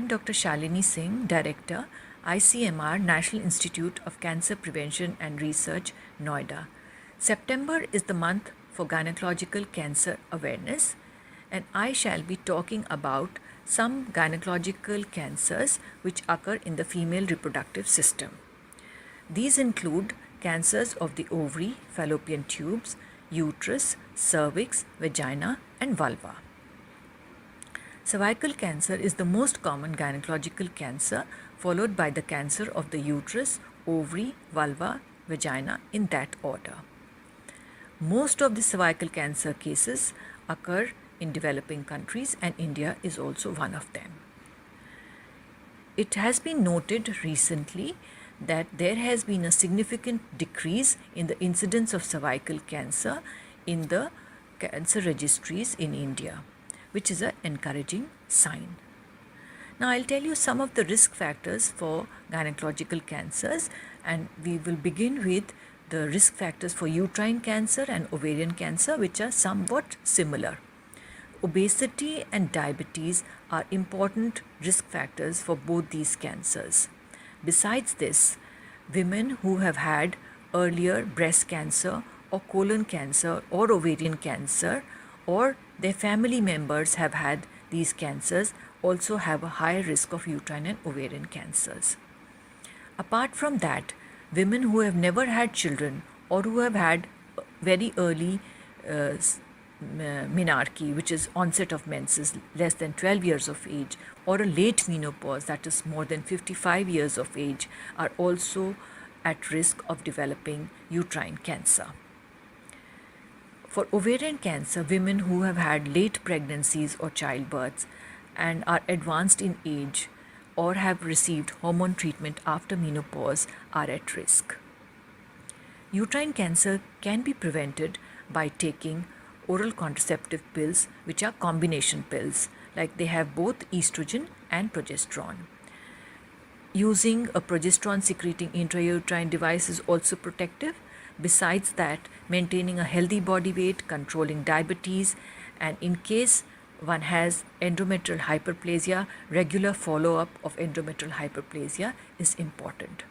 I'm Dr. Shalini Singh, Director, ICMR, National Institute of Cancer Prevention and Research, Noida. September is the month for gynecological cancer awareness, and I shall be talking about some gynecological cancers which occur in the female reproductive system. These include cancers of the ovary, fallopian tubes, uterus, cervix, vagina, and vulva. Cervical cancer is the most common gynecological cancer, followed by the cancer of the uterus, ovary, vulva, vagina, in that order. Most of the cervical cancer cases occur in developing countries, and India is also one of them. It has been noted recently that there has been a significant decrease in the incidence of cervical cancer in the cancer registries in India, which is an encouraging sign. Now I'll tell you some of the risk factors for gynecological cancers, and we will begin with the risk factors for uterine cancer and ovarian cancer, which are somewhat similar. Obesity and diabetes are important risk factors for both these cancers. Besides this, women who have had earlier breast cancer or colon cancer or ovarian cancer, or their family members have had these cancers, also have a higher risk of uterine and ovarian cancers. Apart from that, women who have never had children or who have had very early menarche, which is onset of menses less than 12 years of age, or a late menopause, that is more than 55 years of age, are also at risk of developing uterine cancer. For ovarian cancer, women who have had late pregnancies or childbirths and are advanced in age or have received hormone treatment after menopause are at risk. Uterine cancer can be prevented by taking oral contraceptive pills, which are combination pills, like they have both estrogen and progesterone. Using a progesterone secreting intrauterine device is also protective. Besides that, maintaining a healthy body weight, controlling diabetes, and in case one has endometrial hyperplasia, regular follow-up of endometrial hyperplasia is important.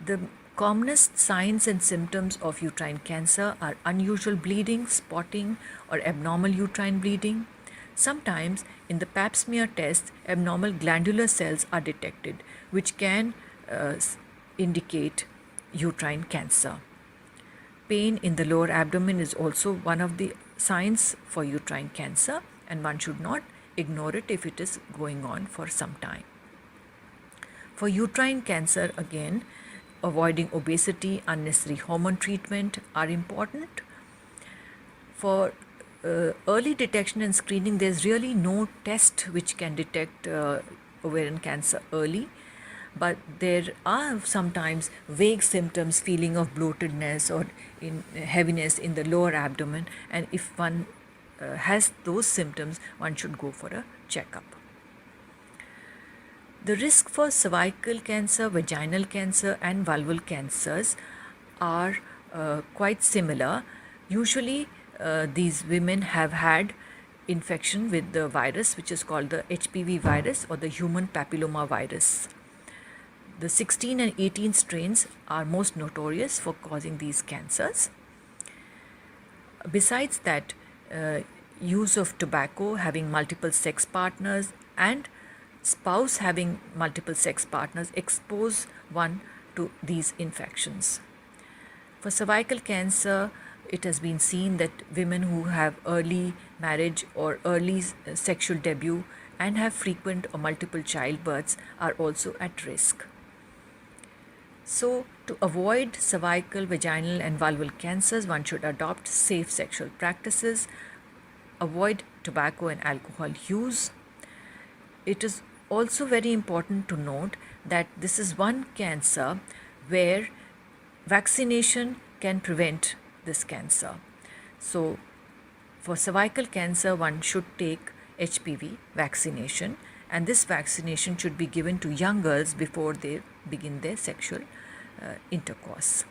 The commonest signs and symptoms of uterine cancer are unusual bleeding, spotting, or abnormal uterine bleeding. Sometimes in the pap smear test, abnormal glandular cells are detected, which can indicate uterine cancer. Pain in the lower abdomen is also one of the signs for uterine cancer, and one should not ignore it if it is going on for some time. For uterine cancer, again, avoiding obesity, unnecessary hormone treatment are important. For early detection and screening, there's really no test which can detect ovarian cancer early. But there are sometimes vague symptoms, feeling of bloatedness or heaviness in the lower abdomen, and if one has those symptoms, one should go for a checkup. The risk for cervical cancer, vaginal cancer, and vulval cancers are quite similar. Usually, these women have had infection with the virus, which is called the HPV virus or the human papilloma virus. The 16 and 18 strains are most notorious for causing these cancers. Besides that, use of tobacco, having multiple sex partners, and spouse having multiple sex partners expose one to these infections. For cervical cancer, it has been seen that women who have early marriage or early sexual debut and have frequent or multiple childbirths are also at risk. So, to avoid cervical, vaginal, and vulval cancers, one should adopt safe sexual practices, avoid tobacco and alcohol use. It is also very important to note that this is one cancer where vaccination can prevent this cancer. So, for cervical cancer, one should take HPV vaccination, and this vaccination should be given to young girls before they begin their sexual intercourse.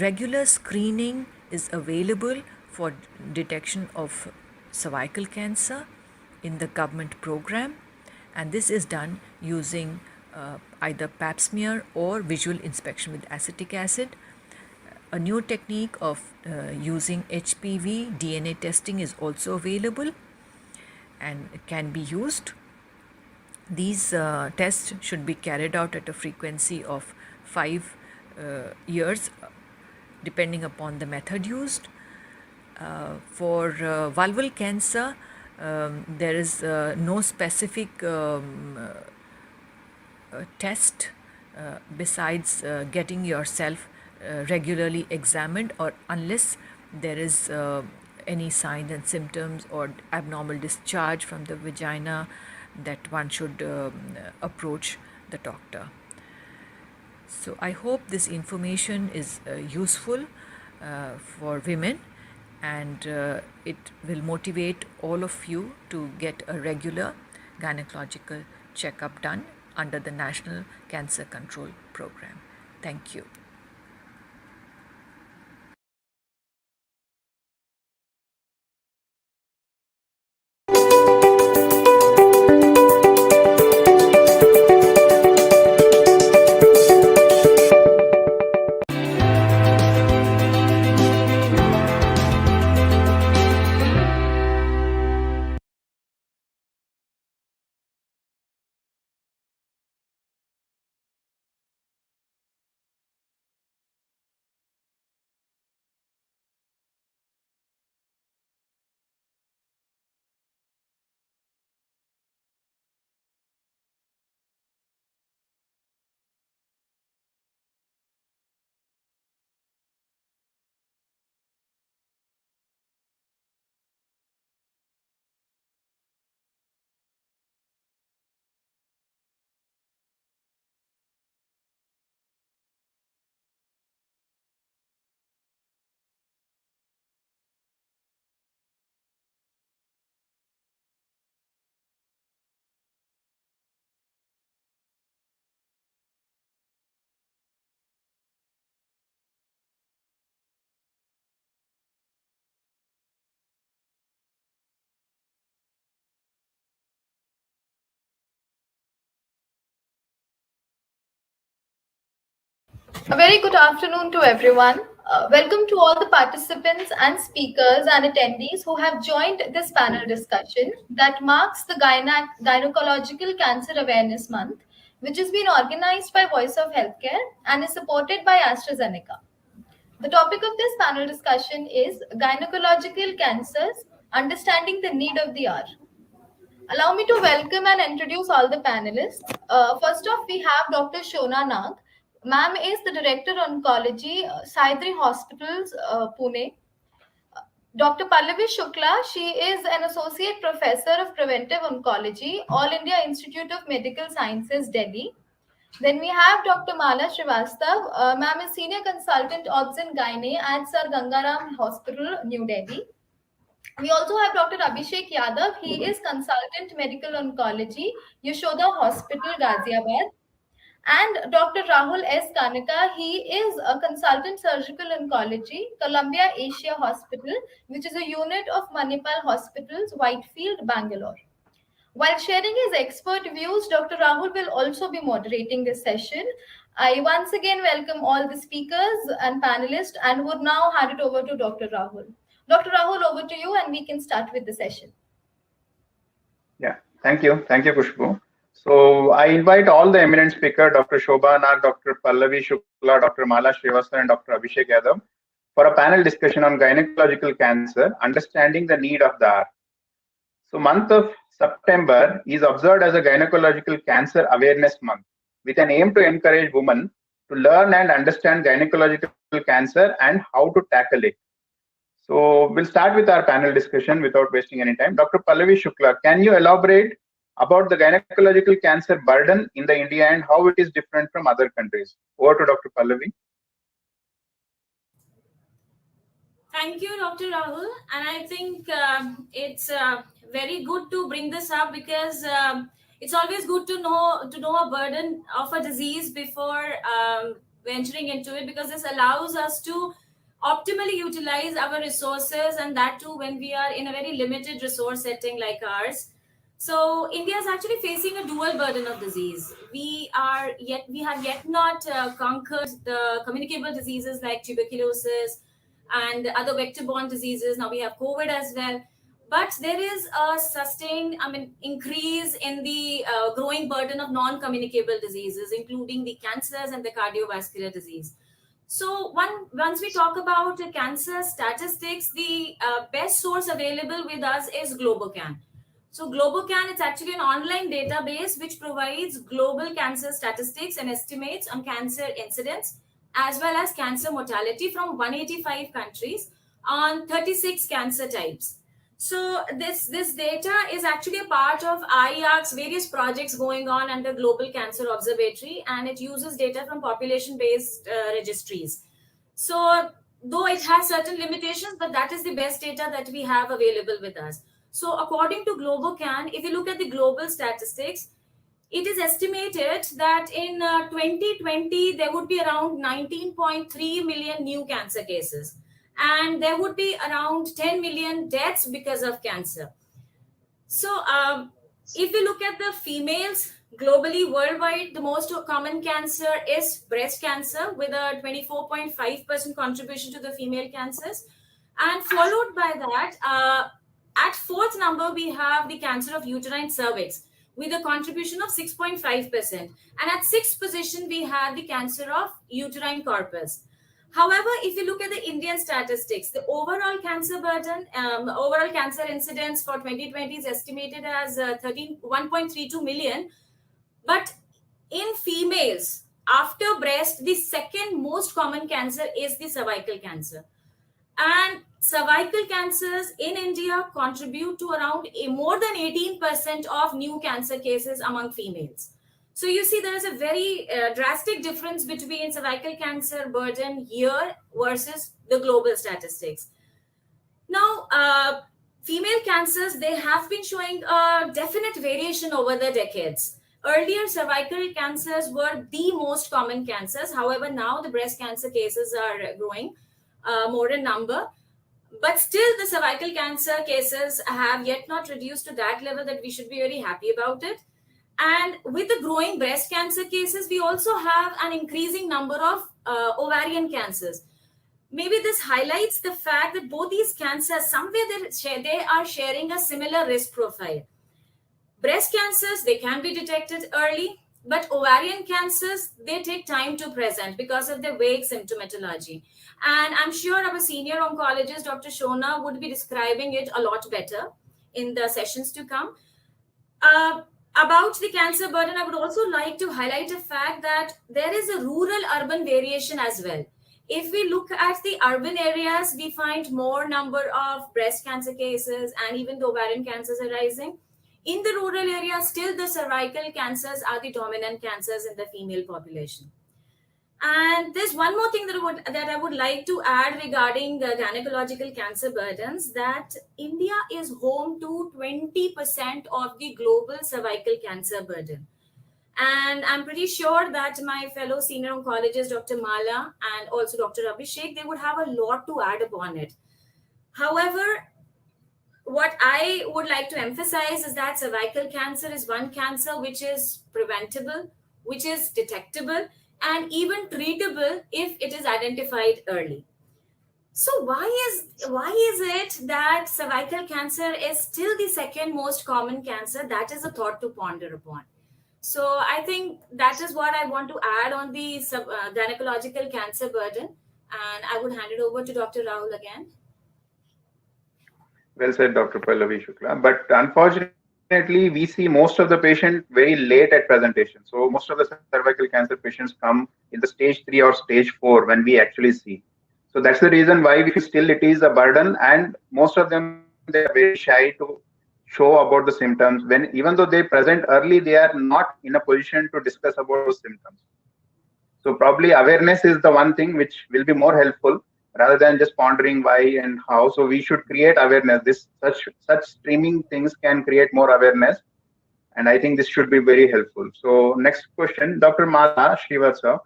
Regular screening is available for detection of cervical cancer, in the government program, and this is done using either pap smear or visual inspection with acetic acid. A new technique of using HPV DNA testing is also available and can be used. These tests should be carried out at a frequency of 5 years, depending upon the method used. For vulval cancer, there is no specific test besides getting yourself regularly examined, or unless there is any signs and symptoms or abnormal discharge from the vagina, that one should approach the doctor. So I hope this information is useful for women, and it will motivate all of you to get a regular gynecological checkup done under the National Cancer Control Program. Thank you. A very good afternoon to everyone. Welcome to all the participants and speakers and attendees who have joined this panel discussion that marks the Gynaecological Cancer Awareness Month, which has been organized by Voice of Healthcare and is supported by AstraZeneca. The topic of this panel discussion is Gynecological Cancers, Understanding the Need of the Hour. Allow me to welcome and introduce all the panelists. First off, we have Dr. Shona Nag. Ma'am is the Director Oncology, Sahyadri Hospitals, Pune. Dr. Pallavi Shukla, she is an Associate Professor of Preventive Oncology, All India Institute of Medical Sciences, Delhi. Then we have Dr. Srivastav. Ma'am is Senior Consultant Obs and Gynea at Sir Ganga Hospital, New Delhi. We also have Dr. Abhishek Yadav. He is Consultant Medical Oncology, Yashoda Hospital, Ghaziabad. And Dr. Rahul S. Kanaka, he is a Consultant Surgical Oncology, Columbia Asia Hospital, which is a unit of Manipal Hospitals, Whitefield, Bangalore. While sharing his expert views, Dr. Rahul will also be moderating this session. I once again welcome all the speakers and panelists and would now hand it over to Dr. Rahul. Dr. Rahul, over to you and we can start with the session. Yeah, thank you. Thank you, Kushbu. So I invite all the eminent speakers, Dr. Shobha Nag, Dr. Pallavi Shukla, Dr. Mala Srivastav, and Dr. Abhishek Yadav for a panel discussion on gynecological cancer, understanding the need of the hour. So month of September is observed as a gynecological cancer awareness month with an aim to encourage women to learn and understand gynecological cancer and how to tackle it. So we'll start with our panel discussion without wasting any time. Dr. Pallavi Shukla, can you elaborate about the gynecological cancer burden in the India and how it is different from other countries? Over to Dr. Pallavi. Thank you, Dr. Rahul. And I think it's very good to bring this up because it's always good to know a burden of a disease before venturing into it, because this allows us to optimally utilize our resources, and that too when we are in a very limited resource setting like ours. So India is actually facing a dual burden of disease. We have yet not conquered the communicable diseases like tuberculosis and other vector-borne diseases. Now we have COVID as well, but there is a sustained, increase in the growing burden of non-communicable diseases, including the cancers and the cardiovascular disease. So once we talk about cancer statistics, the best source available with us is GloboCan. So GloboCan, it's actually an online database which provides global cancer statistics and estimates on cancer incidence as well as cancer mortality from 185 countries on 36 cancer types. So this data is actually a part of IARC's various projects going on under Global Cancer Observatory, and it uses data from population-based registries. So though it has certain limitations, but that is the best data that we have available with us. So according to GloboCan, if you look at the global statistics, it is estimated that in 2020, there would be around 19.3 million new cancer cases. And there would be around 10 million deaths because of cancer. So if we look at the females globally, worldwide, the most common cancer is breast cancer with a 24.5% contribution to the female cancers. And followed by that, at fourth number, we have the cancer of uterine cervix with a contribution of 6.5%. And at sixth position, we have the cancer of uterine corpus. However, if you look at the Indian statistics, the overall cancer burden, overall cancer incidence for 2020 is estimated as 1.32 million. But in females, after breast, the second most common cancer is the cervical cancer. And cervical cancers in India contribute to around more than 18% of new cancer cases among females. So you see, there is a very drastic difference between cervical cancer burden here versus the global statistics. Now, female cancers, they have been showing a definite variation over the decades. Earlier, cervical cancers were the most common cancers. However, now the breast cancer cases are growing more in number. But still, the cervical cancer cases have yet not reduced to that level that we should be very happy about it. And with the growing breast cancer cases, we also have an increasing number of ovarian cancers. Maybe this highlights the fact that both these cancers, somewhere they are sharing a similar risk profile. Breast cancers, they can be detected early, but ovarian cancers, they take time to present because of their vague symptomatology. And I'm sure our senior oncologist, Dr. Shona, would be describing it a lot better in the sessions to come. About the cancer burden, I would also like to highlight the fact that there is a rural-urban variation as well. If we look at the urban areas, we find more number of breast cancer cases and even the ovarian cancers arising. In the rural areas, still the cervical cancers are the dominant cancers in the female population. And there's one more thing that I would like to add regarding the gynecological cancer burdens, that India is home to 20% of the global cervical cancer burden. And I'm pretty sure that my fellow senior oncologist, Dr. Mala, and also Dr. Abhishek, they would have a lot to add upon it. However, what I would like to emphasize is that cervical cancer is one cancer which is preventable, which is detectable, and even treatable if it is identified early. So why is it that cervical cancer is still the second most common cancer? That is a thought to ponder upon. So I think that is what I want to add on the gynecological cancer burden. And I would hand it over to Dr. Rahul again. Well said, Dr. Pallavi Shukla. But unfortunately, we see most of the patient very late at presentation. So most of the cervical cancer patients come in the stage 3 or stage 4 when we actually see. So that's the reason why we still it is a burden, and most of them, they are very shy to show about the symptoms. When even though they present early, they are not in a position to discuss about those symptoms. So probably awareness is the one thing which will be more helpful, rather than just pondering why and how. So we should create awareness. Such streaming things can create more awareness, and I think this should be very helpful. So next question, Dr. Mala Srivastav,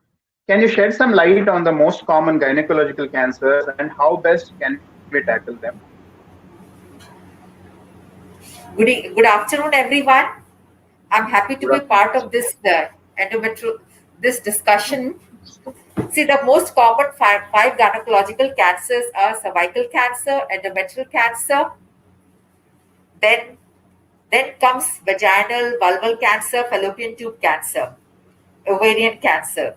can you shed some light on the most common gynecological cancers and how best can we tackle them? Good afternoon, everyone. I'm happy to Good be afternoon. part of this discussion. See, the most common five gynecological cancers are cervical cancer, endometrial cancer, then comes vaginal, vulval cancer, fallopian tube cancer, ovarian cancer.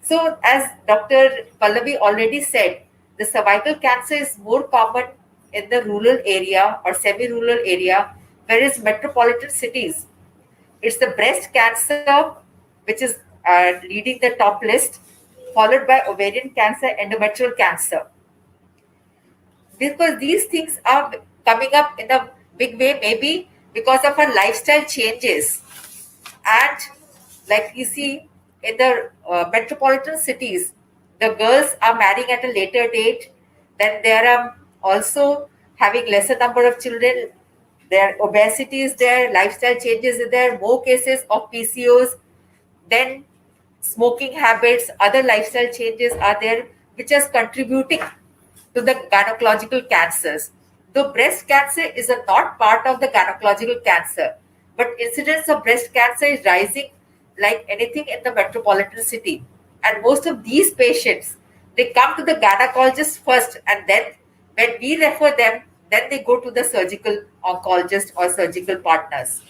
So, as Dr. Pallavi already said, the cervical cancer is more common in the rural area or semi-rural area, whereas metropolitan cities, it's the breast cancer, which is leading the top list, followed by ovarian cancer, endometrial cancer. Because these things are coming up in a big way, maybe because of our lifestyle changes. And like you see in the metropolitan cities, the girls are marrying at a later date. Then there are also having lesser number of children. Their obesity is there, lifestyle changes is there, more cases of PCOS. Then smoking habits, other lifestyle changes are there, which is contributing to the gynecological cancers. Though breast cancer is a not part of the gynecological cancer, but incidence of breast cancer is rising like anything in the metropolitan city. And most of these patients, they come to the gynecologist first, and then when we refer them, then they go to the surgical oncologist or surgical partners.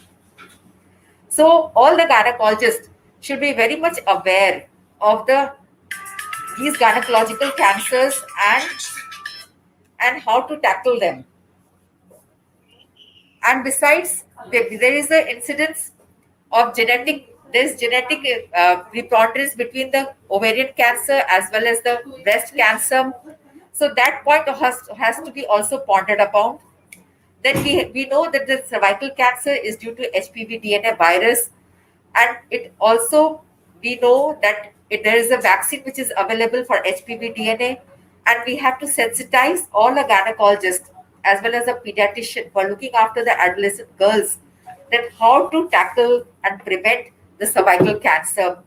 So all the gynecologists should be very much aware of these gynecological cancers and how to tackle them. And besides, there is the incidence of there's genetic preponderance between the ovarian cancer as well as the breast cancer. So that point has to be also pondered upon. Then we know that the cervical cancer is due to HPV DNA virus, and it also we know that there is a vaccine which is available for HPV DNA, and we have to sensitize all the gynecologists as well as a pediatrician for looking after the adolescent girls that how to tackle and prevent the cervical cancer.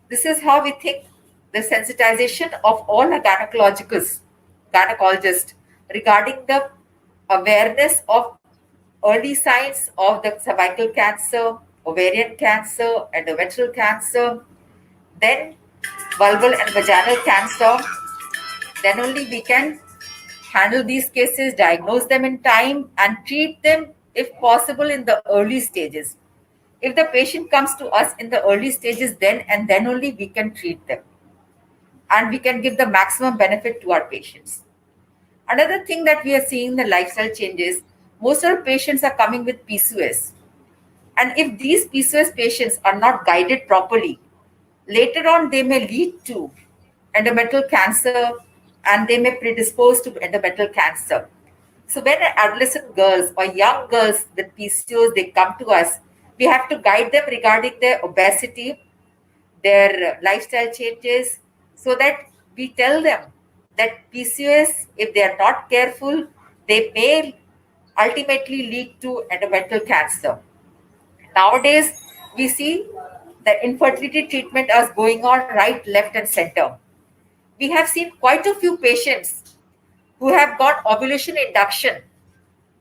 This is how we think the sensitization of all the gynecologists regarding the awareness of early signs of the cervical cancer, ovarian cancer, endometrial cancer, then vulval and vaginal cancer. Then only we can handle these cases, diagnose them in time, and treat them if possible in the early stages. If the patient comes to us in the early stages, then only we can treat them and we can give the maximum benefit to our patients. Another thing that we are seeing in the lifestyle changes, most of our patients are coming with PCOS. And if these PCOS patients are not guided properly, later on they may lead to endometrial cancer and they may predispose to endometrial cancer. So when adolescent girls or young girls with PCOS, they come to us, we have to guide them regarding their obesity, their lifestyle changes, so that we tell them that PCOS, if they are not careful, they may ultimately lead to endometrial cancer. Nowadays, we see the infertility treatment is going on right, left, and center. We have seen quite a few patients who have got ovulation induction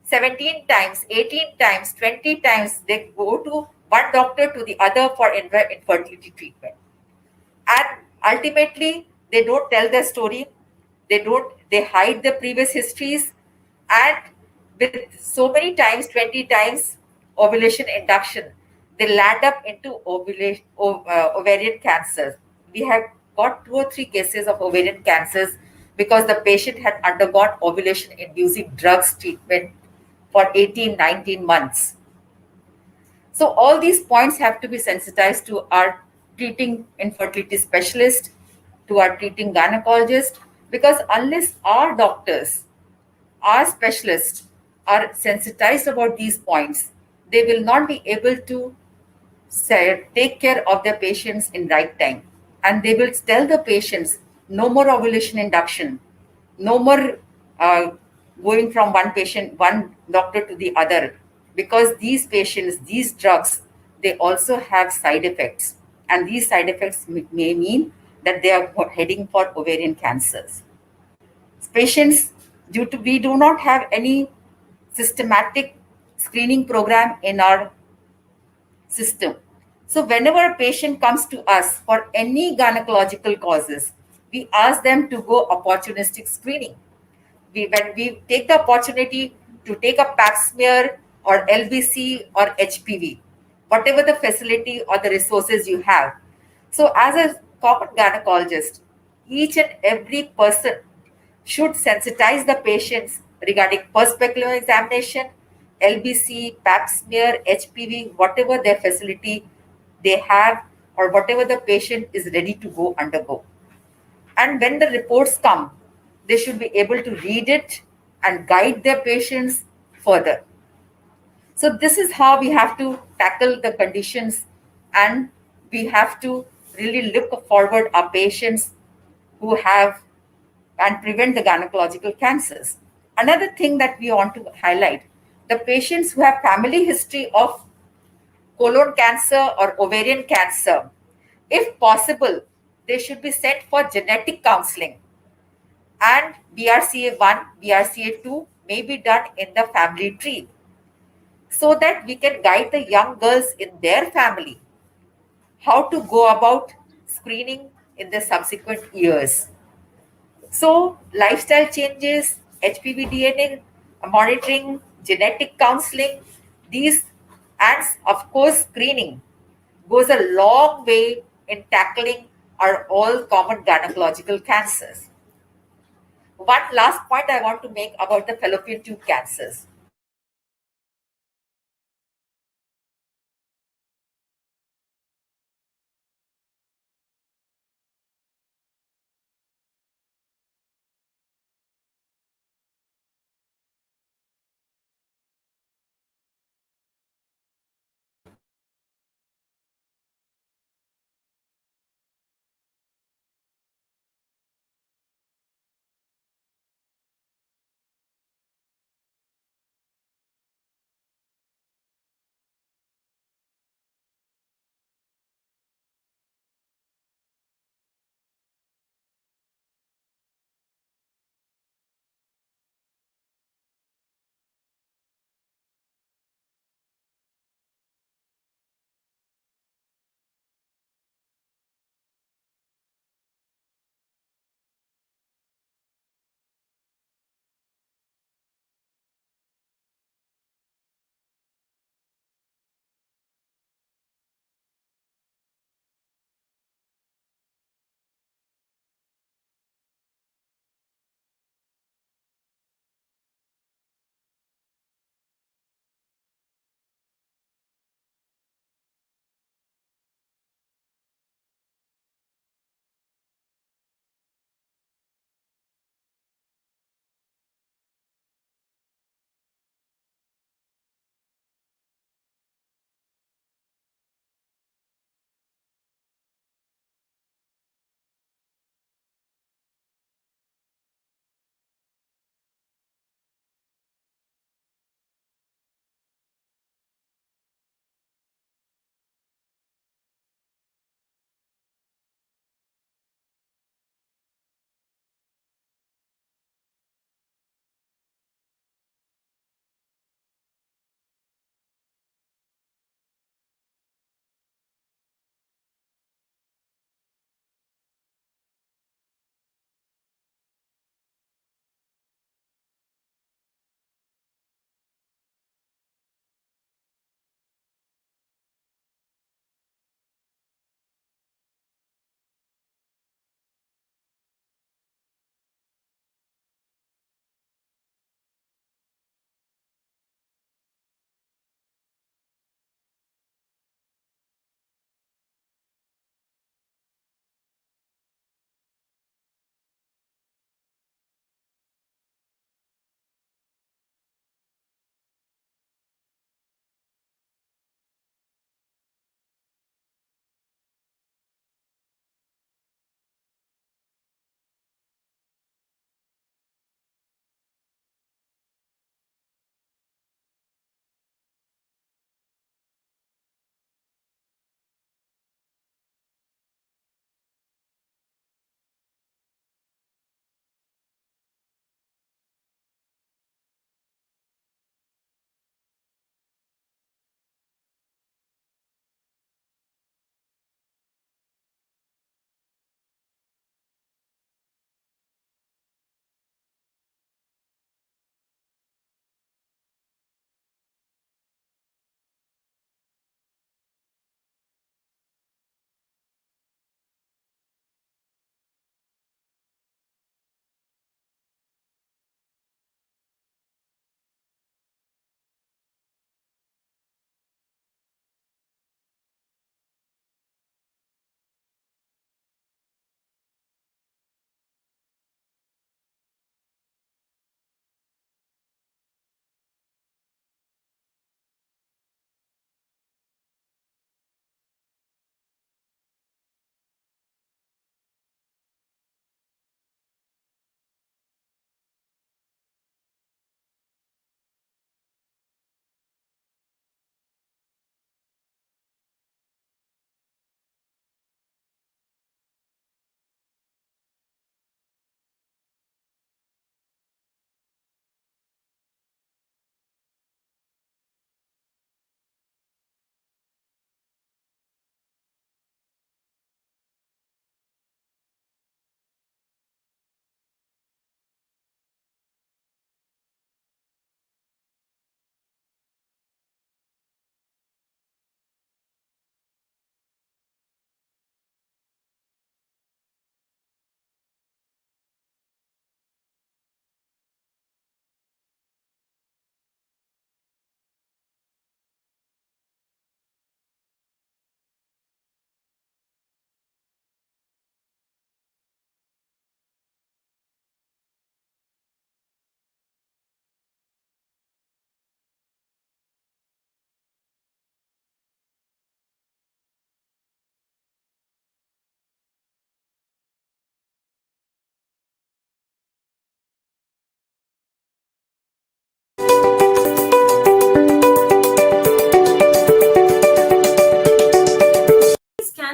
17 times, 18 times, 20 times. They go to one doctor to the other for infertility treatment. And ultimately, they don't tell their story. They hide the previous histories. And with so many times, 20 times ovulation induction, they land up into ovarian cancers. We have got 2 or 3 cases of ovarian cancers because the patient had undergone ovulation inducing drugs treatment for 18, 19 months. So all these points have to be sensitized to our treating infertility specialist, to our treating gynecologist, because unless our doctors, our specialists are sensitized about these points, they will not be able to take care of their patients in right time. And they will tell the patients, no more ovulation induction, no more uh, going from one doctor to the other, because these patients, these drugs, they also have side effects. And these side effects may mean that they are heading for ovarian cancers. Patients, due to we do not have any systematic screening program in our system. So whenever a patient comes to us for any gynecological causes, we ask them to go opportunistic screening. When we take the opportunity to take a pap smear or LBC or HPV, whatever the facility or the resources you have. So as a common gynecologist, each and every person should sensitize the patients regarding perspective examination, LBC, pap smear, HPV, whatever their facility they have or whatever the patient is ready to go undergo. And when the reports come, they should be able to read it and guide their patients further. So, this is how we have to tackle the conditions, and we have to really look forward our patients who have and prevent the gynecological cancers. Another thing that we want to highlight, the patients who have family history of colon cancer or ovarian cancer, if possible, they should be sent for genetic counseling, and BRCA1, BRCA2 may be done in the family tree so that we can guide the young girls in their family how to go about screening in the subsequent years. So, lifestyle changes, HPV DNA monitoring, genetic counseling, these, and of course, screening goes a long way in tackling our all common gynecological cancers. One last point I want to make about the fallopian tube cancers.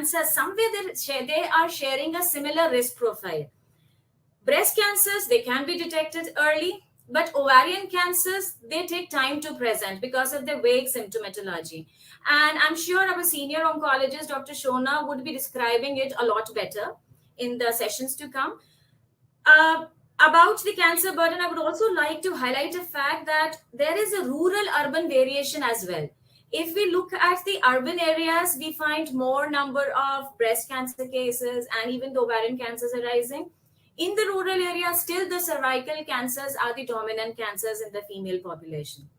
cancers, somewhere they are sharing a similar risk profile. Breast cancers, they can be detected early, but ovarian cancers, they take time to present because of the vague symptomatology. And I'm sure our senior oncologist, Dr. Shona, would be describing it a lot better in the sessions to come. About the cancer burden, I would also like to highlight a fact that there is a rural-urban variation as well. If we look at the urban areas, we find more number of breast cancer cases and even the ovarian cancers arising. In the rural areas, still the cervical cancers are the dominant cancers in the female population.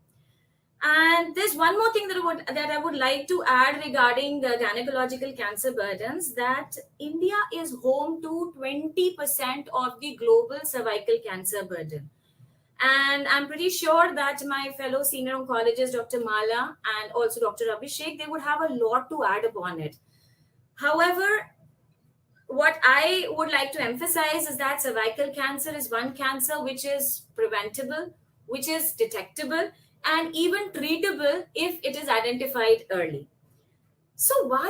And there's one more thing that I would like to add regarding the gynecological cancer burdens, that India is home to 20% of the global cervical cancer burden. And I'm pretty sure that my fellow senior oncologist, Dr. Mala, and also Dr. Abhishek, they would have a lot to add upon it. However, what I would like to emphasize is that cervical cancer is one cancer which is preventable, which is detectable, and even treatable if it is identified early. So why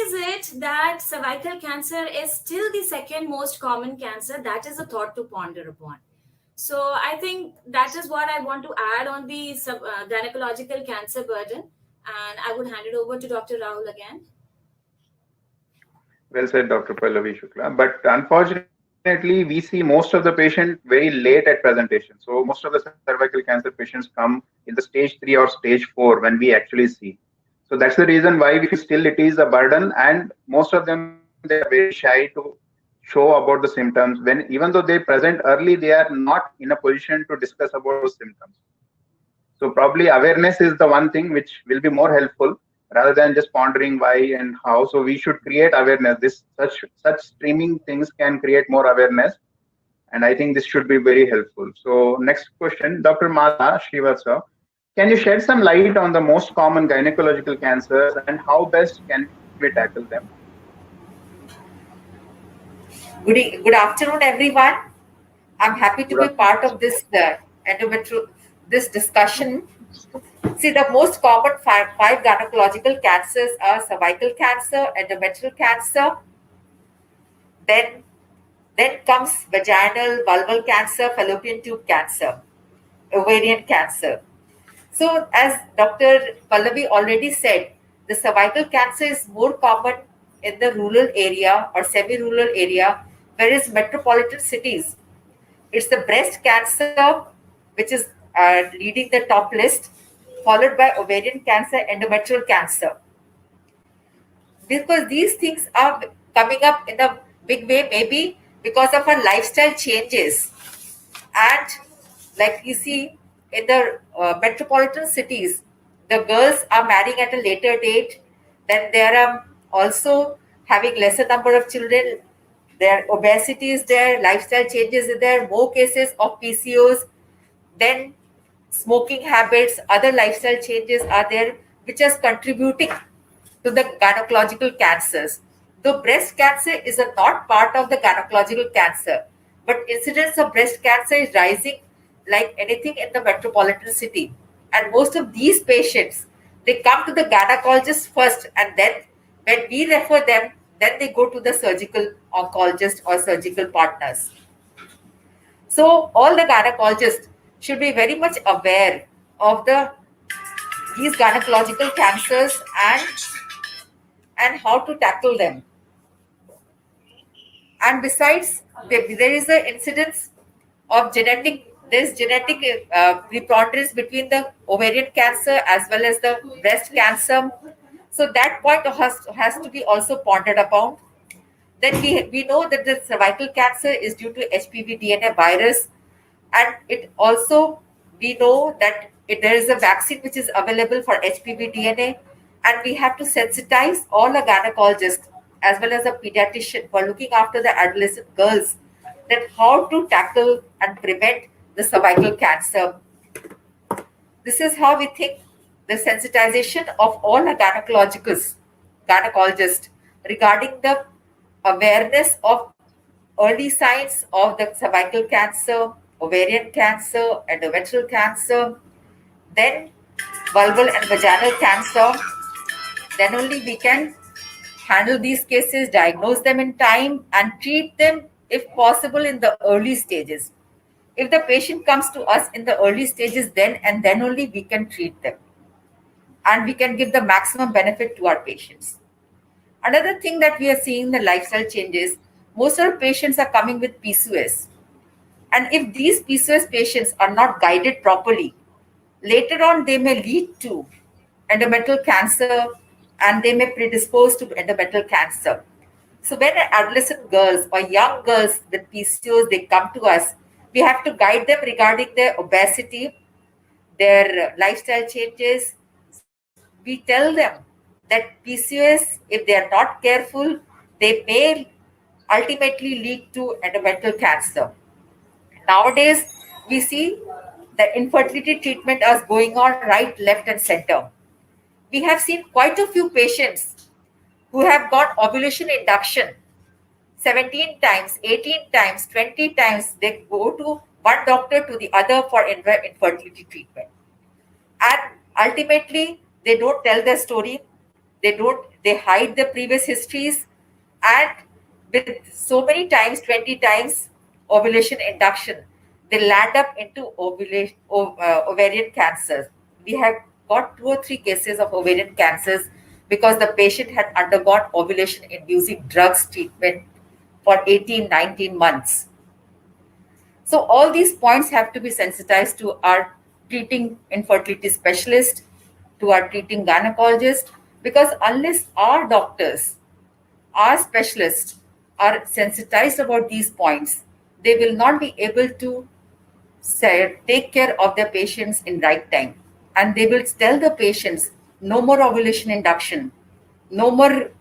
is it that cervical cancer is still the second most common cancer? That is a thought to ponder upon. So I think that is what I want to add on the gynecological cancer burden, and I would hand it over to Dr. Rahul again. Well said, Dr. Pallavi Shukla. But unfortunately, we see most of the patient very late at presentation. So most of the cervical cancer patients come in the stage 3 or stage 4 when we actually see. So that's the reason why we feel still it is a burden, and most of them, they are very shy to show about the symptoms. When even though they present early, they are not in a position to discuss about those symptoms. So probably awareness is the one thing which will be more helpful rather than just pondering why and how. So we should create awareness. Such streaming things can create more awareness, and I think this should be very helpful. So next question, Dr. Mala Srivastav, can you shed some light on the most common gynecological cancers and how best can we tackle them? Good afternoon, everyone. I'm happy to be part of this this discussion. See, the most common five gynecological cancers are cervical cancer, endometrial cancer, then comes vaginal, vulval cancer, fallopian tube cancer, ovarian cancer. So, as Dr. Pallavi already said, the cervical cancer is more common in the rural area or semi-rural area, whereas metropolitan cities, it's the breast cancer which is leading the top list, followed by ovarian cancer, endometrial cancer. Because these things are coming up in a big way, maybe because of our lifestyle changes. And like you see in the metropolitan cities, the girls are marrying at a later date. Then there are also having lesser number of children. Their obesity is there, lifestyle changes is there, more cases of PCOS. Then smoking habits, other lifestyle changes are there, which is contributing to the gynecological cancers. Though breast cancer is a not part of the gynecological cancer, but incidence of breast cancer is rising like anything in the metropolitan city. And most of these patients, they come to the gynecologist first, and then when we refer them, then they go to the surgical oncologist or surgical partners. So all the gynecologists should be very much aware of these gynecological cancers and how to tackle them. And besides, there is an incidence of genetic preponderance between the ovarian cancer as well as the breast cancer. So that point has to be also pondered upon. Then we know that the cervical cancer is due to HPV DNA virus, and it also we know that there is a vaccine which is available for HPV DNA, and we have to sensitize all the gynecologists as well as a pediatrician who are looking after the adolescent girls that how to tackle and prevent the cervical cancer. This is how we think the sensitization of all the gynecologists regarding the awareness of early signs of the cervical cancer, ovarian cancer, endometrial cancer, then vulval and vaginal cancer. Then only we can handle these cases, diagnose them in time, and treat them, if possible, in the early stages. If the patient comes to us in the early stages, then and then only we can treat them, and we can give the maximum benefit to our patients. Another thing that we are seeing in the lifestyle changes, most of our patients are coming with PCOS. And if these PCOS patients are not guided properly, later on they may lead to endometrial cancer, and they may predispose to endometrial cancer. So when adolescent girls or young girls with PCOS, they come to us, we have to guide them regarding their obesity, their lifestyle changes. We tell them that PCOS, if they are not careful, they may ultimately lead to endometrial cancer. Nowadays, we see the infertility treatment is going on right, left, and center. We have seen quite a few patients who have got ovulation induction 17 times, 18 times, 20 times. They go to one doctor to the other for infertility treatment. And ultimately, they don't tell their story. They hide the previous histories. And with so many times, 20 times ovulation induction, they land up into ovarian cancers. We have got 2 or 3 cases of ovarian cancers because the patient had undergone ovulation inducing drugs treatment for 18, 19 months. So all these points have to be sensitized to our treating infertility specialist, to our treating gynecologist, because unless our doctors, our specialists are sensitized about these points, they will not be able to take care of their patients in right time. And they will tell the patients, no more ovulation induction, no more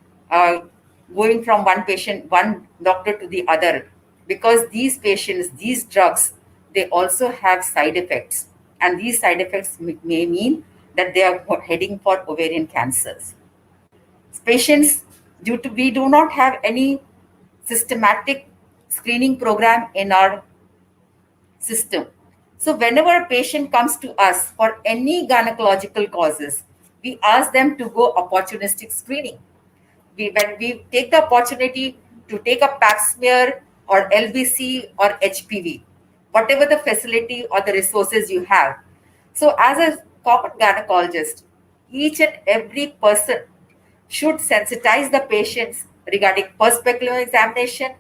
going from one doctor to the other, because these patients, these drugs, they also have side effects. And these side effects may mean that they are heading for ovarian cancers. Patients, due to we do not have any systematic screening program in our system. So whenever a patient comes to us for any gynecological causes, we ask them to go opportunistic screening. When we take the opportunity to take a pap smear or LBC or HPV, whatever the facility or the resources you have. So as a common gynecologist, each and every person should sensitize the patients regarding post-speculum examination,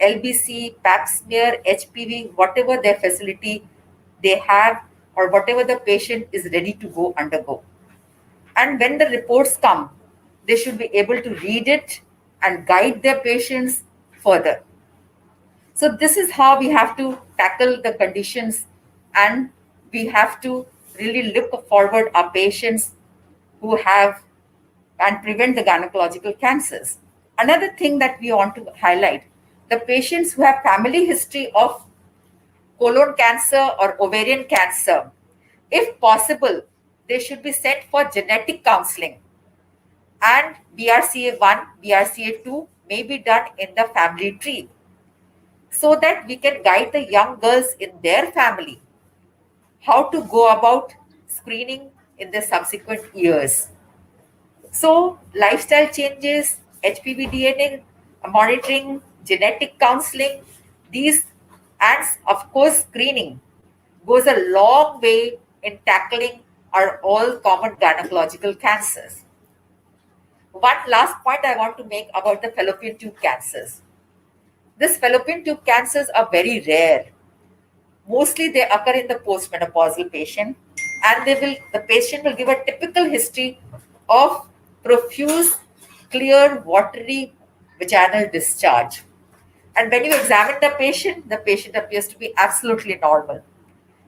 LBC, pap smear, HPV, whatever their facility they have or whatever the patient is ready to go undergo. And when the reports come, they should be able to read it and guide their patients further. So this is how we have to tackle the conditions, and we have to really look forward our patients who have and prevent the gynecological cancers. Another thing that we want to highlight, the patients who have family history of colon cancer or ovarian cancer, if possible, they should be sent for genetic counseling, and BRCA1, BRCA2 may be done in the family tree, so that we can guide the young girls in their family how to go about screening in the subsequent years. So lifestyle changes, HPV DNA monitoring, genetic counseling, these, and of course screening goes a long way in tackling our all common gynecological cancers. One last point I want to make about the fallopian tube cancers. These fallopian tube cancers are very rare. Mostly they occur in the postmenopausal patient, and the patient will give a typical history of profuse, clear, watery vaginal discharge. And when you examine the patient appears to be absolutely normal.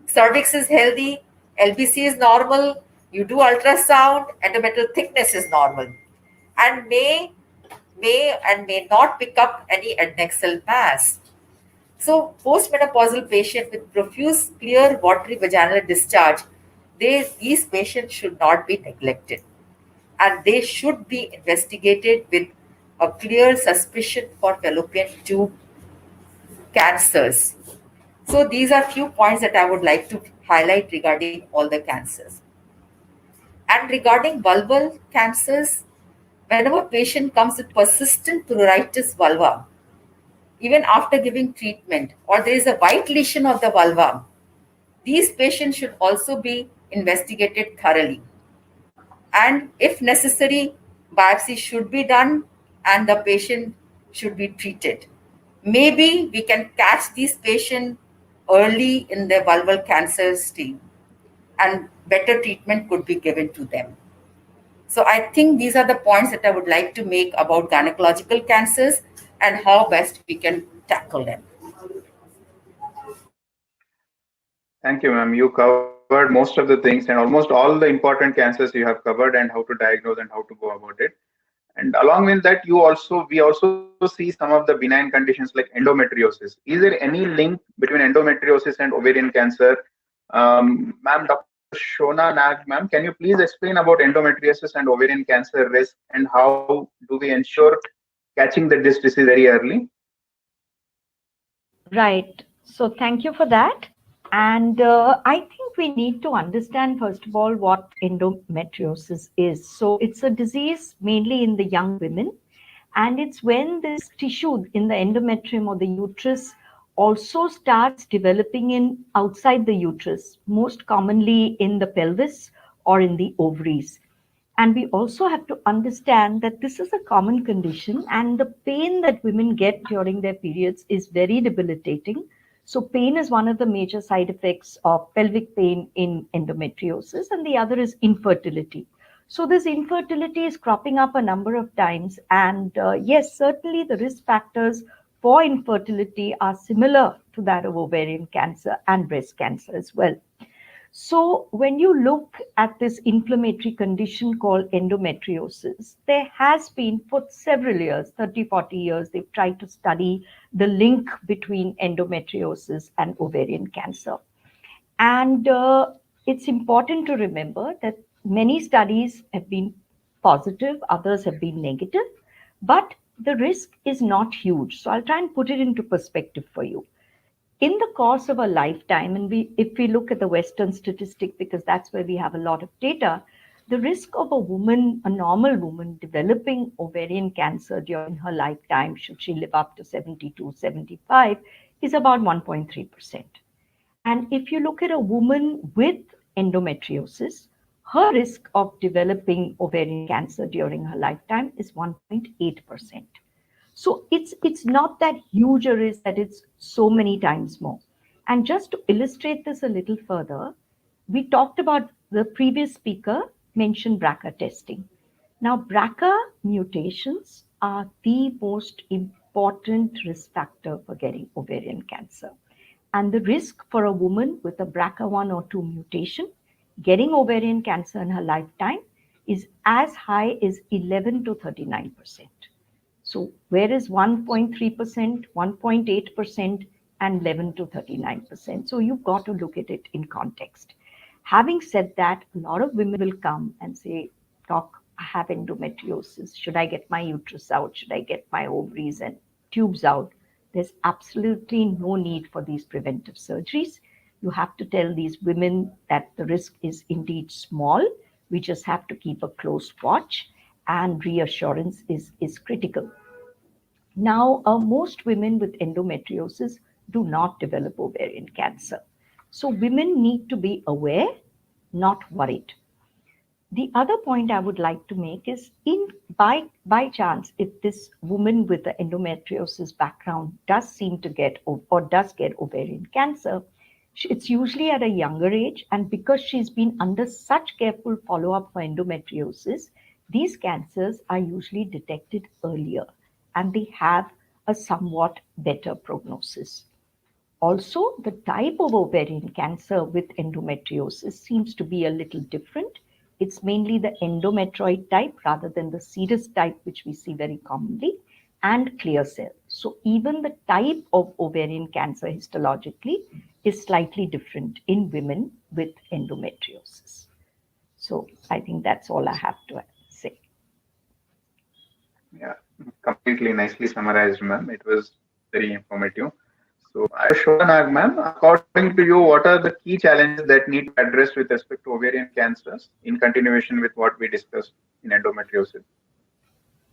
Cervix is healthy, LBC is normal, you do ultrasound, endometrial thickness is normal, and may not pick up any adnexal mass. So postmenopausal patient with profuse, clear, watery vaginal discharge, these patients should not be neglected, and they should be investigated with a clear suspicion for fallopian tube cancers. So these are few points that I would like to highlight regarding all the cancers. And regarding vulval cancers, whenever a patient comes with persistent pruritus vulva, even after giving treatment, or there is a white lesion of the vulva, these patients should also be investigated thoroughly. And if necessary, biopsy should be done and the patient should be treated. Maybe we can catch these patients early in their vulval cancer stage and better treatment could be given to them. So I think these are the points that I would like to make about gynecological cancers and how best we can tackle them. Thank you, ma'am. You covered most of the things and almost all the important cancers you have covered and how to diagnose and how to go about it. And along with that, we also see some of the benign conditions like endometriosis. Is there any link between endometriosis and ovarian cancer? Ma'am, Dr. Shona Nag, ma'am, can you please explain about endometriosis and ovarian cancer risk and how do we ensure catching this disease very early? Right. So thank you for that. And I think we need to understand, first of all, what endometriosis is. So it's a disease mainly in the young women. And it's when this tissue in the endometrium or the uterus also starts developing in outside the uterus, most commonly in the pelvis or in the ovaries. And we also have to understand that this is a common condition, and the pain that women get during their periods is very debilitating. So, pain is one of the major side effects of pelvic pain in endometriosis, and the other is infertility. So, this infertility is cropping up a number of times, and yes, certainly the risk factors for infertility are similar to that of ovarian cancer and breast cancer as well. So, when you look at this inflammatory condition called endometriosis, there has been for several years, 30, 40 years, they've tried to study the link between endometriosis and ovarian cancer. And it's important to remember that many studies have been positive, others have been negative, but the risk is not huge. So, I'll try and put it into perspective for you. In the course of a lifetime, and if we look at the Western statistic, because that's where we have a lot of data, the risk of a woman, a normal woman, developing ovarian cancer during her lifetime, should she live up to 72, 75, is about 1.3%. And if you look at a woman with endometriosis, her risk of developing ovarian cancer during her lifetime is 1.8%. So it's not that huge a risk that it's so many times more. And just to illustrate this a little further, we talked about the previous speaker mentioned BRCA testing. Now, BRCA mutations are the most important risk factor for getting ovarian cancer. And the risk for a woman with a BRCA1 or 2 mutation getting ovarian cancer in her lifetime is as high as 11 to 39%. So where is 1.3%, 1.8%, and 11 to 39%? So you've got to look at it in context. Having said that, a lot of women will come and say, Doc, I have endometriosis. Should I get my uterus out? Should I get my ovaries and tubes out? There's absolutely no need for these preventive surgeries. You have to tell these women that the risk is indeed small. We just have to keep a close watch, and reassurance is critical. Now, most women with endometriosis do not develop ovarian cancer. So women need to be aware, not worried. The other point I would like to make is by chance, if this woman with the endometriosis background does seem to get or does get ovarian cancer, it's usually at a younger age, and because she's been under such careful follow-up for endometriosis, these cancers are usually detected earlier and they have a somewhat better prognosis. Also, the type of ovarian cancer with endometriosis seems to be a little different. It's mainly the endometrioid type rather than the serous type, which we see very commonly, and clear cell. So even the type of ovarian cancer histologically is slightly different in women with endometriosis. So I think that's all I have to say. Yeah, completely nicely summarized, ma'am. It was very informative. So, Shona, ma'am, according to you, what are the key challenges that need to be addressed with respect to ovarian cancers in continuation with what we discussed in endometriosis?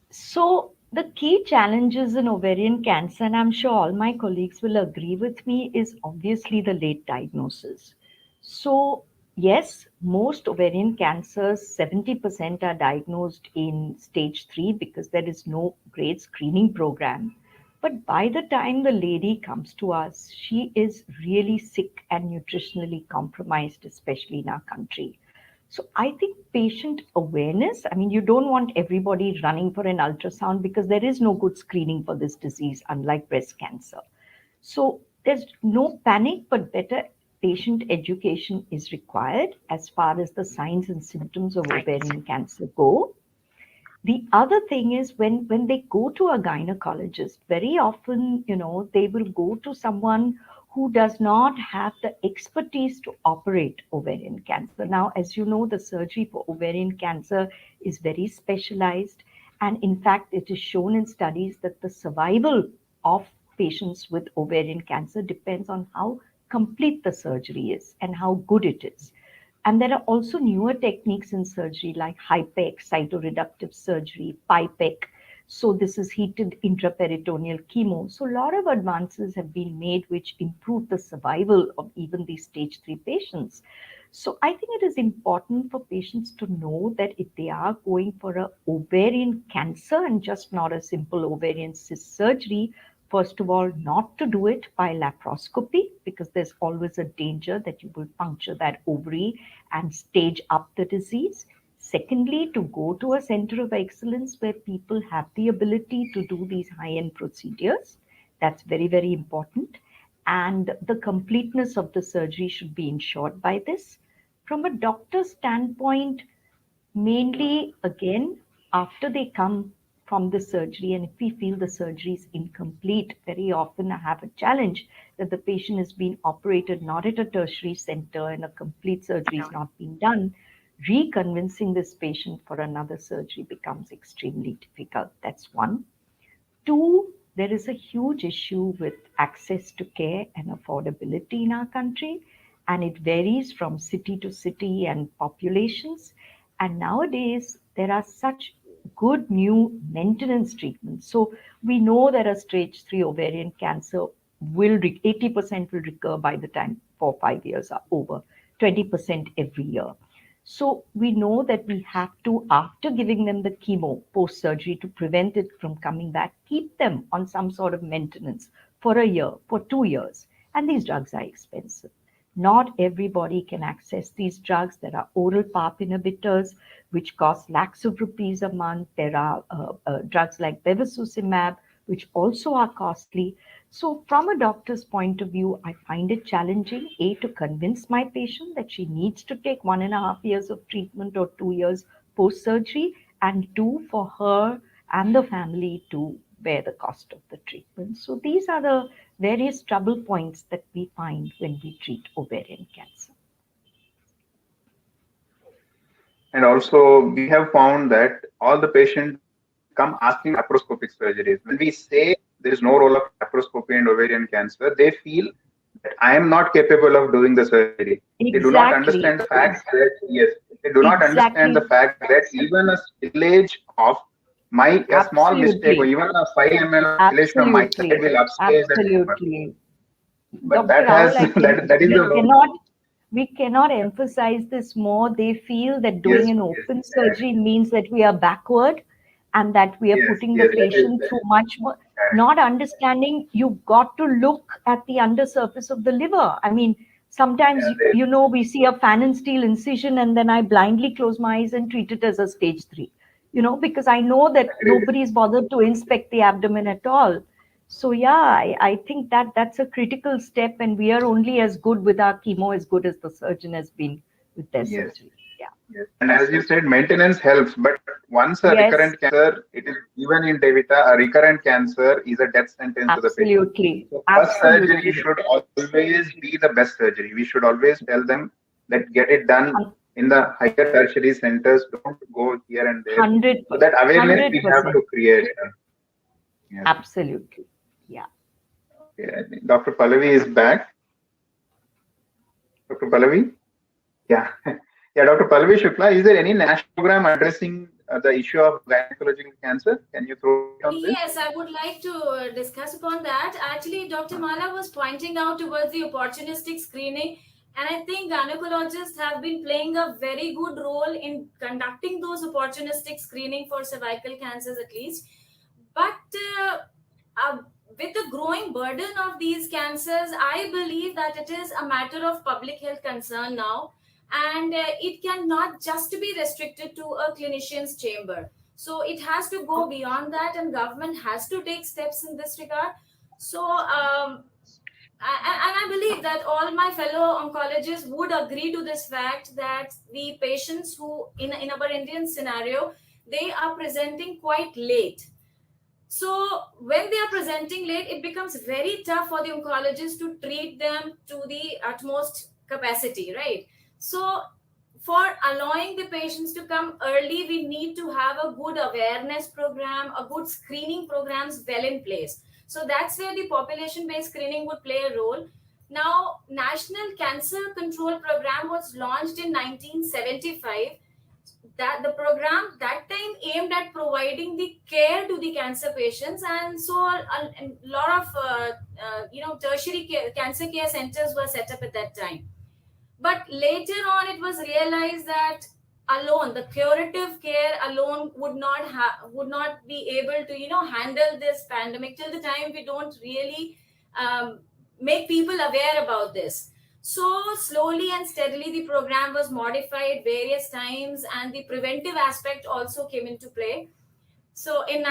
So the key challenges in ovarian cancer, and I'm sure all my colleagues will agree with me, is obviously the late diagnosis. So yes, most ovarian cancers, 70% are diagnosed in stage 3 because there is no great screening program. But by the time the lady comes to us, she is really sick and nutritionally compromised, especially in our country. So I think patient awareness, I mean, you don't want everybody running for an ultrasound because there is no good screening for this disease, unlike breast cancer. So there's no panic, but better patient education is required as far as the signs and symptoms of ovarian cancer go. The other thing is when they go to a gynecologist, very often, they will go to someone who does not have the expertise to operate ovarian cancer. Now, as you know, the surgery for ovarian cancer is very specialized. And in fact, it is shown in studies that the survival of patients with ovarian cancer depends on how complete the surgery is and how good it is. And there are also newer techniques in surgery like HIPEC, cytoreductive surgery, PIPEC. So this is heated intraperitoneal chemo. So a lot of advances have been made which improve the survival of even these stage 3 patients. So I think it is important for patients to know that if they are going for a ovarian cancer and just not a simple ovarian cyst surgery, first of all, not to do it by laparoscopy because there's always a danger that you will puncture that ovary and stage up the disease. Secondly, to go to a center of excellence where people have the ability to do these high-end procedures. That's very, very important. And the completeness of the surgery should be ensured by this. From a doctor's standpoint, mainly, again, after they come from the surgery, and if we feel the surgery is incomplete, very often I have a challenge that the patient has been operated not at a tertiary center and a complete surgery is not being done. Reconvincing this patient for another surgery becomes extremely difficult. That's one. Two, there is a huge issue with access to care and affordability in our country, and it varies from city to city and populations. And nowadays, there are such good new maintenance treatments. So we know that a stage 3 ovarian cancer 80% will recur by the time 4 or 5 years are over, 20% every year. So we know that we have to, after giving them the chemo post-surgery to prevent it from coming back, keep them on some sort of maintenance for a year, for 2 years. And these drugs are expensive. Not everybody can access these drugs. There are oral PARP inhibitors, which cost lakhs of rupees a month. There are drugs like bevacizumab, which also are costly. So from a doctor's point of view, I find it challenging, A, to convince my patient that she needs to take 1.5 years of treatment or 2 years post-surgery, and 2, for her and the family to bear the cost of the treatment. So these are the various trouble points that we find when we treat ovarian cancer. And also, we have found that all the patients come asking laparoscopic surgeries. When we say there is no role of laparoscopy in ovarian cancer, they feel that I am not capable of doing the surgery. Exactly. They do not understand the fact that, yes, they do not understand the fact that even a spillage of a small mistake or even a 5 ml spillage from my side will upstage the tumor. But Dr. that has, Rahul, that is we cannot emphasize this more. They feel that doing an open surgery means that we are backward and that we are putting the patient through much more, not understanding you've got to look at the undersurface of the liver. I mean, sometimes, we see a fan and steel incision and then I blindly close my eyes and treat it as a stage 3, because I know that nobody's bothered to inspect the abdomen at all. So yeah, I think that's a critical step, and we are only as good with our chemo as good as the surgeon has been with their surgery. Yeah. Yes. And as you said, maintenance helps, but once a recurrent cancer, it is even in Devita, a recurrent cancer is a death sentence to the patient. So first surgery should always be the best surgery. We should always tell them that get it done in the higher tertiary centers. Don't go here and there. 100%. So that awareness 100%. We have to create. Yes. Absolutely. Yeah. Okay, I think Dr. Pallavi is back. Dr. Pallavi? Yeah. Yeah, Dr. Pallavi Shukla, is there any national program addressing the issue of gynecological cancer? Can you throw light on this? Yes, I would like to discuss upon that. Actually, Dr. Mala was pointing out towards the opportunistic screening, and I think gynecologists have been playing a very good role in conducting those opportunistic screening for cervical cancers at least. But uh, with the growing burden of these cancers, I believe that it is a matter of public health concern now, and it cannot just be restricted to a clinician's chamber. So it has to go beyond that, and government has to take steps in this regard. So and I believe that all my fellow oncologists would agree to this fact that the patients who in our Indian scenario, they are presenting quite late. So when they are presenting late, it becomes very tough for the oncologist to treat them to the utmost capacity, right? So for allowing the patients to come early, we need to have a good awareness program, a good screening programs well in place. So that's where the population-based screening would play a role. Now, National Cancer Control Program was launched in 1975. That the program that time aimed at providing the care to the cancer patients, and so a lot of tertiary cancer care centers were set up at that time. But later on, it was realized that alone, the curative care alone would not be able to handle this pandemic till the time we don't really make people aware about this. So slowly and steadily, the program was modified various times, and the preventive aspect also came into play. So in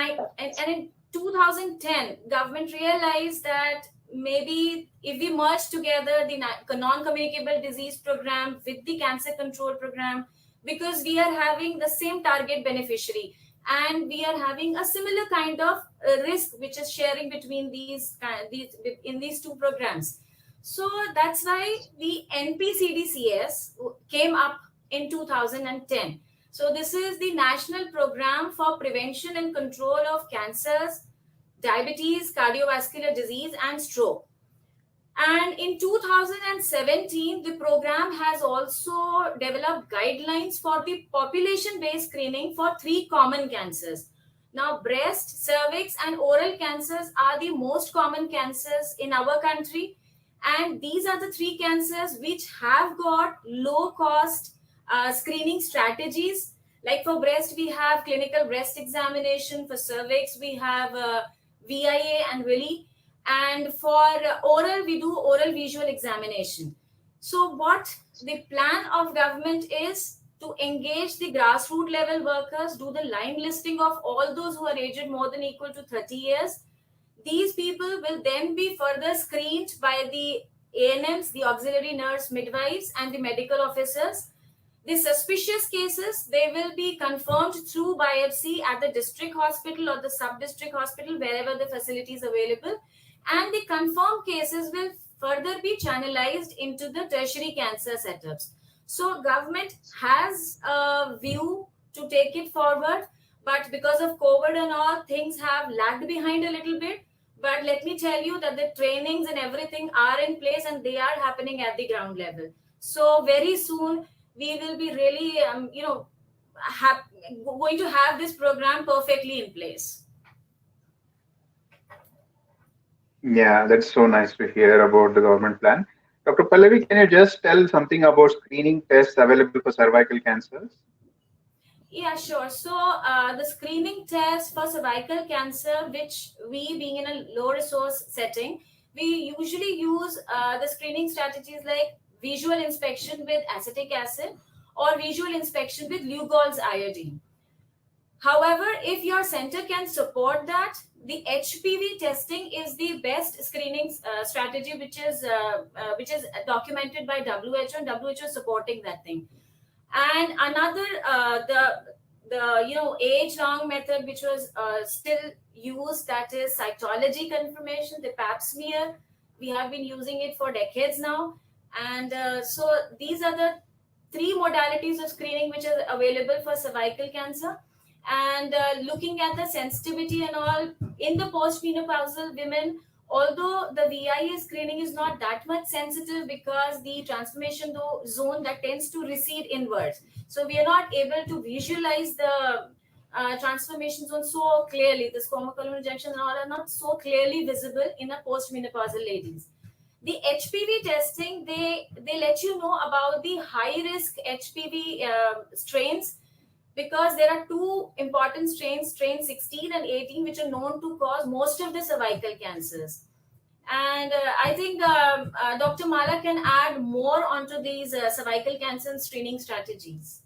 2010, government realized that maybe if we merge together the non-communicable disease program with the cancer control program, because we are having the same target beneficiary and we are having a similar kind of risk which is sharing between these in these two programs. So that's why the NPCDCS came up in 2010. So this is the National Program for Prevention and Control of Cancers, Diabetes, Cardiovascular Disease, and Stroke. And in 2017, the program has also developed guidelines for the population-based screening for 3 common cancers. Now, breast, cervix, and oral cancers are the most common cancers in our country. And these are the 3 cancers which have got low-cost screening strategies. Like for breast, we have clinical breast examination. For cervix, we have VIA and Willy. And for oral, we do oral visual examination. So what the plan of government is to engage the grassroots level workers, do the line listing of all those who are aged more than equal to 30 years. These people will then be further screened by the ANMs, the auxiliary nurse midwives, and the medical officers. The suspicious cases, they will be confirmed through biopsy at the district hospital or the sub-district hospital, wherever the facility is available. And the confirmed cases will further be channelized into the tertiary cancer setups. So government has a view to take it forward, but because of COVID and all, things have lagged behind a little bit. But let me tell you that the trainings and everything are in place and they are happening at the ground level. So very soon we will be really, going to have this program perfectly in place. Yeah, that's so nice to hear about the government plan. Dr. Pallavi, can you just tell something about screening tests available for cervical cancers? Yeah, sure. So the screening test for cervical cancer, which we being in a low resource setting, we usually use the screening strategies like visual inspection with acetic acid or visual inspection with Lugol's iodine. However, if your center can support that, the HPV testing is the best screening strategy, which is documented by WHO, and WHO supporting that thing. And another the age-long method which was still used, that is cytology confirmation, the pap smear. We have been using it for decades now, and so these are the 3 modalities of screening which are available for cervical cancer. And looking at the sensitivity and all in the postmenopausal women, although the VIA screening is not that much sensitive because the transformation zone that tends to recede inwards, so we are not able to visualize the transformation zone so clearly. The squamous colon rejection and all are not so clearly visible in a postmenopausal ladies. The HPV testing, they let you know about the high risk HPV strains, because there are two important strains, strain 16 and 18, which are known to cause most of the cervical cancers. And I think Dr. Mala can add more onto these cervical cancer screening strategies.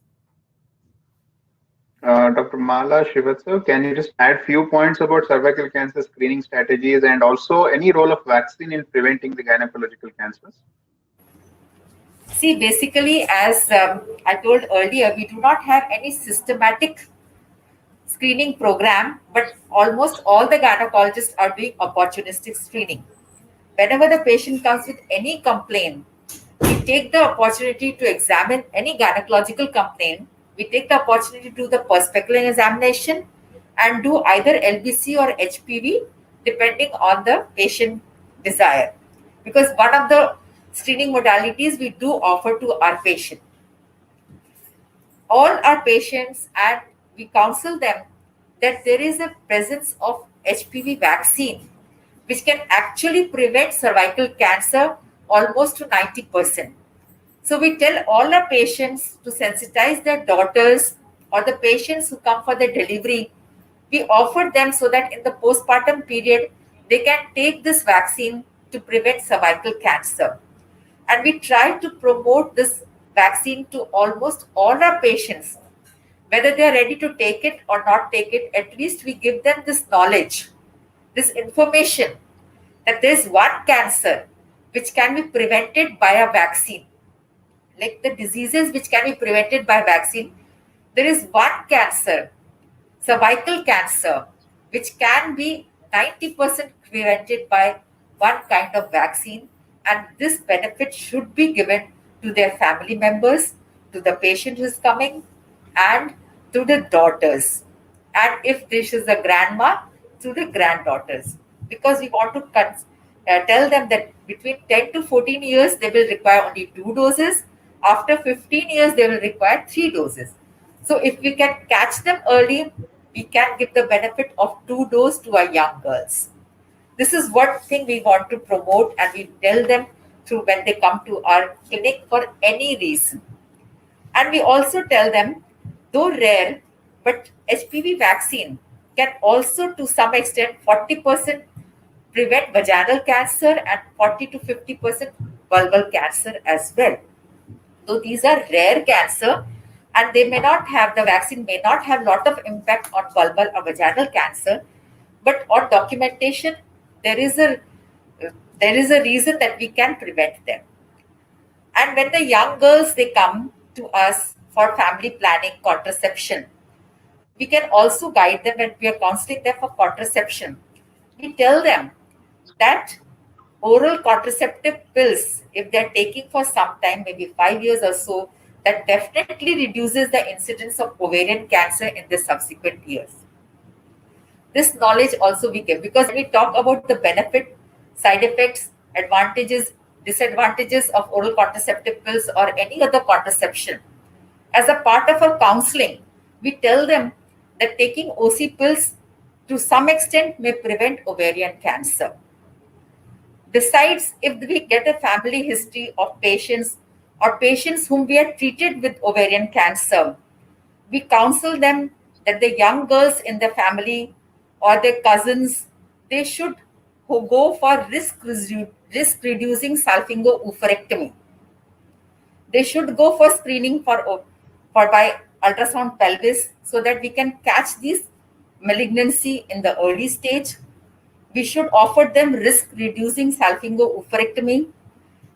Dr. Mala Srivastav, can you just add few points about cervical cancer screening strategies and also any role of vaccine in preventing the gynecological cancers? See, basically, as I told earlier, we do not have any systematic screening program, but almost all the gynecologists are doing opportunistic screening. Whenever the patient comes with any complaint, we take the opportunity to examine any gynecological complaint. We take the opportunity to do the perspective examination and do either LBC or HPV depending on the patient desire. Because one of the screening modalities we do offer to our patient. All our patients, and we counsel them that there is a presence of HPV vaccine which can actually prevent cervical cancer almost to 90%. So we tell all our patients to sensitize their daughters or the patients who come for the delivery. We offer them so that in the postpartum period, they can take this vaccine to prevent cervical cancer. And we try to promote this vaccine to almost all our patients. Whether they are ready to take it or not take it, at least we give them this knowledge, this information that there is one cancer which can be prevented by a vaccine. Like the diseases which can be prevented by vaccine, there is one cancer, cervical cancer, which can be 90% prevented by one kind of vaccine, and this benefit should be given to their family members, to the patient who is coming, and to the daughters. And if this is a grandma, to the granddaughters. Because we want to tell them that between 10 to 14 years, they will require only 2 doses. After 15 years, they will require 3 doses. So if we can catch them early, we can give the benefit of 2 doses to our young girls. This is one thing we want to promote, and we tell them through when they come to our clinic for any reason. And we also tell them, though rare, but HPV vaccine can also to some extent 40% prevent vaginal cancer and 40 to 50% vulval cancer as well. So these are rare cancer, and they may not have, the vaccine may not have lot of impact on vulval or vaginal cancer, but on documentation there is a reason that we can prevent them. And when the young girls, they come to us for family planning, contraception, we can also guide them when we are counseling them for contraception. We tell them that oral contraceptive pills, if they're taking for some time, maybe 5 years or so, that definitely reduces the incidence of ovarian cancer in the subsequent years. This knowledge also we give, because we talk about the benefit, side effects, advantages, disadvantages of oral contraceptive pills or any other contraception. As a part of our counseling, we tell them that taking OC pills to some extent may prevent ovarian cancer. Besides, if we get a family history of patients or patients whom we have treated with ovarian cancer, we counsel them that the young girls in the family or their cousins, they should go for risk-reducing salpingo-oophorectomy. They should go for screening for by ultrasound pelvis so that we can catch this malignancy in the early stage. We should offer them risk-reducing salpingo-oophorectomy.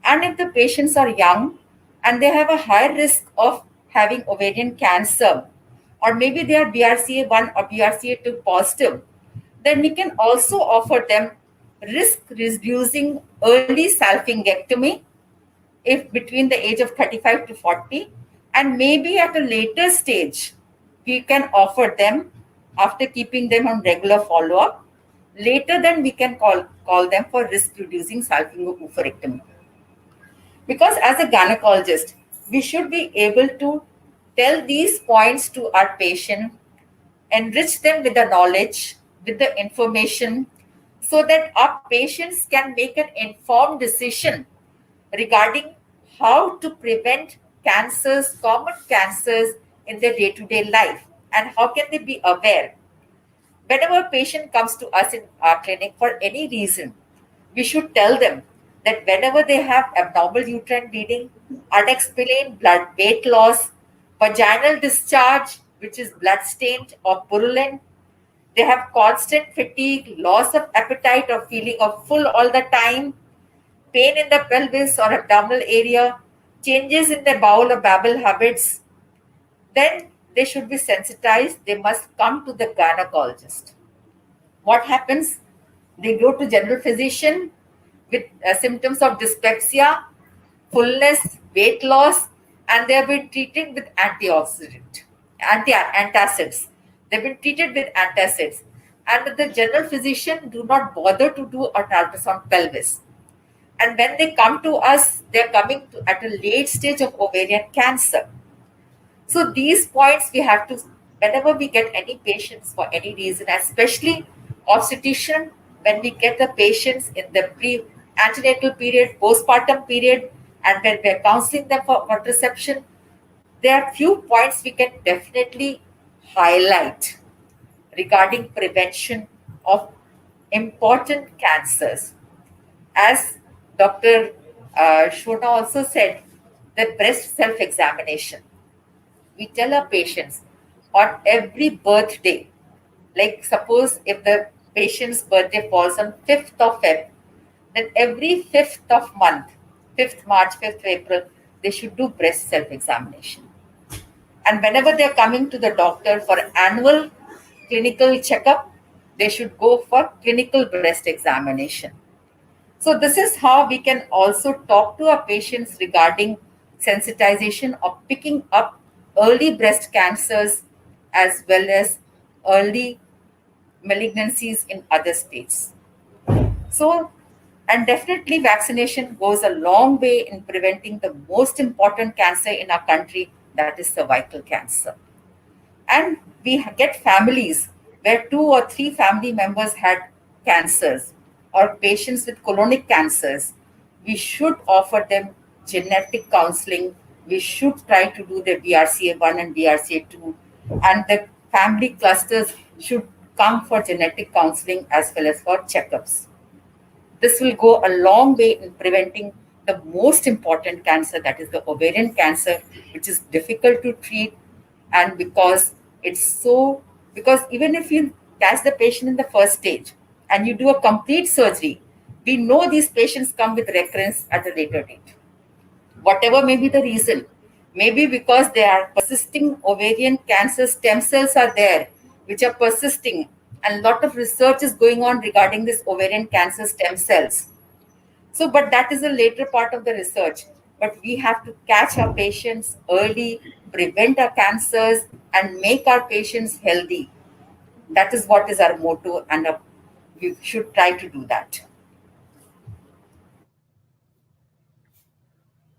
And if the patients are young and they have a high risk of having ovarian cancer, or maybe they are BRCA1 or BRCA2 positive, then we can also offer them risk-reducing early salpingectomy if between the age of 35 to 40, and maybe at a later stage, we can offer them after keeping them on regular follow-up. Later, then we can call them for risk-reducing salpingo-oophorectomy. Because as a gynecologist, we should be able to tell these points to our patient enrich them with the knowledge, with the information, so that our patients can make an informed decision regarding how to prevent cancers, common cancers in their day-to-day life, and how can they be aware. Whenever a patient comes to us in our clinic for any reason, we should tell them that whenever they have abnormal uterine bleeding, unexplained blood weight loss, vaginal discharge, which is blood stained or purulent, they have constant fatigue, loss of appetite or feeling of full all the time, pain in the pelvis or abdominal area, changes in their bowel or bowel habits, then they should be sensitized. They must come to the gynecologist. What happens? They go to general physician with symptoms of dyspepsia, fullness, weight loss, and they have been treated with antacids. They've been treated with antacids, and the general physician do not bother to do an ultrasound pelvis. And when they come to us, they're coming at a late stage of ovarian cancer. So these points we have to, whenever we get any patients for any reason, especially obstetrician, when we get the patients in the antenatal period, postpartum period, and when we're counseling them for contraception, there are few points we can definitely highlight regarding prevention of important cancers. As Dr. Shona also said, the breast self-examination. We tell our patients on every birthday, like suppose if the patient's birthday falls on 5th of Feb, then every 5th of month, 5th March, 5th April, they should do breast self-examination. And whenever they're coming to the doctor for annual clinical checkup, they should go for clinical breast examination. So this is how we can also talk to our patients regarding sensitization of picking up early breast cancers as well as early malignancies in other states. So, and definitely vaccination goes a long way in preventing the most important cancer in our country, that is cervical cancer. And we get families where 2 or 3 family members had cancers or patients with colonic cancers. We should offer them genetic counseling. We should try to do the BRCA1 and BRCA2, and the family clusters should come for genetic counseling as well as for checkups. This will go a long way in preventing the most important cancer, that is the ovarian cancer, which is difficult to treat. And because even if you catch the patient in the first stage and you do a complete surgery, we know these patients come with recurrence at a later date. Whatever may be the reason, maybe because there are persisting ovarian cancer stem cells are there, which are persisting, and a lot of research is going on regarding this ovarian cancer stem cells. So, but that is a later part of the research. But we have to catch our patients early, prevent our cancers, and make our patients healthy. That is what is our motto, and we should try to do that.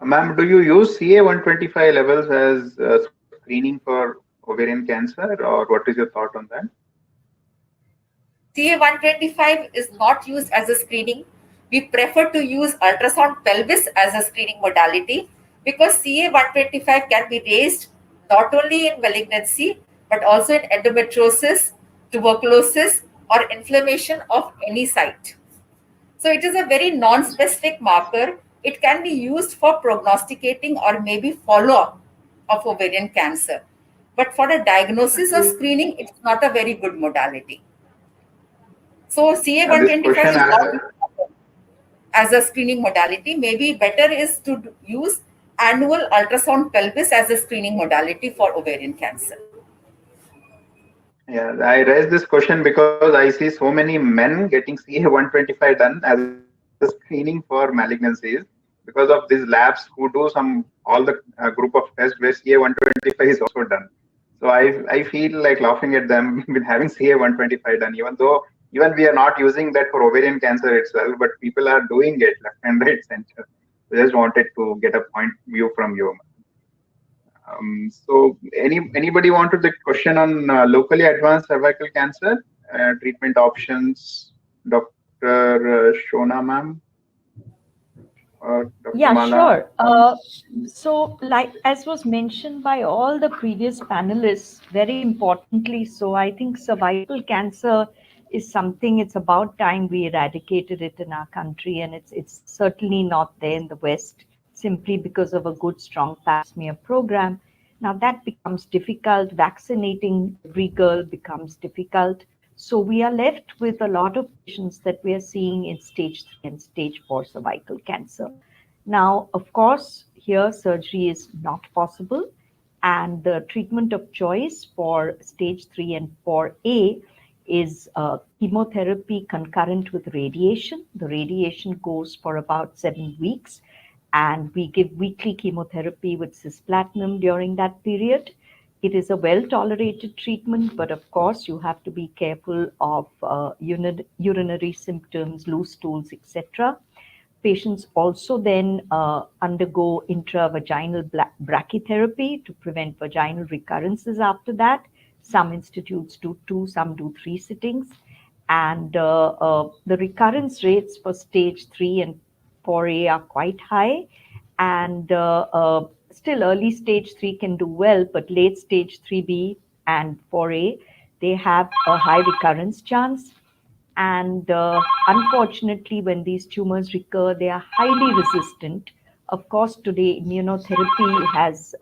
Ma'am, do you use CA-125 levels as screening for ovarian cancer, or what is your thought on that? CA-125 is not used as a screening. We prefer to use ultrasound pelvis as a screening modality because CA-125 can be raised not only in malignancy but also in endometriosis, tuberculosis, or inflammation of any site. So it is a very non-specific marker. It can be used for prognosticating or maybe follow-up of ovarian cancer. But for a diagnosis or screening, it's not a very good modality. So CA-125 is not as a screening modality. Maybe better is to use annual ultrasound pelvis as a screening modality for ovarian cancer. Yeah, I raised this question because I see so many men getting CA-125 done as a screening for malignancies because of these labs who do all the group of tests where CA-125 is also done. So I feel like laughing at them with having CA-125 done, even we are not using that for ovarian cancer itself, but people are doing it left and right center. I just wanted to get a point view from you. So anybody wanted the question on locally advanced cervical cancer treatment options, Dr. Shona ma'am or Dr. Yeah, Mala? sure. So, like as was mentioned by all the previous panelists, very importantly, so I think cervical cancer is something. It's about time we eradicated it in our country, and it's certainly not there in the West simply because of a good, strong pap smear program. Now that becomes difficult. Vaccinating every girl becomes difficult. So we are left with a lot of patients that we are seeing in stage 3 and stage 4 cervical cancer. Now, of course, here surgery is not possible, and the treatment of choice for stage 3 and 4A is chemotherapy concurrent with radiation. The radiation goes for about 7 weeks, and we give weekly chemotherapy with cisplatinum during that period. It is a well tolerated treatment, but of course, you have to be careful of urinary symptoms, loose stools, etc. Patients also then undergo intravaginal brachytherapy to prevent vaginal recurrences after that. Some institutes do 2, some do 3 sittings. And the recurrence rates for stage 3 and 4A are quite high. And still early stage 3 can do well, but late stage 3B and 4A, they have a high recurrence chance. And unfortunately, when these tumors recur, they are highly resistant. Of course, today immunotherapy has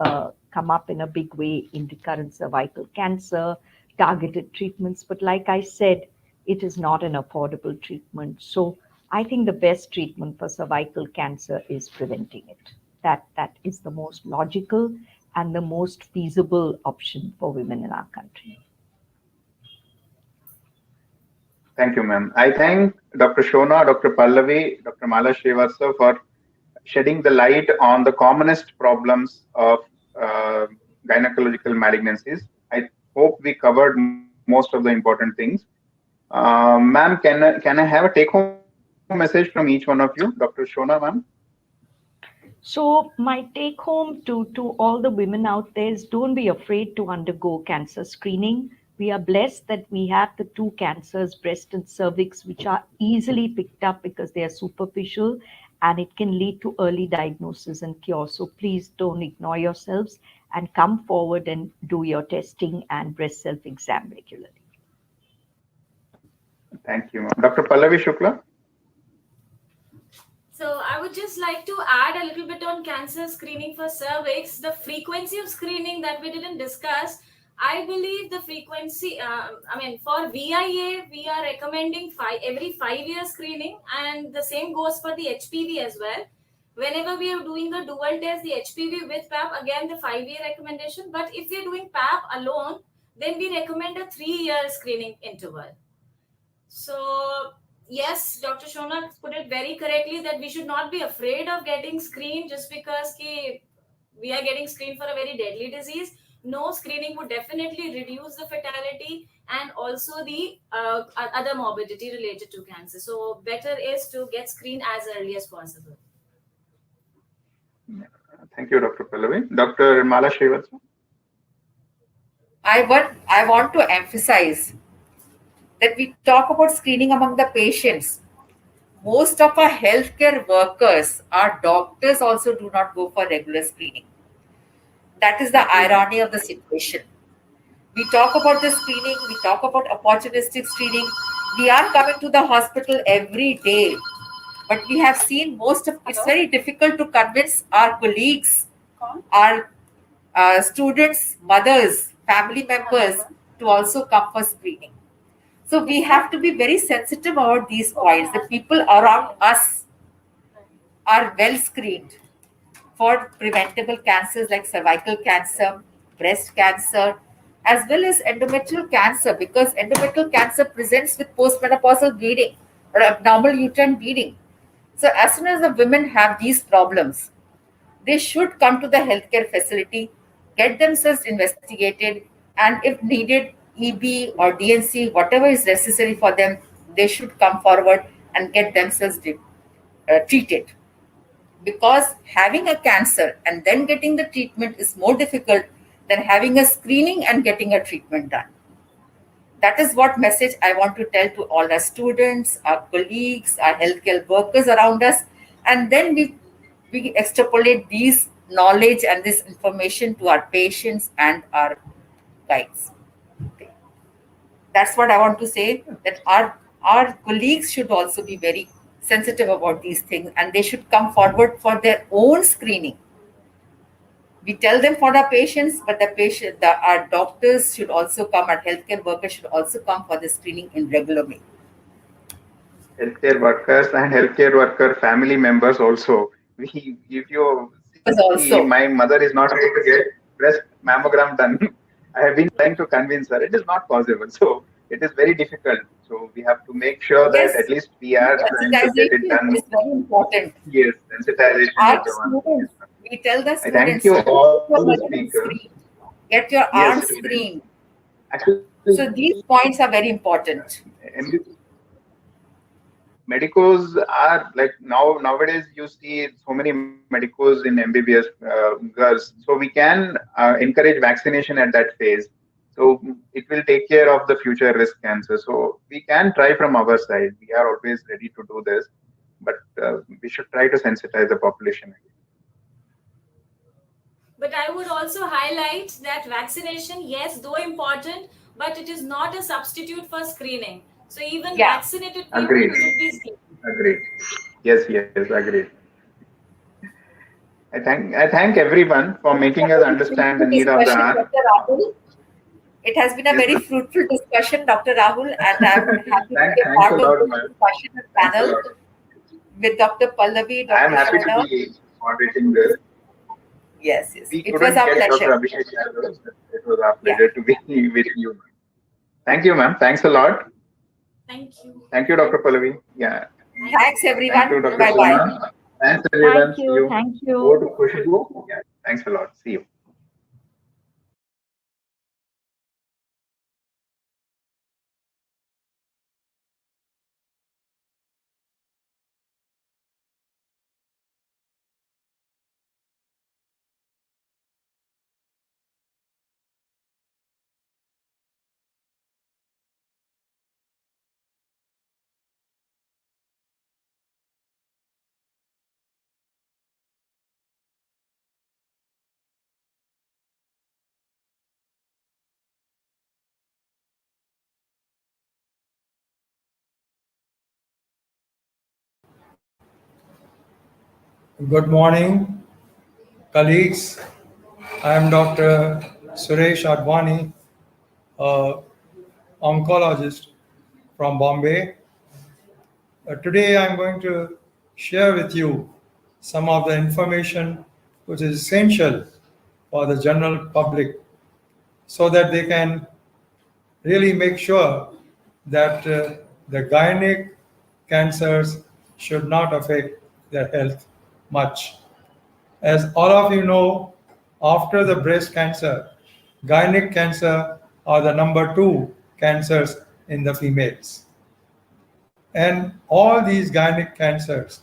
come up in a big way in recurrent cervical cancer, targeted treatments. But like I said, it is not an affordable treatment. So I think the best treatment for cervical cancer is preventing it. That is the most logical and the most feasible option for women in our country. Thank you, ma'am. I thank Dr. Shona, Dr. Pallavi, Dr. Mala Srivastav for shedding the light on the commonest problems of gynecological malignancies. I hope we covered most of the important things. Ma'am, can I have a take-home message from each one of you, Dr. Shona, ma'am? So my take home to all the women out there is don't be afraid to undergo cancer screening. We are blessed that we have the 2 cancers, breast and cervix, which are easily picked up because they are superficial and it can lead to early diagnosis and cure. So please don't ignore yourselves and come forward and do your testing and breast self-exam regularly. Thank you, ma'am. Dr. Pallavi Shukla? So I would just like to add a little bit on cancer screening for cervix. The frequency of screening that we didn't discuss, I believe the frequency, for VIA, we are recommending every 5-year screening, and the same goes for the HPV as well. Whenever we are doing a dual test, the HPV with PAP, again the 5-year recommendation. But if we are doing PAP alone, then we recommend a 3-year screening interval. So yes, Dr. Shona put it very correctly that we should not be afraid of getting screened just because we are getting screened for a very deadly disease. No, screening would definitely reduce the fatality and also the other morbidity related to cancer. So better is to get screened as early as possible. Thank you, Dr. Pallavi. Dr. Mala Srivastav? I want to emphasize that we talk about screening among the patients. Most of our healthcare workers, our doctors also do not go for regular screening. That is the irony of the situation. We talk about the screening, we talk about opportunistic screening. We are coming to the hospital every day, but we have seen it's very difficult to convince our colleagues, our students, mothers, family members to also come for screening. So we have to be very sensitive about these points. The people around us are well screened for preventable cancers like cervical cancer, breast cancer, as well as endometrial cancer, because endometrial cancer presents with postmenopausal bleeding or abnormal uterine bleeding. So as soon as the women have these problems, they should come to the healthcare facility, get themselves investigated, and if needed, EB or DNC, whatever is necessary for them, they should come forward and get themselves treated. because having a cancer and then getting the treatment is more difficult than having a screening and getting a treatment done. That is what message I want to tell to all our students, our colleagues, our healthcare workers around us. And then we extrapolate these knowledge and this information to our patients and our guides. That's what I want to say, that our colleagues should also be very sensitive about these things, and they should come forward for their own screening. We tell them for our patients, but our doctors should also come, our healthcare workers should also come for the screening in regular way. Healthcare workers and healthcare worker family members also. If you see, my mother is not able to get breast mammogram done. I have been trying to convince her. It is not possible. So it is very difficult. So we have to make sure that at least we are trying to get it done. Is very important. Yes, sensitization Our is the one. We tell the students, thank you all the speakers. Get your arms screened. Actually, so these points are very important. Medicos are like nowadays you see so many medicos in MBBS girls. So we can encourage vaccination at that phase. So it will take care of the future risk cancer. So we can try from our side. We are always ready to do this, but we should try to sensitize the population. But I would also highlight that vaccination, yes, though important, but it is not a substitute for screening. So even vaccinated people should be screened. Agreed. Yes, agreed. I thank everyone for making us understand the need of the art. Dr. Rahul. It has been a very fruitful discussion, Dr. Rahul, and I'm happy to be part of this discussion and panel with Dr. Pallavi, Dr. I am happy Shona. to be moderating this. Yes. It was our pleasure. It was our pleasure to be with you. Thank you, ma'am. Thanks a lot. Thank you. Thank you, Dr. Pallavi. Yeah. Thanks, everyone. Thank you, Dr. Bye-bye. Shona. Thanks, everyone. Thank you. Go to Khushbu. Yeah. Thanks a lot. See you. Good morning, colleagues. I am Dr. Suresh Advani, oncologist from Bombay. Today I am going to share with you some of the information which is essential for the general public so that they can really make sure that the gynec cancers should not affect their health much. As all of you know, after the breast cancer, gynec cancer are the number 2 cancers in the females. And all these gynec cancers,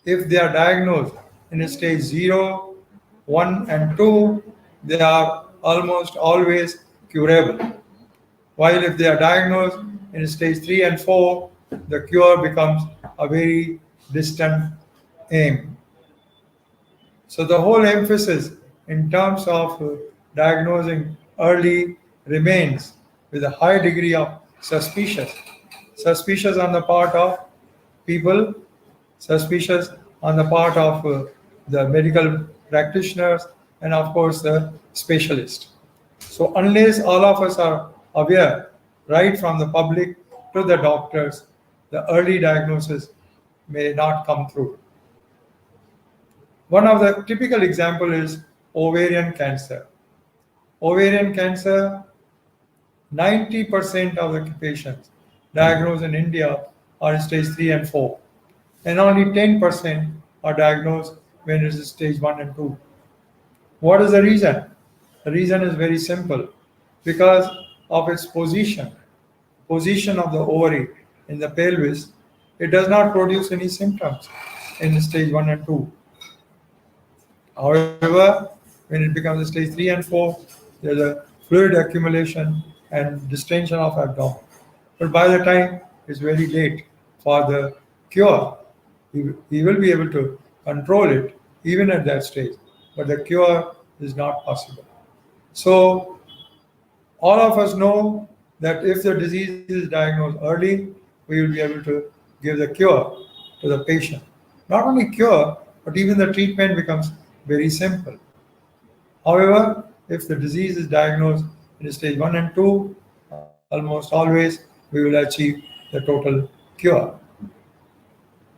if they are diagnosed in stage 0, 1, and 2, they are almost always curable. While if they are diagnosed in stage 3 and 4, the cure becomes a very distant aim. So the whole emphasis in terms of diagnosing early remains with a high degree of suspicious on the part of people, suspicious on the part of the medical practitioners, and of course the specialist. So unless all of us are aware, right from the public to the doctors, the early diagnosis may not come through. One of the typical example is ovarian cancer. Ovarian cancer, 90% of the patients diagnosed in India are stage 3 and 4, and only 10% are diagnosed when it is stage 1 and 2. What is the reason? The reason is very simple. Because of its position of the ovary in the pelvis, it does not produce any symptoms in stage 1 and 2. However, when it becomes stage 3 and 4, there's a fluid accumulation and distension of abdomen. But by the time it's very late for the cure, he will be able to control it even at that stage. But the cure is not possible. So all of us know that if the disease is diagnosed early, we will be able to give the cure to the patient. Not only cure, but even the treatment becomes very simple. However, if the disease is diagnosed in stage 1 and 2, almost always we will achieve the total cure.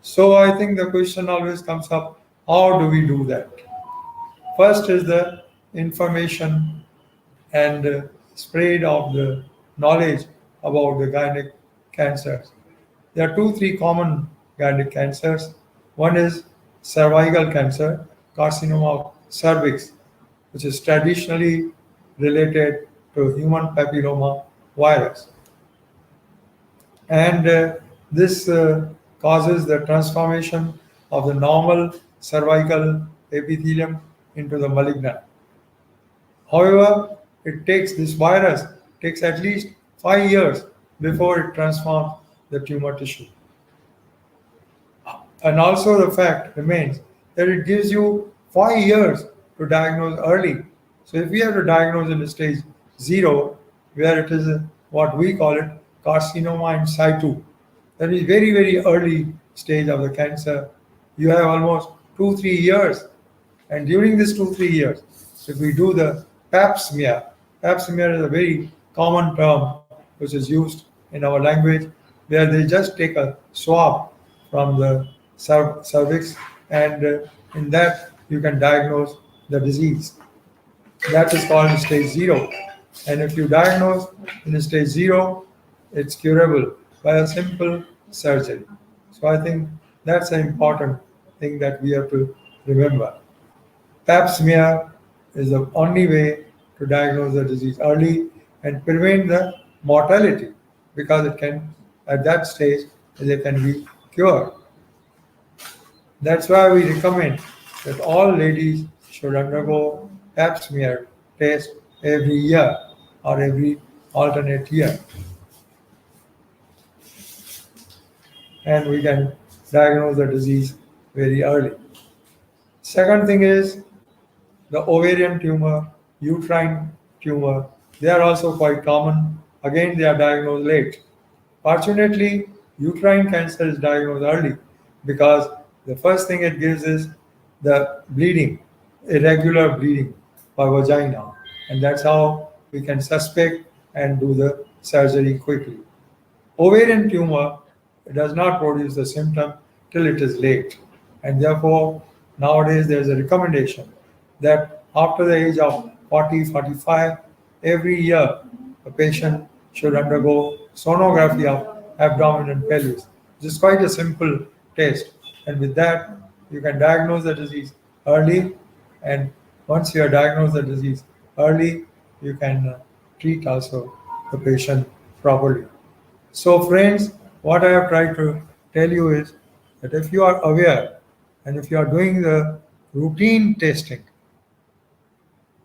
So I think the question always comes up, how do we do that? First is the information and spread of the knowledge about the gynec cancers. There are 3 common gynec cancers. One is cervical cancer, carcinoma of cervix, which is traditionally related to human papilloma virus. And this causes the transformation of the normal cervical epithelium into the malignant. However, it takes this virus takes at least 5 years before it transforms the tumor tissue. And also the fact remains that it gives you 5 years to diagnose early. So if we have to diagnose in stage 0, where it is what we call it carcinoma in situ, that is very, very early stage of the cancer, you have almost 2-3 years. And during this 2-3 years, if we do the pap smear is a very common term which is used in our language, where they just take a swab from the cervix, and in that you can diagnose the disease. That is called stage 0. And if you diagnose in stage 0, it's curable by a simple surgery. So I think that's an important thing that we have to remember. Pap smear is the only way to diagnose the disease early and prevent the mortality, because it can, at that stage, they can be cured. That's why we recommend that all ladies should undergo pap smear test every year or every alternate year. And we can diagnose the disease very early. Second thing is the ovarian tumor, uterine tumor. They are also quite common. Again, they are diagnosed late. Fortunately, uterine cancer is diagnosed early because the first thing it gives is the bleeding, irregular bleeding by vagina. And that's how we can suspect and do the surgery quickly. Ovarian tumor does not produce the symptom till it is late. And therefore, nowadays there is a recommendation that after the age of 40, 45, every year a patient should undergo sonography of abdomen and pelvis. This is quite a simple test. And with that, you can diagnose the disease early. And once you have diagnosed the disease early, you can treat also the patient properly. So, friends, what I have tried to tell you is that if you are aware and if you are doing the routine testing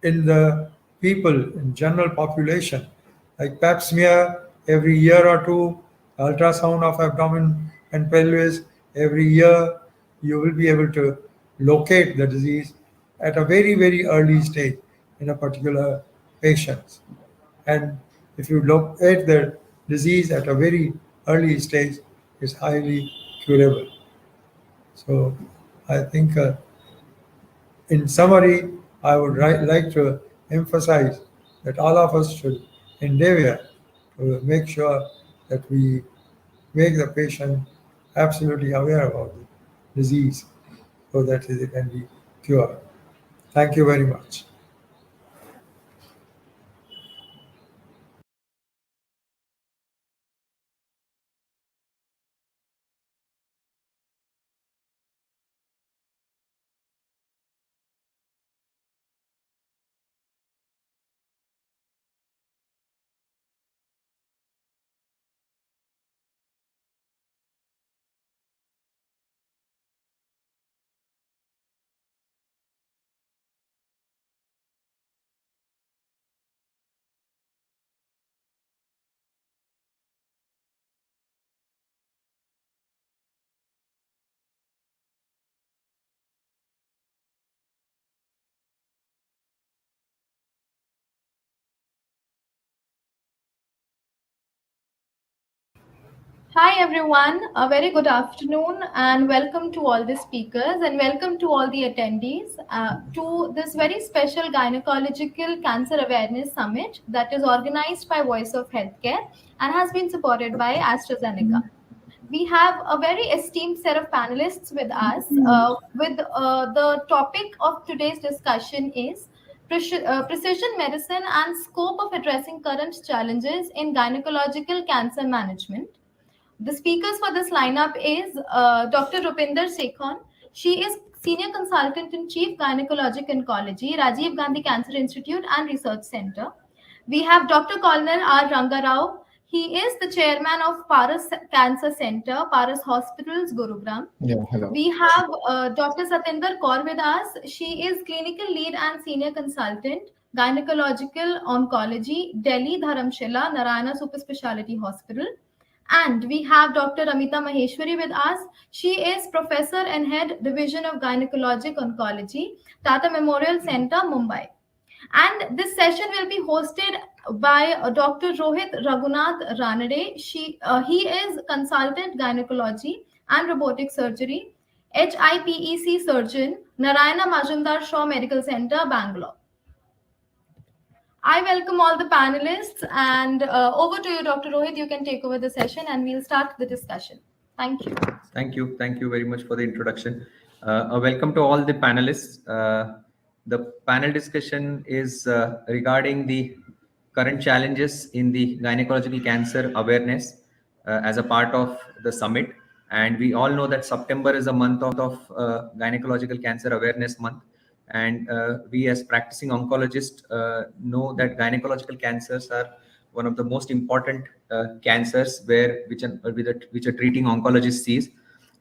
in the people in general population, like pap smear every year or two, ultrasound of abdomen and pelvis every year, you will be able to locate the disease at a very, very early stage in a particular patient. And if you look at the disease at a very early stage, it's highly curable. So I think in summary, I would like to emphasize that all of us should endeavor to make sure that we make the patient absolutely aware about the disease so that it can be cured. Thank you very much. Hi everyone, a very good afternoon and welcome to all the speakers and welcome to all the attendees to this very special Gynecological Cancer Awareness Summit that is organized by Voice of Healthcare and has been supported by AstraZeneca. We have a very esteemed set of panelists with us. The topic of today's discussion is precision medicine and scope of addressing current challenges in gynecological cancer management. The speakers for this lineup is Dr. Rupinder Sekhon. She is Senior Consultant in Chief Gynecologic Oncology, Rajiv Gandhi Cancer Institute and Research Center. We have Dr. Colonel R. Rangarao. He is the chairman of Paras Cancer Center, Paras Hospitals, Gurugram. Yeah, hello. We have Dr. Satinder Kaur with us. She is clinical lead and senior consultant, Gynecological Oncology, Delhi Dharamshila Narayana Super Speciality Hospital. And we have Dr. Amita Maheshwari with us. She is professor and head division of Gynaecologic Oncology, Tata Memorial Center, Mumbai. And this session will be hosted by Dr. Rohit Raghunath Ranade. He is consultant gynecology and robotic surgery, HIPEC surgeon, Narayana Majumdar Shaw Medical Center, Bangalore. I welcome all the panelists and over to you, Dr. Rohit. You can take over the session and we'll start the discussion. Thank you. Thank you. Thank you very much for the introduction. Welcome to all the panelists. The panel discussion is regarding the current challenges in the gynecological cancer awareness as a part of the summit. And we all know that September is a month of gynecological cancer awareness month. And we as practicing oncologists know that gynecological cancers are one of the most important cancers which a treating oncologist sees.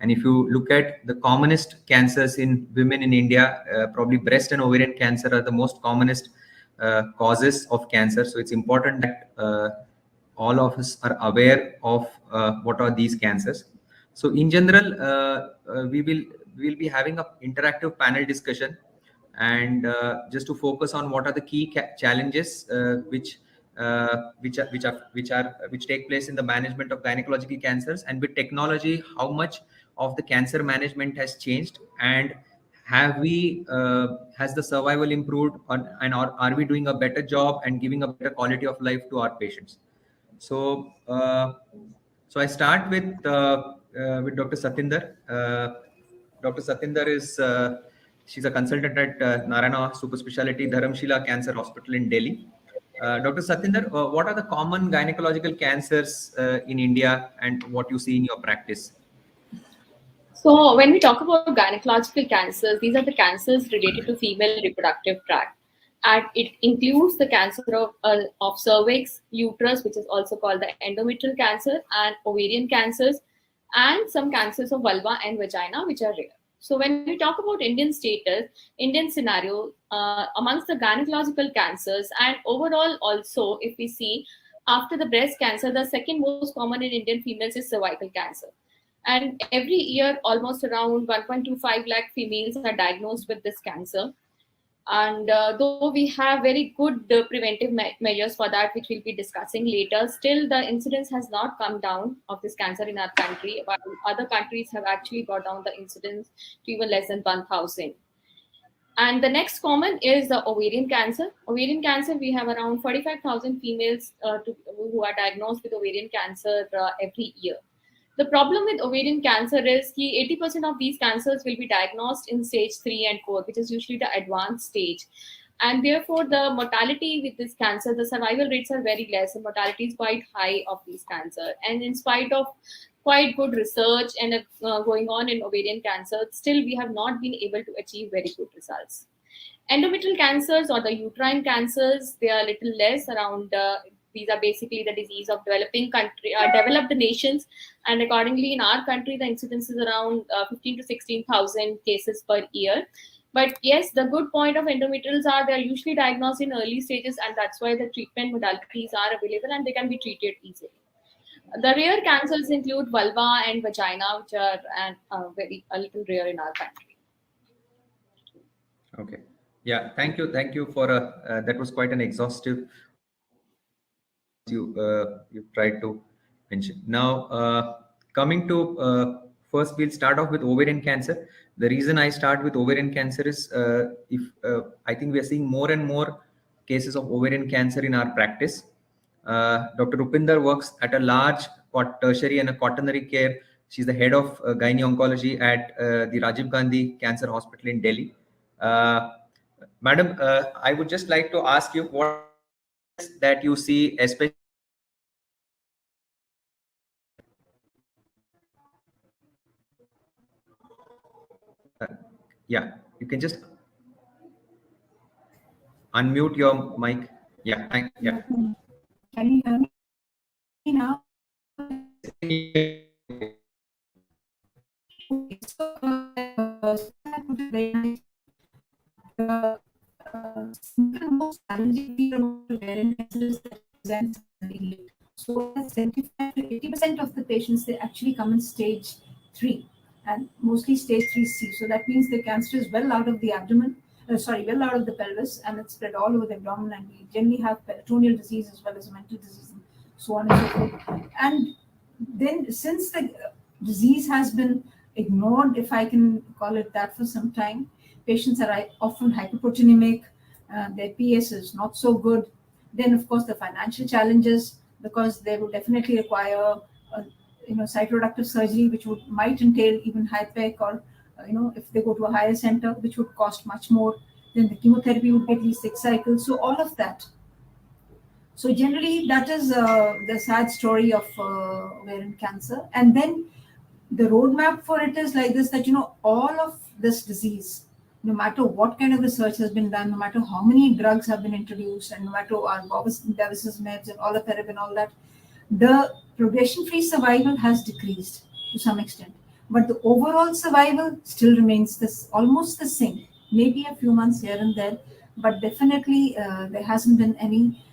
And if you look at the commonest cancers in women in India, probably breast and ovarian cancer are the most commonest causes of cancer. So it's important that all of us are aware of what are these cancers. So in general, we will be having an interactive panel discussion, and just to focus on what are the key challenges which take place in the management of gynecological cancers, and with technology, how much of the cancer management has changed, and has the survival improved, and are we doing a better job and giving a better quality of life to our patients. So I start with Dr. Satinder. Dr. Satinder is she's a consultant at Narayana Super Speciality Dharamshila Cancer Hospital in Delhi. Dr. Satinder, what are the common gynecological cancers in India and what you see in your practice? So when we talk about gynecological cancers, these are the cancers related to female reproductive tract. And it includes the cancer of cervix, uterus, which is also called the endometrial cancer, and ovarian cancers, and some cancers of vulva and vagina, which are rare. So when we talk about Indian status, Indian scenario, amongst the gynecological cancers, and overall also, if we see, after the breast cancer, the second most common in Indian females is cervical cancer. And every year, almost around 1.25 lakh females are diagnosed with this cancer. And though we have very good preventive measures for that, which we'll be discussing later, still the incidence has not come down of this cancer in our country, while other countries have actually brought down the incidence to even less than 1,000. And the next common is the ovarian cancer. Ovarian cancer, we have around 45,000 females who are diagnosed with ovarian cancer every year. The problem with ovarian cancer is that 80% of these cancers will be diagnosed in stage 3 and 4, which is usually the advanced stage. And therefore, the mortality with this cancer, the survival rates are very less. The mortality is quite high of these cancer. And in spite of quite good research and going on in ovarian cancer, still we have not been able to achieve very good results. Endometrial cancers or the uterine cancers, they are a little less around. These are basically the disease of developed nations, and accordingly in our country the incidence is around 15 to 16,000 cases per year. But yes, the good point of endometrials are they are usually diagnosed in early stages, and that's why the treatment modalities are available and they can be treated easily. The rare cancers include vulva and vagina, which are a little rare in our country. Okay. Yeah. Thank you for that was quite an exhaustive. You tried to mention. Now coming to first, we'll start off with ovarian cancer. The reason I start with ovarian cancer is I think we are seeing more and more cases of ovarian cancer in our practice. Dr. Rupinder works at a large tertiary and a quaternary care. She's the head of Gynaecology at the Rajiv Gandhi Cancer Hospital in Delhi. Madam, I would just like to ask you what that you see, especially. Yeah, you can just unmute your mic. Yeah, yeah. Can you hear me now? Okay, so that would be very nice. The single most challenging feature of ovarian cancer is that it presents very late. So 75 to 80% of the patients, they actually come in stage 3 and mostly stage 3C. So that means the cancer is well out of the abdomen, well out of the pelvis, and it's spread all over the abdomen, and we generally have peritoneal disease as well as mental disease and so on and so forth. And then since the disease has been ignored, if I can call it that, for some time, patients are often hyperproteinemic, their PS is not so good. Then, of course, the financial challenges, because they will definitely require, cytoreductive surgery, which might entail even HIPEC, or if they go to a higher center, which would cost much more. Then the chemotherapy would be at least 6 cycles. So all of that. So generally, that is the sad story of ovarian cancer. And then the roadmap for it is like this: that all of this disease, no matter what kind of research has been done, no matter how many drugs have been introduced, and no matter bevacizumab and olaparib and all that, the progression-free survival has decreased to some extent. But the overall survival still remains almost the same. Maybe a few months here and there, but definitely there hasn't been any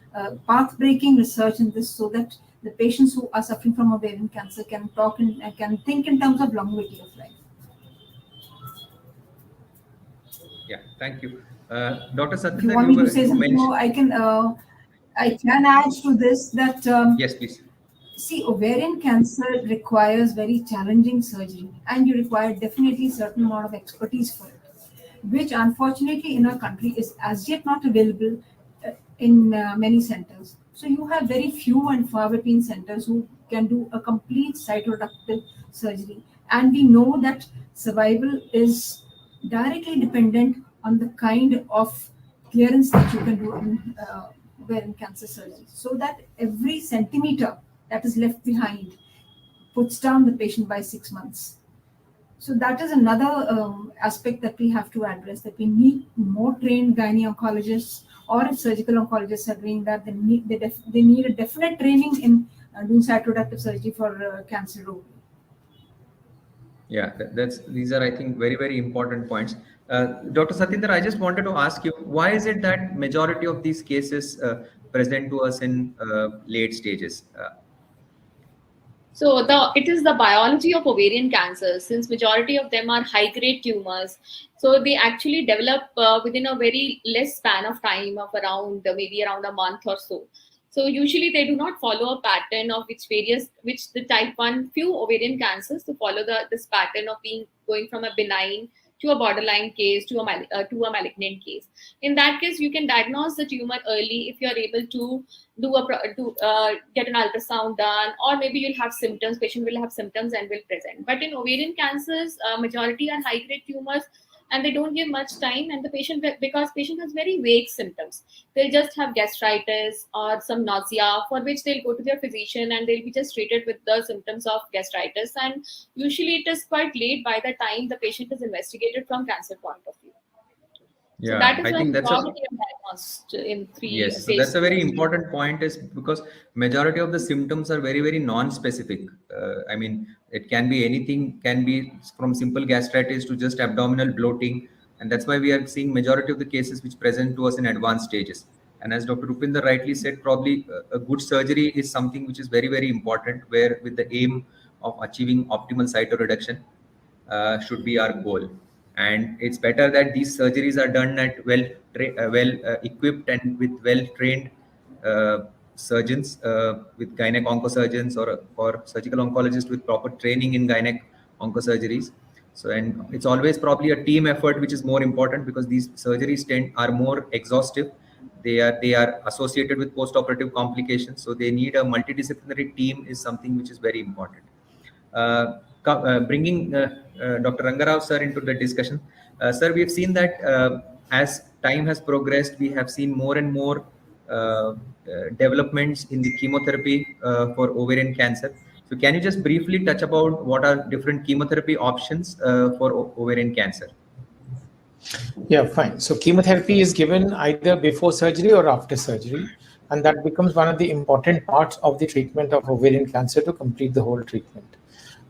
path-breaking research in this, so that the patients who are suffering from ovarian cancer can talk and can think in terms of longevity of life. Yeah, thank you. Dr. Satya, If you want me to say something more, I can add to this that yes, please. See, ovarian cancer requires very challenging surgery, and you require definitely a certain amount of expertise for it, which unfortunately in our country is as yet not available in many centers. So you have very few and far between centers who can do a complete cytoreductive surgery. And we know that survival is directly dependent on the kind of clearance that you can do in ovarian cancer surgery. So that every centimeter that is left behind puts down the patient by 6 months. So that is another aspect that we have to address, that we need more trained gynaecologists, or if surgical oncologists are doing that, they need a definite training in doing cytoreductive surgery for cancer ovary. Yeah, these are, I think, very, very important points. Dr. Satyendra, I just wanted to ask you, why is it that majority of these cases present to us in late stages? So it is the biology of ovarian cancers, since majority of them are high grade tumors. So they actually develop within a very less span of time of maybe around a month or so. So usually they do not follow a pattern of which the type 1 few ovarian cancers to follow this pattern of going from a benign to a borderline case to a malignant case. In that case, you can diagnose the tumor early if you are able to get an ultrasound done, or maybe you'll have symptoms. Patient will have symptoms and will present. But in ovarian cancers, majority are high grade tumors, and they don't give much time. And because patient has very vague symptoms, they'll just have gastritis or some nausea, for which they'll go to their physician and they'll be just treated with the symptoms of gastritis. And usually it is quite late by the time the patient is investigated from cancer point of view. Yeah, so that is I think that's diagnosed in 3 yes. So that's a very important point, is because majority of the symptoms are very, very non-specific. I mean, it can be anything, can be from simple gastritis to just abdominal bloating, and that's why we are seeing majority of the cases which present to us in advanced stages. And as Dr. Rupinder rightly said, probably a good surgery is something which is very, very important, where with the aim of achieving optimal cytoreduction should be our goal. And it's better that these surgeries are done at well equipped and with well trained surgeons with gynec oncosurgeons or surgical oncologists with proper training in gynec oncosurgeries. So, and it's always probably a team effort, which is more important because these surgeries are more exhaustive. They are associated with post-operative complications. So they need a multidisciplinary team is something which is very important. Bringing Dr. Rangarao sir into the discussion. Sir, we have seen that as time has progressed, we have seen more and more developments in the chemotherapy for ovarian cancer. So can you just briefly touch about what are different chemotherapy options for ovarian cancer? Yeah, fine. So chemotherapy is given either before surgery or after surgery, and that becomes one of the important parts of the treatment of ovarian cancer to complete the whole treatment.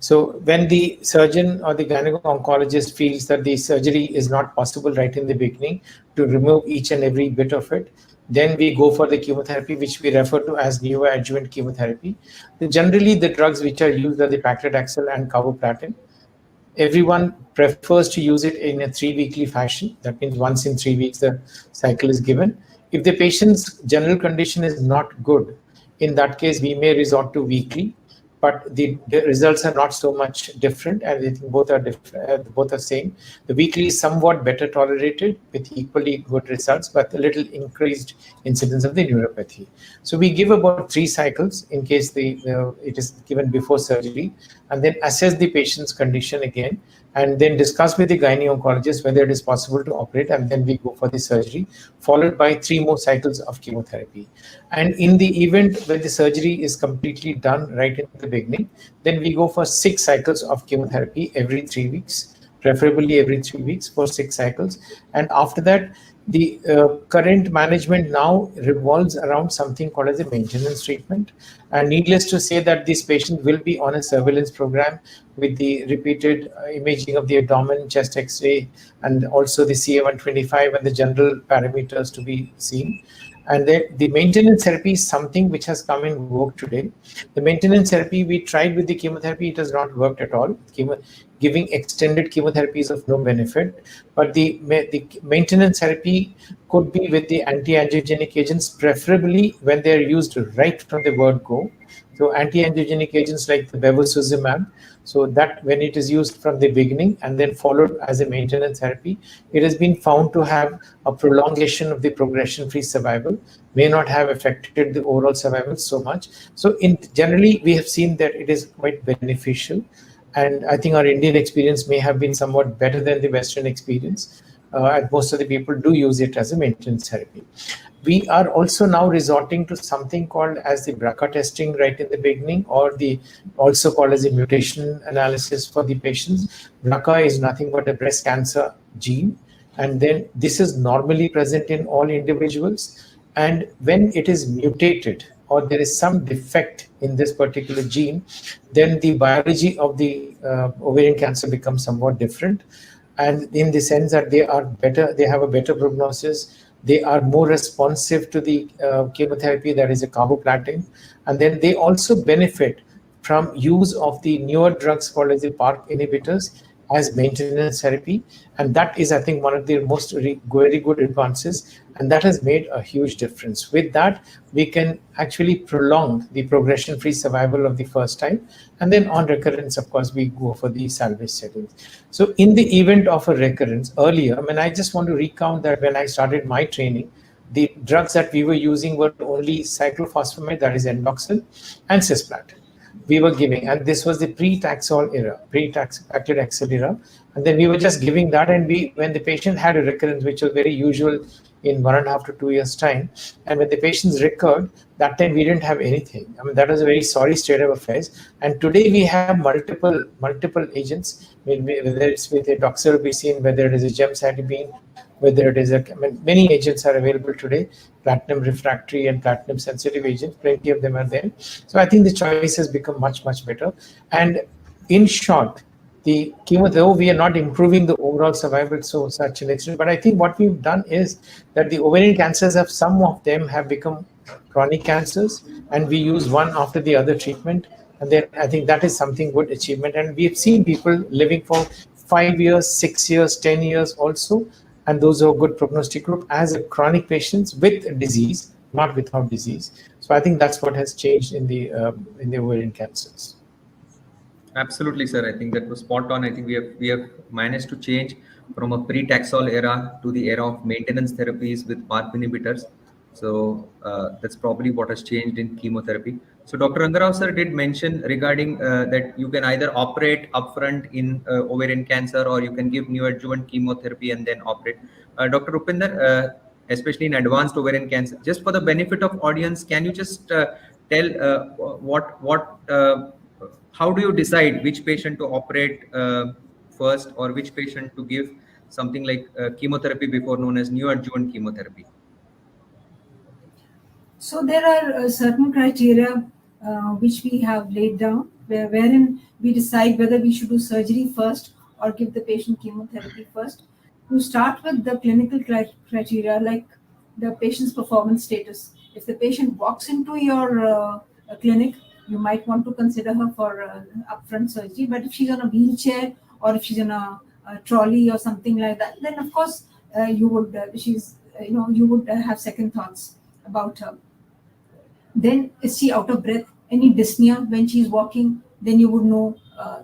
So when the surgeon or the gynecologist feels that the surgery is not possible right in the beginning to remove each and every bit of it, then we go for the chemotherapy, which we refer to as neoadjuvant chemotherapy. Generally, the drugs which are used are the paclitaxel and carboplatin. Everyone prefers to use it in a 3-weekly fashion. That means once in 3 weeks, the cycle is given. If the patient's general condition is not good, in that case, we may resort to weekly, but the results are not so much different, and I think both are same. The weekly is somewhat better tolerated with equally good results, but a little increased incidence of the neuropathy. So we give about 3 cycles in case it is given before surgery, and then assess the patient's condition again, and then discuss with the gynecologist whether it is possible to operate, and then we go for the surgery, followed by 3 more cycles of chemotherapy. And in the event when the surgery is completely done right in the beginning, then we go for 6 cycles of chemotherapy every 3 weeks, preferably every 3 weeks for 6 cycles. And after that, the current management now revolves around something called as a maintenance treatment. And needless to say that this patient will be on a surveillance program with the repeated imaging of the abdomen, chest X-ray, and also the CA125 and the general parameters to be seen. And the maintenance therapy is something which has come in vogue today. The maintenance therapy we tried with the chemotherapy, it has not worked at all. Giving extended chemotherapy is of no benefit, but the maintenance therapy could be with the anti-angiogenic agents, preferably when they are used right from the word go. So anti-angiogenic agents like the bevacizumab, so that when it is used from the beginning and then followed as a maintenance therapy, it has been found to have a prolongation of the progression-free survival, may not have affected the overall survival so much. So generally, we have seen that it is quite beneficial. And I think our Indian experience may have been somewhat better than the Western experience. And most of the people do use it as a maintenance therapy. We are also now resorting to something called as the BRCA testing right in the beginning, or also called as a mutation analysis for the patients. BRCA is nothing but a breast cancer gene, and then this is normally present in all individuals. And when it is mutated or there is some defect in this particular gene, then the biology of the ovarian cancer becomes somewhat different. And in the sense that they have a better prognosis, they are more responsive to the chemotherapy, that is a carboplatin, and then they also benefit from use of the newer drugs called as the PARP inhibitors as maintenance therapy. And that is, I think, one of the most very good advances, and that has made a huge difference. With that, we can actually prolong the progression-free survival of the first time, and then on recurrence, of course, we go for the salvage settings. So in the event of a recurrence earlier, I mean, I just want to recount that when I started my training, the drugs that we were using were only cyclophosphamide, that is endoxil, and cisplatin. We were giving, and this was the pre-Taxol era, pre-Paclitaxel era, and then we were just giving that, and when the patient had a recurrence, which was very usual in 1.5 to 2 years time, and when the patients recurred, that time we didn't have anything. I mean, that was a very sorry state of affairs. And today we have multiple agents, whether it's with a doxorubicin, whether it is a gemcitabine, whether it is many agents are available today, platinum refractory and platinum sensitive agents, plenty of them are there. So I think the choice has become much better. And in short, the chemo, though we are not improving the overall survival such an extent, but I think what we've done is that the ovarian cancers some of them have become chronic cancers, and we use one after the other treatment. And then I think that is something good achievement. And we've seen people living for 5 years, 6 years, 10 years also. And those are good prognostic group as a chronic patients with disease, not without disease. So I think that's what has changed in the ovarian cancers. Absolutely, sir. I think that was spot on. I think we have managed to change from a pre-Taxol era to the era of maintenance therapies with PARP inhibitors. So that's probably what has changed in chemotherapy. So Dr. Rangarao sir did mention regarding that you can either operate upfront in ovarian cancer, or you can give neoadjuvant chemotherapy and then operate. Dr. Rupinder, especially in advanced ovarian cancer, just for the benefit of audience, can you just tell how do you decide which patient to operate first, or which patient to give something like chemotherapy before, known as neoadjuvant chemotherapy? So there are certain criteria which we have laid down, wherein we decide whether we should do surgery first or give the patient chemotherapy first. You start with the clinical criteria, like the patient's performance status. If the patient walks into your clinic, you might want to consider her for upfront surgery. But if she's on a wheelchair, or if she's on a trolley or something like that, then of course you would you would have second thoughts about her. Then is she out of breath, any dyspnea when she's walking, then you would know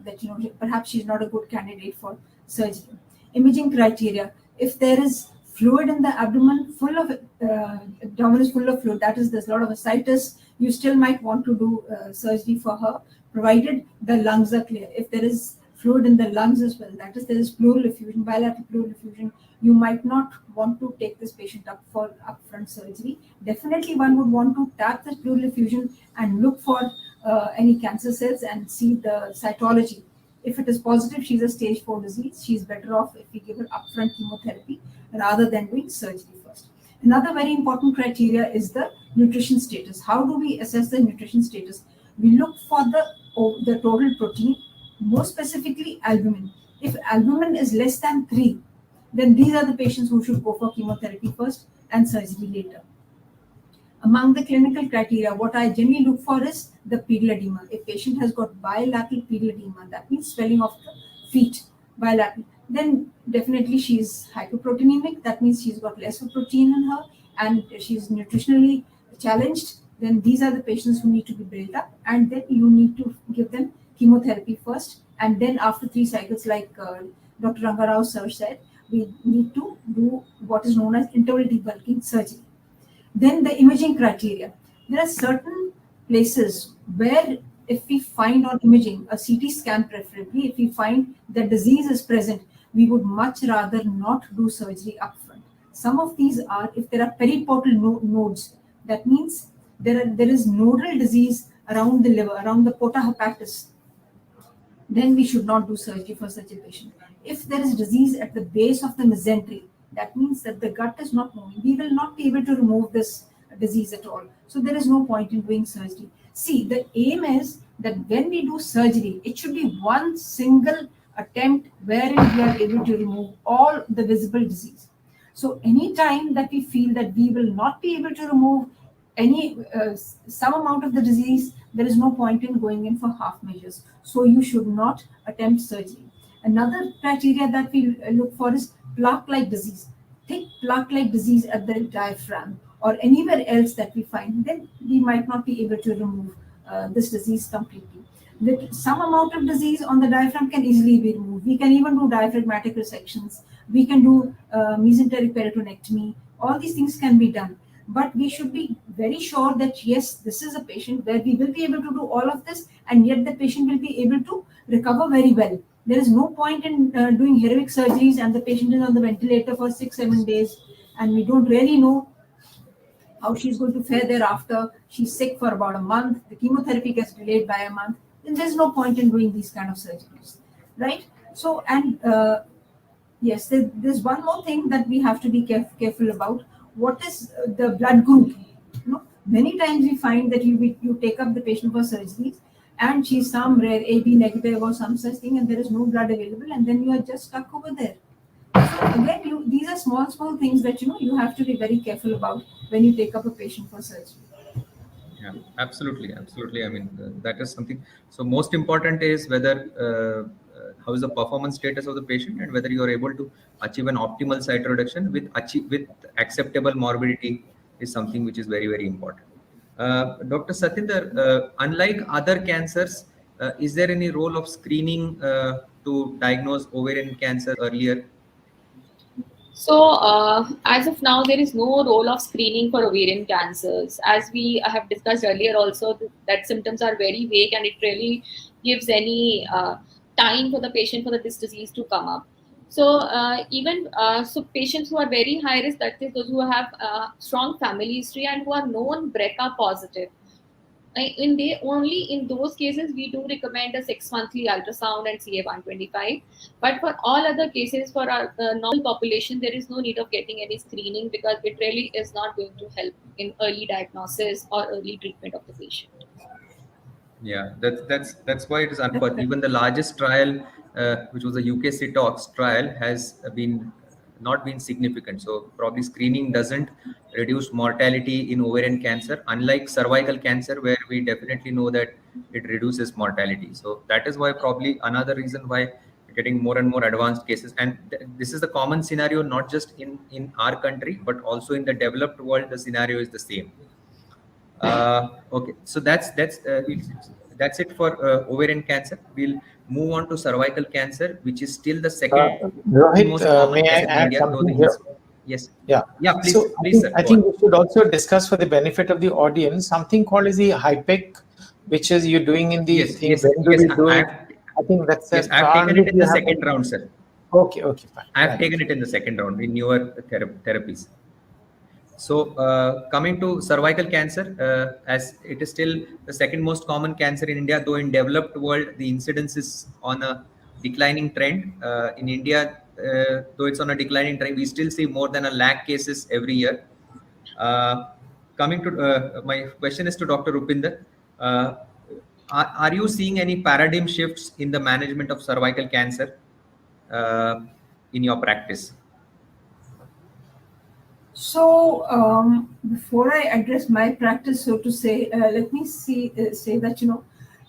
that perhaps she's not a good candidate for surgery. Imaging criteria: if there is fluid in the abdomen, abdomen is full of fluid, that is, there's a lot of ascites, you still might want to do surgery for her, provided the lungs are clear. If there is fluid in the lungs as well, that is, there is pleural effusion, bilateral pleural effusion, you might not want to take this patient up for upfront surgery. Definitely one would want to tap the pleural effusion and look for any cancer cells and see the cytology. If it is positive, she's a stage 4 disease, she's better off if we give her upfront chemotherapy rather than doing surgery first. Another very important criteria is the nutrition status. How do we assess the nutrition status? We look for the total protein, more specifically albumin. If albumin is less than 3, then these are the patients who should go for chemotherapy first and surgery later. Among the clinical criteria, what I generally look for is the pedal edema. If patient has got bilateral pedal edema, that means swelling of the feet bilateral, then definitely she is hypoproteinemic. That means she's got less of protein in her and she's nutritionally challenged. Then these are the patients who need to be built up, and then you need to give them chemotherapy first, and then after 3 cycles, like Dr. Rangarao sir said, we need to do what is known as interval debulking surgery. Then the imaging criteria. There are certain places where if we find on imaging, a CT scan preferably, if we find that disease is present, we would much rather not do surgery upfront. Some of these are, if there are periportal nodes, that means there is nodal disease around the liver, around the porta hepatis, then we should not do surgery for such a patient. If there is disease at the base of the mesentery, that means that the gut is not moving. We will not be able to remove this disease at all. So there is no point in doing surgery. See, the aim is that when we do surgery, it should be one single attempt wherein we are able to remove all the visible disease. So any time that we feel that we will not be able to remove any some amount of the disease, there is no point in going in for half measures. So you should not attempt surgery. Another criteria that we look for is plaque-like disease. Thick plaque-like disease at the diaphragm or anywhere else that we find, then we might not be able to remove this disease completely. Some amount of disease on the diaphragm can easily be removed. We can even do diaphragmatic resections. We can do mesenteric peritonectomy. All these things can be done. But we should be very sure that yes, this is a patient where we will be able to do all of this, and yet the patient will be able to recover very well. There is no point in doing heroic surgeries and the patient is on the ventilator for 6-7 days and we don't really know how she's going to fare thereafter. She's sick for about a month, the chemotherapy gets delayed by a month, then there's no point in doing these kind of surgeries, right? So, and yes, there's one more thing that we have to be careful about. What is the blood group? Many times we find that you take up the patient for surgeries and she's some rare AB negative or some such thing, and there is no blood available, and then you are just stuck over there. So again, these are small things that you have to be very careful about when you take up a patient for surgery. Yeah, absolutely. I mean, that is something. So most important is whether how is the performance status of the patient and whether you are able to achieve an optimal site reduction with acceptable morbidity is something which is very, very important. Dr. Satinder, unlike other cancers, is there any role of screening to diagnose ovarian cancer earlier? So, as of now, there is no role of screening for ovarian cancers. As we have discussed earlier, also that symptoms are very vague, and it really gives any time for the patient for this disease to come up. So, so patients who are very high risk, that is those who have strong family history and who are known BRCA positive. Only in those cases we do recommend a 6-monthly ultrasound and CA-125. But for all other cases, for our normal population, there is no need of getting any screening, because it really is not going to help in early diagnosis or early treatment of the patient. Yeah, that's why it is unfortunate. Even the largest trial, which was the UK CTOX trial, has not been significant. So probably screening doesn't reduce mortality in ovarian cancer, unlike cervical cancer, where we definitely know that it reduces mortality. So that is why probably another reason why we're getting more and more advanced cases. And this is the common scenario, not just in our country, but also in the developed world. The scenario is the same. Okay, so that's it for ovarian cancer. We'll move on to cervical cancer, which is still the second Rohit, most common may I cancer in add India. something here? Yes. Yeah. Please, So please, sir. I think we should also discuss, for the benefit of the audience, something called as the HIPEC, which is you're doing in the thing. When do we do it? I think that's a I've taken it in the second round, sir. Okay, fine. I've taken it in the second round in newer therapies. So coming to cervical cancer, as it is still the second most common cancer in India, though in developed world the incidence is on a declining trend. In India, though it's on a declining trend, we still see more than 1 lakh cases every year. Coming to my question is to Dr. Rupinder. Are you seeing any paradigm shifts in the management of cervical cancer in your practice? So before I address my practice, so to say, let me say that,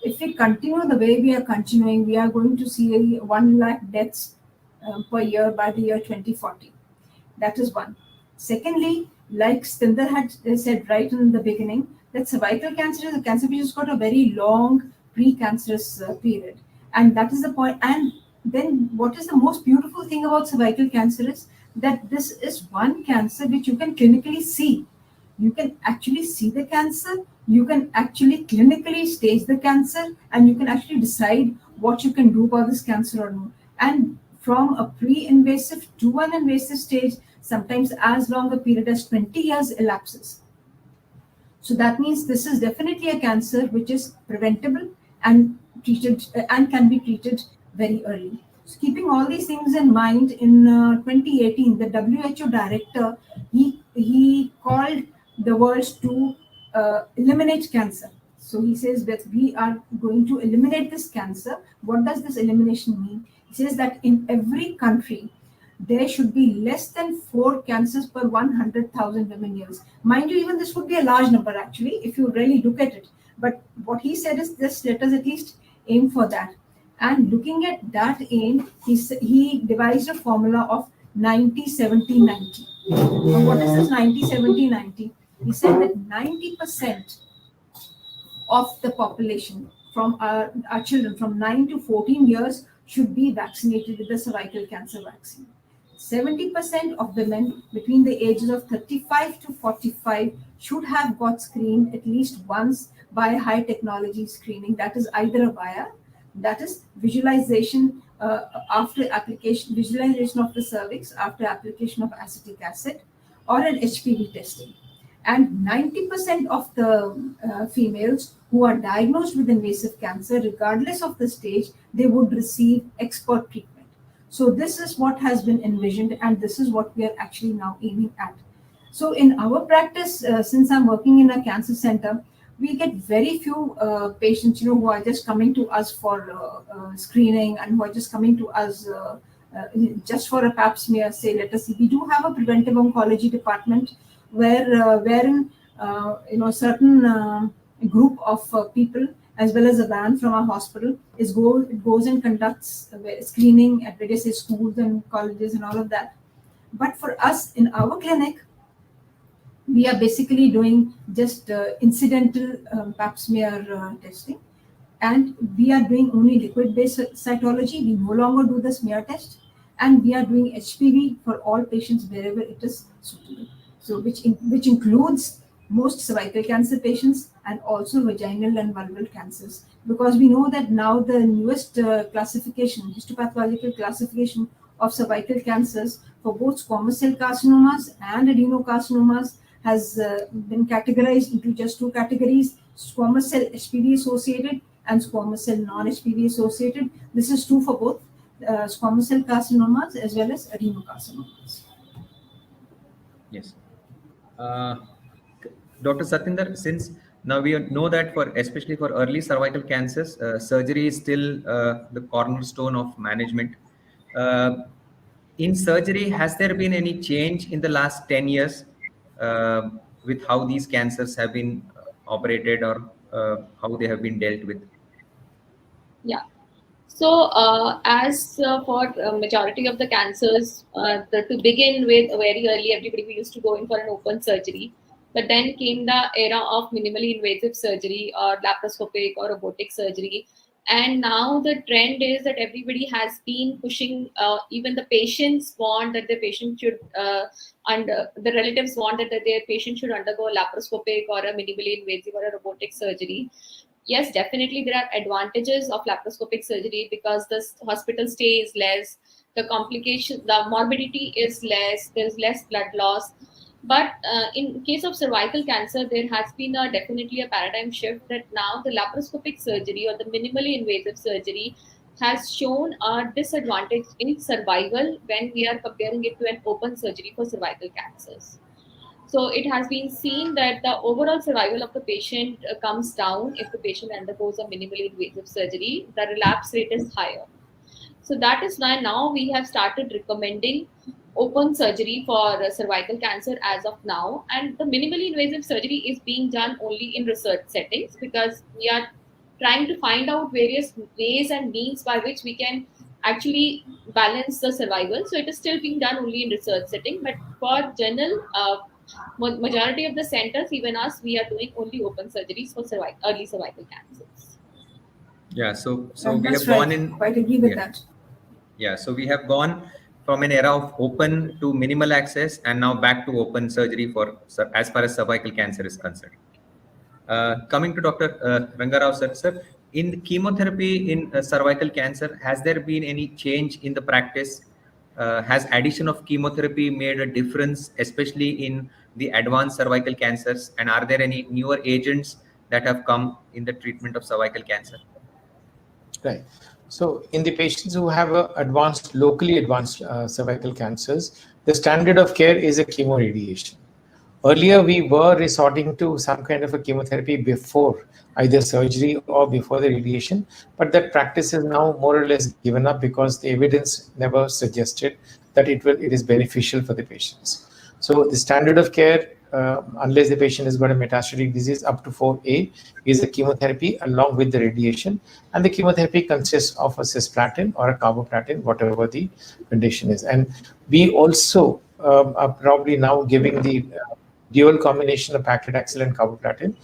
if we continue the way we are continuing, we are going to see 1 lakh deaths per year by the year 2040. That is one. Secondly, like Stinder had said right in the beginning, that cervical cancer is a cancer which has got a very long precancerous period. And that is the point. And then what is the most beautiful thing about cervical cancer is that this is one cancer which you can clinically see. You can actually see the cancer, you can actually clinically stage the cancer, and you can actually decide what you can do about this cancer or not. And from a pre-invasive to an invasive stage, sometimes as long a period as 20 years elapses. So that means this is definitely a cancer which is preventable and treated and can be treated very early. So keeping all these things in mind, in 2018, the WHO director, he called the world to eliminate cancer. So he says that we are going to eliminate this cancer. What does this elimination mean? He says that in every country, there should be less than 4 cancers per 100,000 women years. Mind you, even this would be a large number actually, if you really look at it. But what he said is, just let us at least aim for that. And looking at that aim, he devised a formula of 90, 70, 90. Now, what is this 90, 70, 90? He said that 90% of the population from our children from 9 to 14 years should be vaccinated with the cervical cancer vaccine. 70% of women between the ages of 35 to 45 should have got screened at least once by high technology screening. That is either a VIA, that is visualization after application, visualization of the cervix after application of acetic acid, or an HPV testing. And 90% of the females who are diagnosed with invasive cancer, regardless of the stage, they would receive expert treatment. So this is what has been envisioned, and this is what we are actually now aiming at. So in our practice, since I'm working in a cancer center, we get very few patients, who are just coming to us for screening and who are just coming to us just for a pap smear, say, let us see. We do have a preventive oncology department wherein certain group of people, as well as a van from our hospital, goes and conducts screening at various schools and colleges and all of that. But for us in our clinic, we are basically doing just incidental pap smear testing. And we are doing only liquid-based cytology. We no longer do the smear test. And we are doing HPV for all patients wherever it is suitable. So which includes most cervical cancer patients and also vaginal and vulval cancers. Because we know that now the newest classification, histopathological classification of cervical cancers for both squamous cell carcinomas and adenocarcinomas has been categorized into just two categories: squamous cell HPV associated and squamous cell non-HPV associated. This is true for both squamous cell carcinomas as well as adenocarcinomas. Yes. Dr. Satinder, since now we know that especially for early cervical cancers, surgery is still the cornerstone of management. In surgery, has there been any change in the last 10 years with how these cancers have been operated or how they have been dealt with? Yeah. So, as for majority of the cancers, to begin with, very early, everybody used to go in for an open surgery. But then came the era of minimally invasive surgery or laparoscopic or robotic surgery. And now the trend is that everybody has been pushing, even the patients want that the patient should, the relatives want that their patient should undergo a laparoscopic or a minimally invasive or a robotic surgery. Yes, definitely there are advantages of laparoscopic surgery because the hospital stay is less, the morbidity is less, there's less blood loss. But in case of cervical cancer, there has been definitely a paradigm shift that now the laparoscopic surgery or the minimally invasive surgery has shown a disadvantage in survival when we are comparing it to an open surgery for cervical cancers. So it has been seen that the overall survival of the patient comes down if the patient undergoes a minimally invasive surgery. The relapse rate is higher. So that is why now we have started recommending open surgery for cervical cancer as of now. And the minimally invasive surgery is being done only in research settings because we are trying to find out various ways and means by which we can actually balance the survival. So it is still being done only in research setting. But for general, majority of the centers, even us, we are doing only open surgeries for early cervical cancers. Yeah, so we That's have right. gone in. Quite agree with that. Yeah, so we have gone from an era of open to minimal access and now back to open surgery for as far as cervical cancer is concerned. Coming to Dr. Rangarao sir, in the chemotherapy in cervical cancer, has there been any change in the practice? Has addition of chemotherapy made a difference, especially in the advanced cervical cancers? And are there any newer agents that have come in the treatment of cervical cancer? Right. So in the patients who have locally advanced cervical cancers, the standard of care is a chemoradiation. Earlier, we were resorting to some kind of a chemotherapy before either surgery or before the radiation, but that practice is now more or less given up because the evidence never suggested that it is beneficial for the patients. So the standard of care, unless the patient has got a metastatic disease up to 4A, is the chemotherapy along with the radiation, and the chemotherapy consists of a cisplatin or a carboplatin, whatever the condition is. And we also are probably now giving the dual combination of paclitaxel and carboplatin.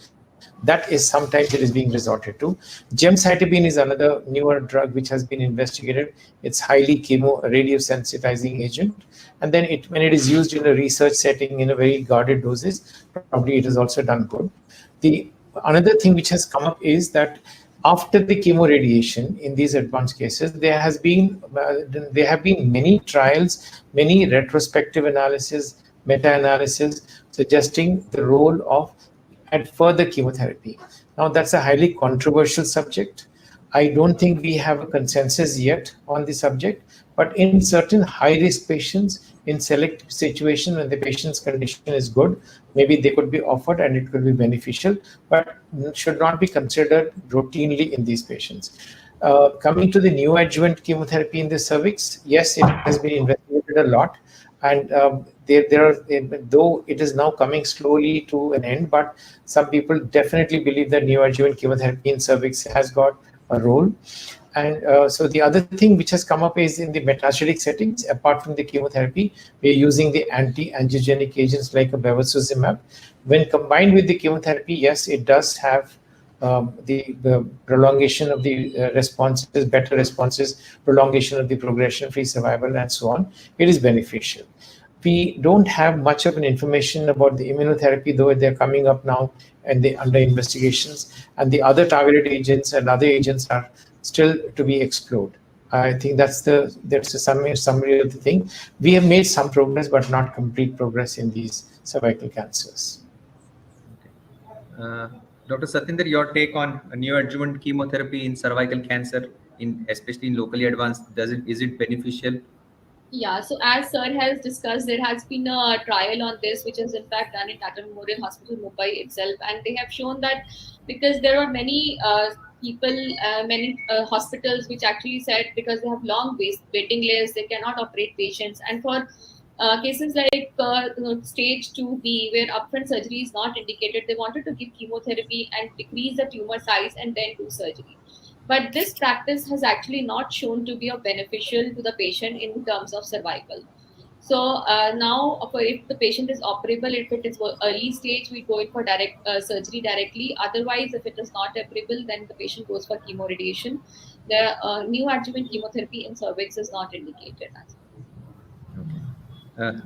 That is sometimes it is being resorted to. Gemcitabine is another newer drug which has been investigated. It's highly radiosensitizing agent, and then when it is used in a research setting in a very guarded doses, probably it is also done good. The another thing which has come up is that after the chemoradiation in these advanced cases, there have been many trials, many retrospective analysis, meta-analysis suggesting the role of further chemotherapy. Now, that's a highly controversial subject. I don't think we have a consensus yet on the subject, but in certain high-risk patients, in select situations when the patient's condition is good, maybe they could be offered and it could be beneficial, but should not be considered routinely in these patients. Coming to the neoadjuvant chemotherapy in the cervix, yes, it has been investigated a lot, and though it is now coming slowly to an end, but some people definitely believe that neoadjuvant chemotherapy in cervix has got a role. And so the other thing which has come up is in the metastatic settings, apart from the chemotherapy, we are using the anti-angiogenic agents like bevacizumab. When combined with the chemotherapy, yes, it does have the prolongation of the responses, better responses, prolongation of the progression-free survival, and so on. It is beneficial. We don't have much of an information about the immunotherapy, though they're coming up now and they're under investigations. And the other targeted agents and other agents are still to be explored. I think that's a summary of the thing. We have made some progress, but not complete progress in these cervical cancers. Dr. Satinder, your take on neoadjuvant chemotherapy in cervical cancer, especially in locally advanced, is it beneficial? Yeah, so as Sir has discussed, there has been a trial on this, which is in fact done in Tata Memorial Hospital, Mumbai itself, and they have shown that because there are many many hospitals which actually said because they have long waiting lists, they cannot operate patients, and for cases like stage 2B, where upfront surgery is not indicated, they wanted to give chemotherapy and decrease the tumor size and then do surgery. But this practice has actually not shown to be beneficial to the patient in terms of survival. So now, if the patient is operable, if it is early stage, we go in for direct surgery directly. Otherwise, if it is not operable, then the patient goes for chemoradiation. The neoadjuvant chemotherapy in cervix is not indicated.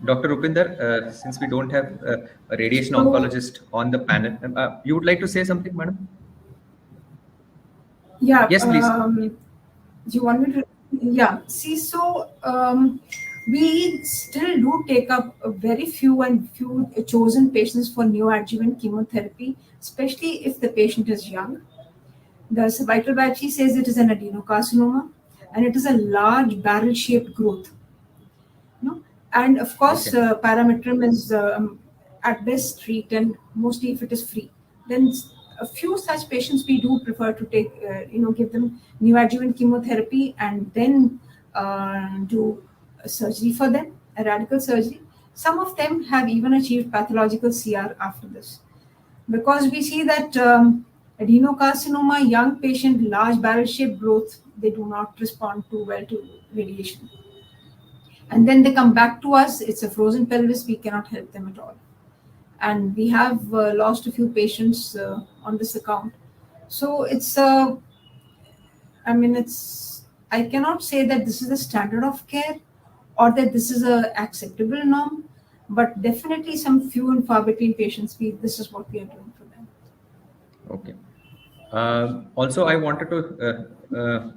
Dr. Rupinder, since we don't have a radiation oncologist on the panel, you would like to say something, madam? Yeah. Yes, please. You want me to? Yeah. See, so we still do take up a very few chosen patients for neoadjuvant chemotherapy, especially if the patient is young. The cervical biopsy says it is an adenocarcinoma, and it is a large barrel-shaped growth. No? And of course, parametrum is at best treat, and mostly if it is free. Then a few such patients we do prefer to take, give them neoadjuvant chemotherapy and then do a surgery for them, a radical surgery. Some of them have even achieved pathological CR after this, because we see that adenocarcinoma, young patient, large barrel-shaped growth, they do not respond too well to radiation. And then they come back to us, it's a frozen pelvis, we cannot help them at all. And we have lost a few patients on this account. So it's, I cannot say that this is the standard of care or that this is a acceptable norm, but definitely some few and far between patients, this is what we are doing for them. Okay. Also, I wanted to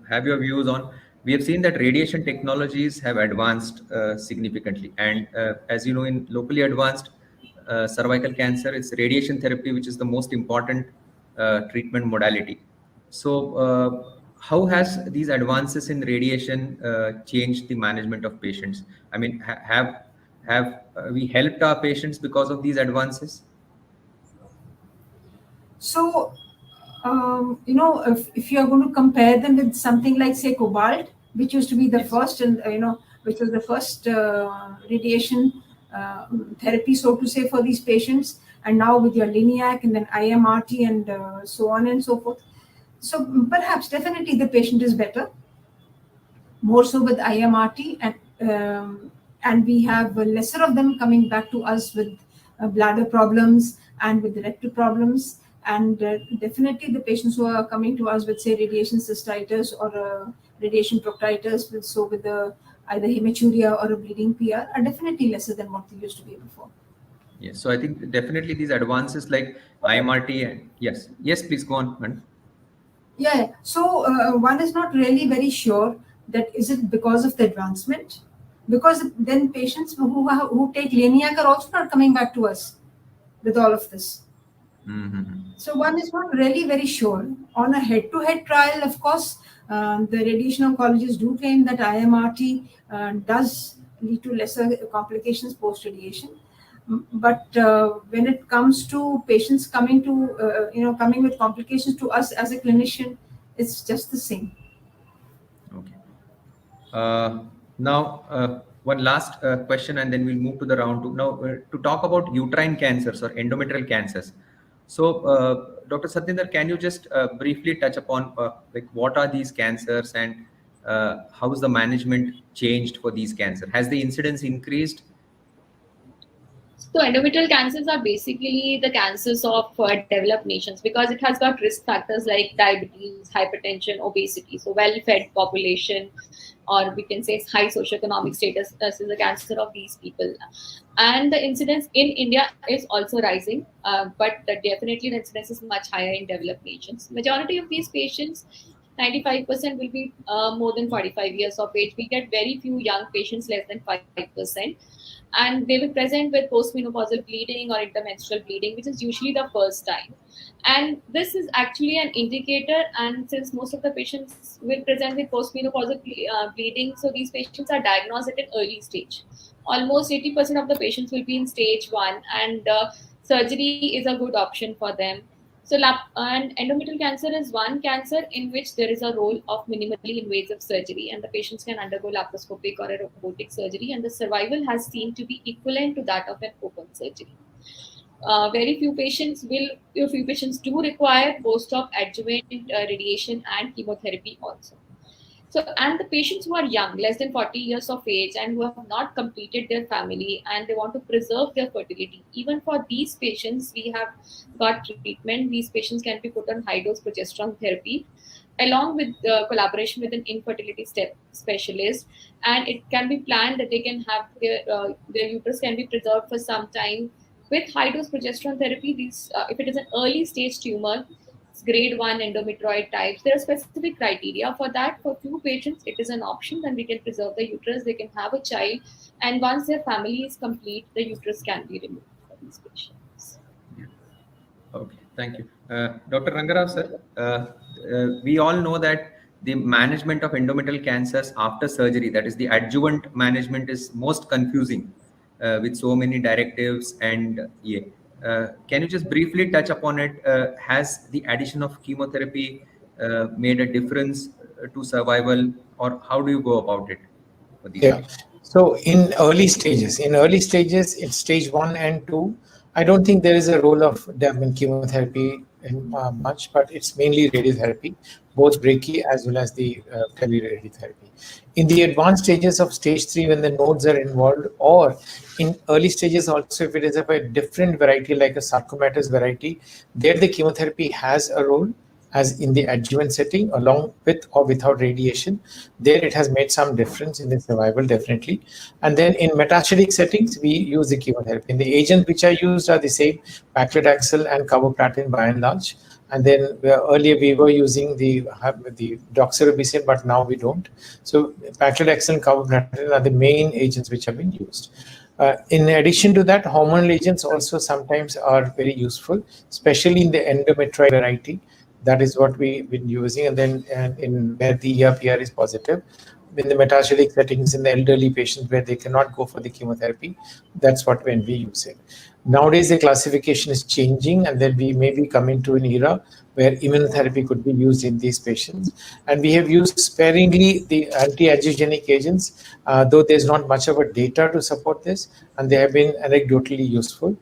have your views on, we have seen that radiation technologies have advanced significantly. And as you know, in locally advanced cervical cancer, it's radiation therapy, which is the most important treatment modality. So how has these advances in radiation changed the management of patients? I mean, have we helped our patients because of these advances? So, if you are going to compare them with something like, say, cobalt, which used to be the first, and which was the first radiation therapy, so to say, for these patients, and now with your Liniac and then IMRT and so on and so forth. So perhaps definitely the patient is better, more so with IMRT, and we have lesser of them coming back to us with bladder problems and with rectal problems. And definitely the patients who are coming to us with, say, radiation cystitis or radiation proctitis, with either hematuria or a bleeding PR, are definitely lesser than what they used to be before. Yes, so I think definitely these advances like IMRT and yes, please go on, man. Yeah, so one is not really very sure that is it because of the advancement, because then patients who take Liniac are also not coming back to us with all of this. Mm-hmm. So one is not really very sure. On a head-to-head trial, of course, the radiation oncologists do claim that IMRT does lead to lesser complications post-radiation. But when it comes to patients coming with complications to us as a clinician, it's just the same. Okay. Now, one last question, and then we'll move to the round two. Now, to talk about uterine cancers or endometrial cancers. So, Dr. Satyendra, can you just briefly touch upon like what are these cancers and how is the management changed for these cancers? Has the incidence increased? So endometrial cancers are basically the cancers of developed nations because it has got risk factors like diabetes, hypertension, obesity. So well-fed population, or we can say high socioeconomic status, is the cancer of these people. And the incidence in India is also rising, but definitely the incidence is much higher in developed nations. Majority of these patients, 95% will be more than 45 years of age. We get very few young patients, less than 5%. And they will present with postmenopausal bleeding or intermenstrual bleeding, which is usually the first time. And this is actually an indicator. And since most of the patients will present with postmenopausal bleeding, so these patients are diagnosed at an early stage. Almost 80% of the patients will be in stage 1, and surgery is a good option for them. So, and endometrial cancer is one cancer in which there is a role of minimally invasive surgery, and the patients can undergo laparoscopic or a robotic surgery, and the survival has seemed to be equivalent to that of an open surgery. Very few patients do require post-op adjuvant radiation and chemotherapy also. So, and the patients who are young, less than 40 years of age, and who have not completed their family and they want to preserve their fertility, even for these patients, we have got treatment. These patients can be put on high dose progesterone therapy along with collaboration with an infertility specialist, and it can be planned that they can have their uterus can be preserved for some time with high dose progesterone therapy. These, if it is an early stage tumor, grade 1 endometrioid types, there are specific criteria for that. For few patients, it is an option, then we can preserve the uterus, they can have a child, and once their family is complete, the uterus can be removed for these patients. Okay, thank you. Dr. Rangarao, sir, we all know that the management of endometrial cancers after surgery, that is the adjuvant management, is most confusing with so many directives. And can you just briefly touch upon it? Has the addition of chemotherapy made a difference to survival, or how do you go about it for these patients? So in early stages, in stage 1 and 2, I don't think there is a role of chemotherapy in much, but it's mainly radiotherapy, both brachy as well as the teleradiotherapy. In the advanced stages of stage 3, when the nodes are involved, or in early stages also, if it is of a different variety like a sarcomatous variety, there the chemotherapy has a role, as in the adjuvant setting, along with or without radiation. There it has made some difference in the survival, definitely. And then in metastatic settings, we use the chemotherapy. And the agents which are used are the same, paclitaxel and carboplatin by and large. And then earlier we were using the doxorubicin, but now we don't. So paclitaxel and carboplatin are the main agents which have been used. In addition to that, hormonal agents also sometimes are very useful, especially in the endometrioid variety. That is what we've been using. And then in where the ERPR is positive, in the metastatic settings, in the elderly patients where they cannot go for the chemotherapy, that's what when we use it. Nowadays, the classification is changing, and then we may be coming to an era where immunotherapy could be used in these patients. And we have used sparingly the anti-angiogenic agents, though there's not much of a data to support this, and they have been anecdotally useful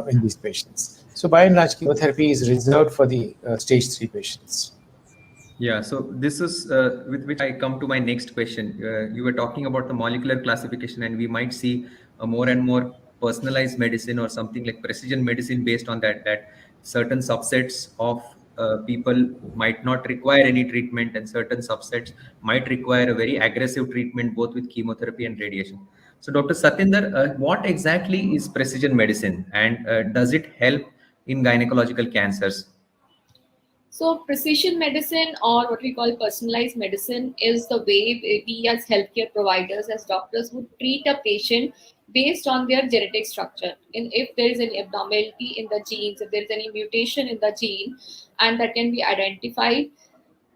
in these patients. So by and large, chemotherapy is reserved for the stage 3 patients. Yeah, so this is with which I come to my next question. You were talking about the molecular classification, and we might see a more and more personalized medicine or something like precision medicine based on that certain subsets of people might not require any treatment, and certain subsets might require a very aggressive treatment, both with chemotherapy and radiation. So, Dr. Satyendra, what exactly is precision medicine, and does it help in gynecological cancers? So precision medicine, or what we call personalized medicine, is the way we as healthcare providers, as doctors, would treat a patient based on their genetic structure. If there is an abnormality in the genes, if there is any mutation in the gene, and that can be identified,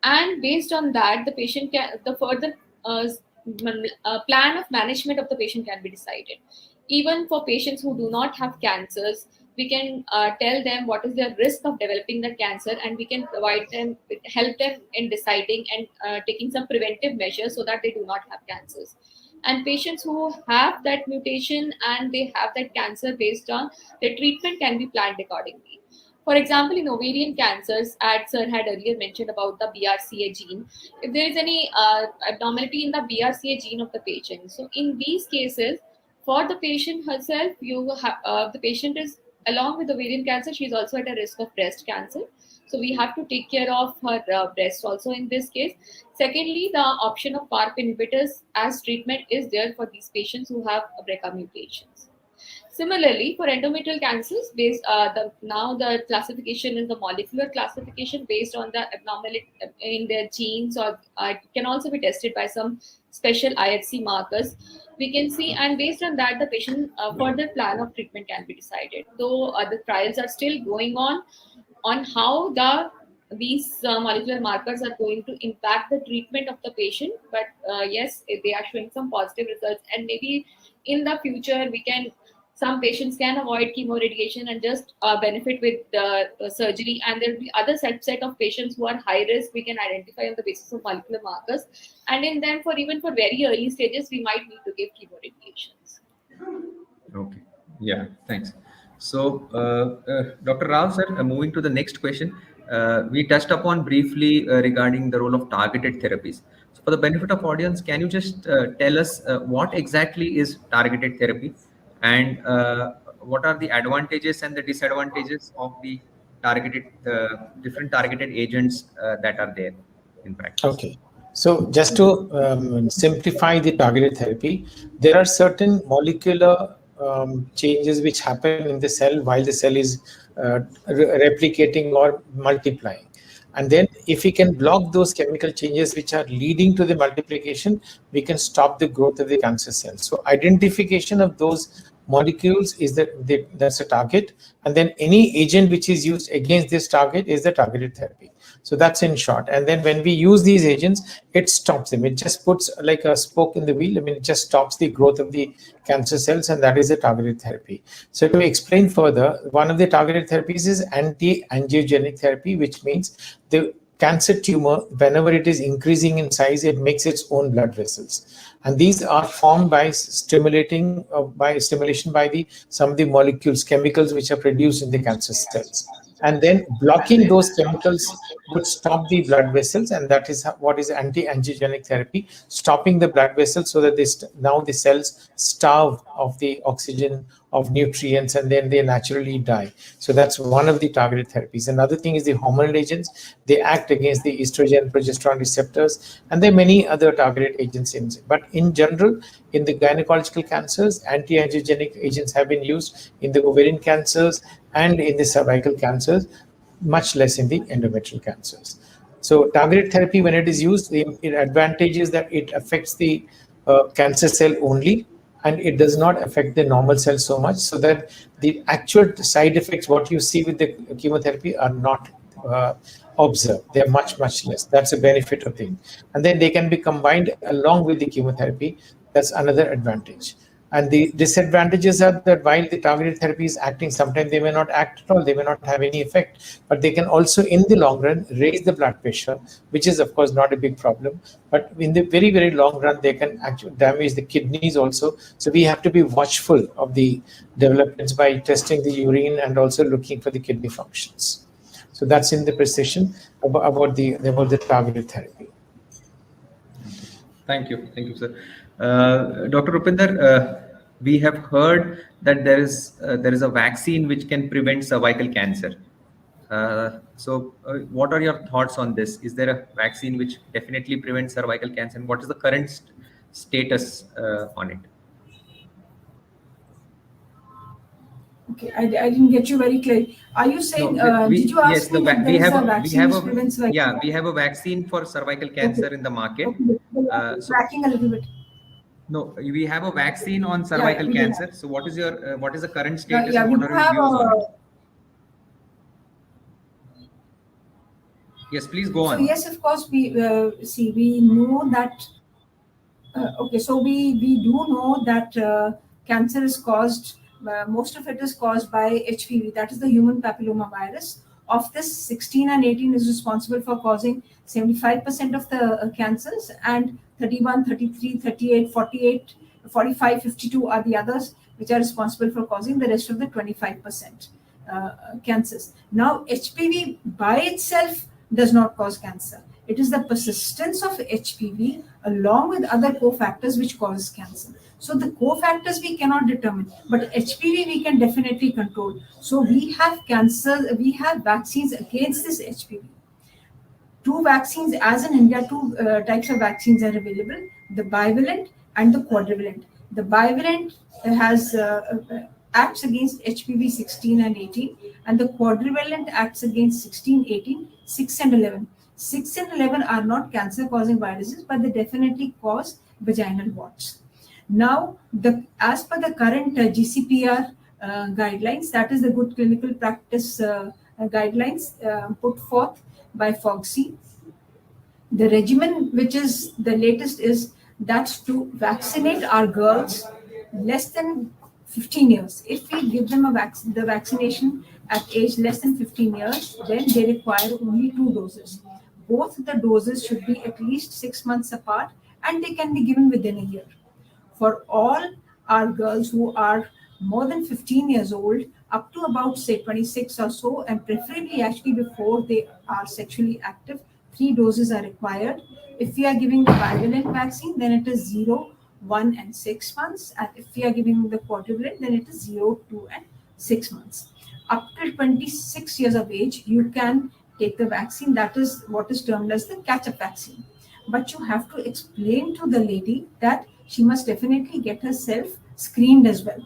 and based on that, the patient can, the further plan of management of the patient can be decided. Even for patients who do not have cancers, we can tell them what is their risk of developing the cancer, and we can provide them, help them in deciding and taking some preventive measures so that they do not have cancers. And patients who have that mutation and they have that cancer, based on the treatment can be planned accordingly. For example, in ovarian cancers, as Sir had earlier mentioned about the BRCA gene, if there is any abnormality in the BRCA gene of the patient, so in these cases, for the patient herself, the patient is along with ovarian cancer, she is also at a risk of breast cancer. So we have to take care of her breast also in this case. Secondly, the option of PARP inhibitors as treatment is there for these patients who have BRCA mutations. Similarly, for endometrial cancers, now the classification is the molecular classification based on the abnormality in their genes, or it can also be tested by some special IHC markers. We can see, and based on that, the patient further plan of treatment can be decided. Though the trials are still going on how these molecular markers are going to impact the treatment of the patient, but yes, they are showing some positive results, and maybe in the future some patients can avoid chemoradiation and just benefit with surgery, and there will be other subset of patients who are high risk we can identify on the basis of molecular markers, and in them for very early stages we might need to give chemoradiations. Okay, yeah, thanks. So, Dr. Rao, sir, moving to the next question, we touched upon briefly regarding the role of targeted therapies. So, for the benefit of audience, can you just tell us what exactly is targeted therapy, and what are the advantages and the disadvantages of the different targeted agents that are there in practice? Okay. So just to simplify the targeted therapy, there are certain molecular changes which happen in the cell while the cell is replicating or multiplying. And then if we can block those chemical changes which are leading to the multiplication, we can stop the growth of the cancer cells. So identification of those molecules is that's a target. And then any agent which is used against this target is the targeted therapy. So that's in short. And then when we use these agents, it stops them. It just puts like a spoke in the wheel. I mean, it just stops the growth of the cancer cells, and that is a targeted therapy. So to explain further, one of the targeted therapies is anti-angiogenic therapy, which means the cancer tumor, whenever it is increasing in size, it makes its own blood vessels. And these are formed by stimulation by some of the molecules, chemicals which are produced in the cancer cells. And then blocking those chemicals would stop the blood vessels, and that is what is anti-angiogenic therapy, stopping the blood vessels so that now the cells starve of the oxygen, of nutrients, and then they naturally die. So that's one of the targeted therapies. Another thing is the hormonal agents. They act against the estrogen, progesterone receptors, and there are many other targeted agents in it. But in general, in the gynecological cancers, anti-angiogenic agents have been used in the ovarian cancers and in the cervical cancers, much less in the endometrial cancers. So targeted therapy, when it is used, the advantage is that it affects the cancer cell only, and it does not affect the normal cell so much, so that the actual side effects, what you see with the chemotherapy, are not observed. They're much, much less. That's a benefit of it. And then they can be combined along with the chemotherapy. That's another advantage. And the disadvantages are that while the targeted therapy is acting, sometimes they may not act at all, they may not have any effect, but they can also, in the long run, raise the blood pressure, which is, of course, not a big problem. But in the very, very long run, they can actually damage the kidneys also. So we have to be watchful of the developments by testing the urine and also looking for the kidney functions. So that's in the precision about the targeted therapy. Thank you, sir. Dr. Rupinder, we have heard that there is a vaccine which can prevent cervical cancer. So what are your thoughts on this? Is there a vaccine which definitely prevents cervical cancer, and what is the current status on it? Okay, I didn't get you very clear. Are you saying, did you ask me if there is a vaccine which prevents cervical? Yeah, we have a vaccine for cervical cancer in the market. Okay, tracking a little bit. No, we have a vaccine on cervical cancer. So what is the current status? Yeah, and what are your views on it? Yes, please go on. So yes, of course, we know that. Okay, so we do know that cancer is caused. Most of it is caused by HPV, that is the human papilloma virus. Of this, 16 and 18 is responsible for causing 75% of the cancers, and 31, 33, 38, 48, 45, 52 are the others which are responsible for causing the rest of the 25%. cancers. Now, HPV by itself does not cause cancer. It is the persistence of HPV along with other cofactors which causes cancer. So the cofactors we cannot determine, but HPV we can definitely control. So we have cancer, we have vaccines against this HPV. Two vaccines, as in India, two types of vaccines are available, the bivalent and the quadrivalent. The bivalent has acts against HPV 16 and 18, and the quadrivalent acts against 16, 18, 6 and 11. 6 and 11 are not cancer-causing viruses, but they definitely cause vaginal warts. Now, as per the current GCPR guidelines, that is the good clinical practice guidelines put forth by FOGSI, the regimen which is the latest is that to vaccinate our girls less than 15 years. If we give them the vaccination at age less than 15 years, then they require only 2 doses. Both the doses should be at least 6 months apart, and they can be given within a year. For all our girls who are more than 15 years old, up to about say 26 or so, and preferably actually before they are sexually active, 3 doses are required. If we are giving the bivalent vaccine, then it is 0, 1 and 6 months. And if we are giving the quadrivalent, then it is 0, 2 and 6 months. Up to 26 years of age, you can take the vaccine. That is what is termed as the catch-up vaccine. But you have to explain to the lady that she must definitely get herself screened as well,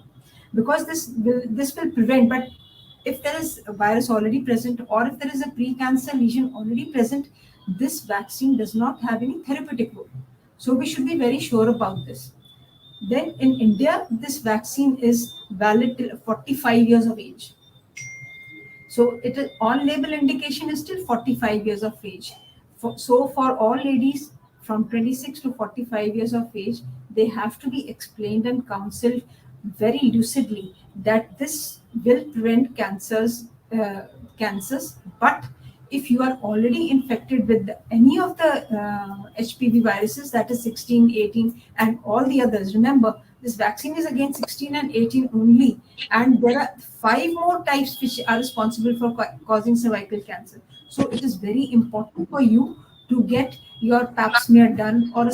because this will prevent. But if there is a virus already present, or if there is a pre-cancer lesion already present, this vaccine does not have any therapeutic role. So we should be very sure about this. Then in India, this vaccine is valid till 45 years of age. So it is on-label indication is still 45 years of age. So for all ladies from 26 to 45 years of age, they have to be explained and counseled very lucidly that this will prevent cancers. But if you are already infected with any of the HPV viruses, that is 16, 18 and all the others, remember this vaccine is against 16 and 18 only, and there are 5 more types which are responsible for causing cervical cancer. So it is very important for you to get your pap smear done, or a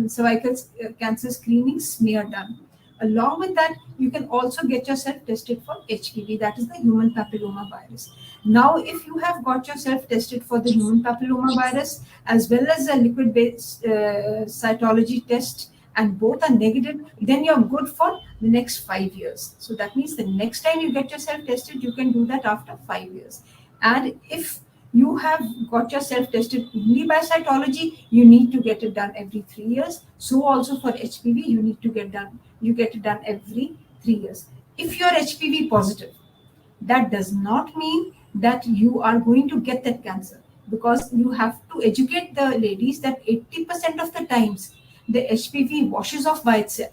cervical cancer screening smear done. Along with that, you can also get yourself tested for HPV, that is the human papilloma virus. Now, if you have got yourself tested for the human papilloma virus as well as a liquid-based cytology test, and both are negative, then you're good for the next 5 years. So that means the next time you get yourself tested, you can do that after 5 years. And if you have got yourself tested only by cytology, you need to get it done every 3 years. So also for HPV, you need to get it done every 3 years. If you're HPV positive, that does not mean that you are going to get that cancer, because you have to educate the ladies that 80% of the times the HPV washes off by itself.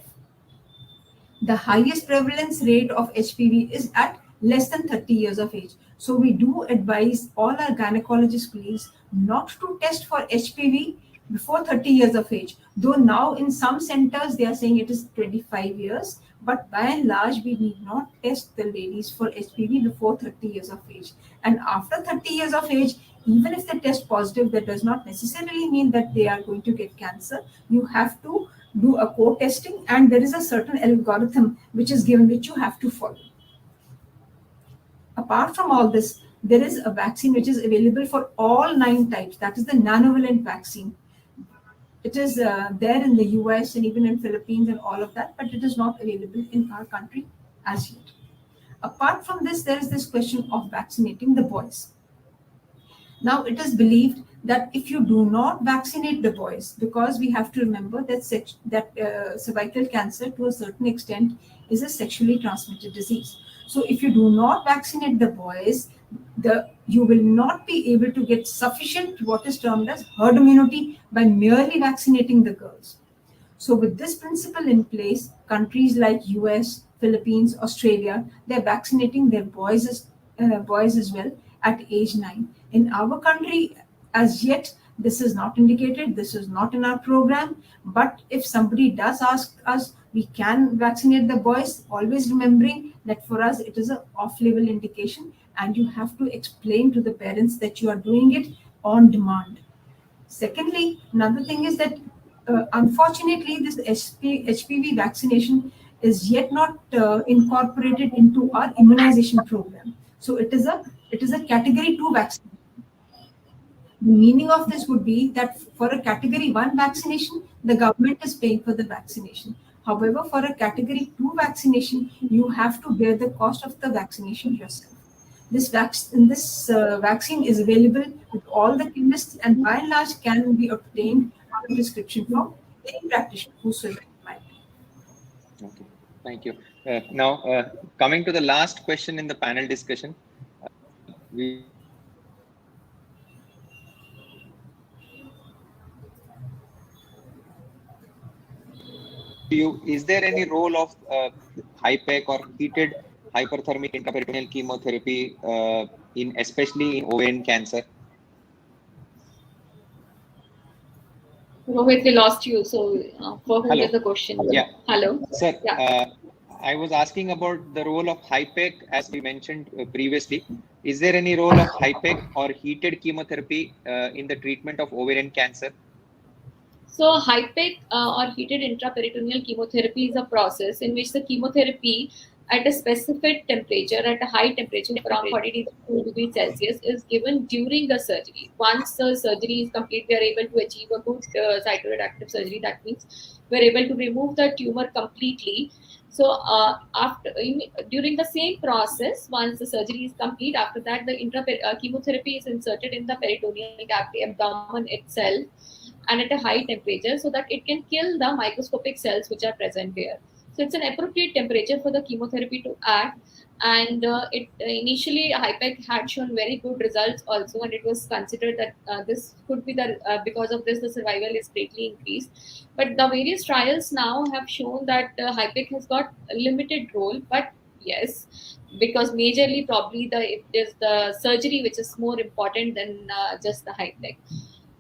The highest prevalence rate of HPV is at less than 30 years of age. So we do advise all our gynecologist colleagues not to test for HPV before 30 years of age. Though now in some centers they are saying it is 25 years, but by and large we need not test the ladies for HPV before 30 years of age. And after 30 years of age, even if they test positive, that does not necessarily mean that they are going to get cancer. You have to do a co-testing, and there is a certain algorithm which is given, which you have to follow. Apart from all this, there is a vaccine which is available for all 9 types. That is the nanovalent vaccine. It is there in the US and even in Philippines and all of that, but it is not available in our country as yet. Apart from this, there is this question of vaccinating the boys. Now, it is believed that if you do not vaccinate the boys, because we have to remember that cervical cancer to a certain extent is a sexually transmitted disease. So if you do not vaccinate the boys, you will not be able to get sufficient what is termed as herd immunity by merely vaccinating the girls. So with this principle in place, countries like US, Philippines, Australia, they're vaccinating their boys as well at age 9. In our country, as yet, this is not indicated. This is not in our program. But if somebody does ask us, We can vaccinate the boys, always remembering that for us it is an off-label indication, and you have to explain to the parents that you are doing it on demand. Secondly, another thing is that unfortunately this HPV vaccination is yet not incorporated into our immunization program. So it is a category 2 vaccine. The meaning of this would be that for a category 1 vaccination, the government is paying for the vaccination. However, for a category 2 vaccination, you have to bear the cost of the vaccination yourself. This vaccine is available with all the chemists and by and large can be obtained on a prescription from any practitioner, whosoever it might be. Okay, thank you. Now, coming to the last question in the panel discussion, is there any role of HIPEC or heated hyperthermic intraperitoneal chemotherapy especially in ovarian cancer? Rohit, we lost you. So for whom Hello. is the question? Yeah. Hello. Sir, Yeah. I was asking about the role of HIPEC, as we mentioned previously. Is there any role of HIPEC or heated chemotherapy in the treatment of ovarian cancer? So HIPEC or heated intraperitoneal chemotherapy is a process in which the chemotherapy at a specific temperature, at a high temperature around 42 degrees Celsius, is given during the surgery. Once the surgery is complete, we are able to achieve a good cytoreductive surgery. That means we are able to remove the tumor completely. So during the same process, once the surgery is complete, after that the chemotherapy is inserted in the peritoneal cavity, abdomen itself, and at a high temperature, so that it can kill the microscopic cells which are present there. So it's an appropriate temperature for the chemotherapy to act. And initially HIPEC had shown very good results also, and it was considered that this could be the because of this the survival is greatly increased. But the various trials now have shown that HIPEC has got a limited role. But yes, because majorly probably it is the surgery which is more important than just the HIPEC.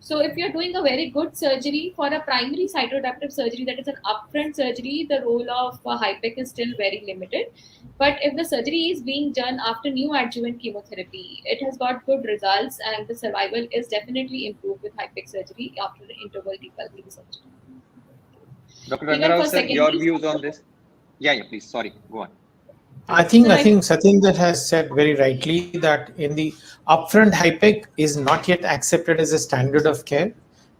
So if you're doing a very good surgery for a primary cytoreductive surgery, that is an upfront surgery, the role of HIPEC is still very limited. But if the surgery is being done after neoadjuvant chemotherapy, it has got good results, and the survival is definitely improved with HIPEC surgery after the interval deculving surgery. Dr. Rangarao, sir, your views on this? Yeah, please. Sorry, go on. I think Satindra has said very rightly that in the upfront HIPEC is not yet accepted as a standard of care.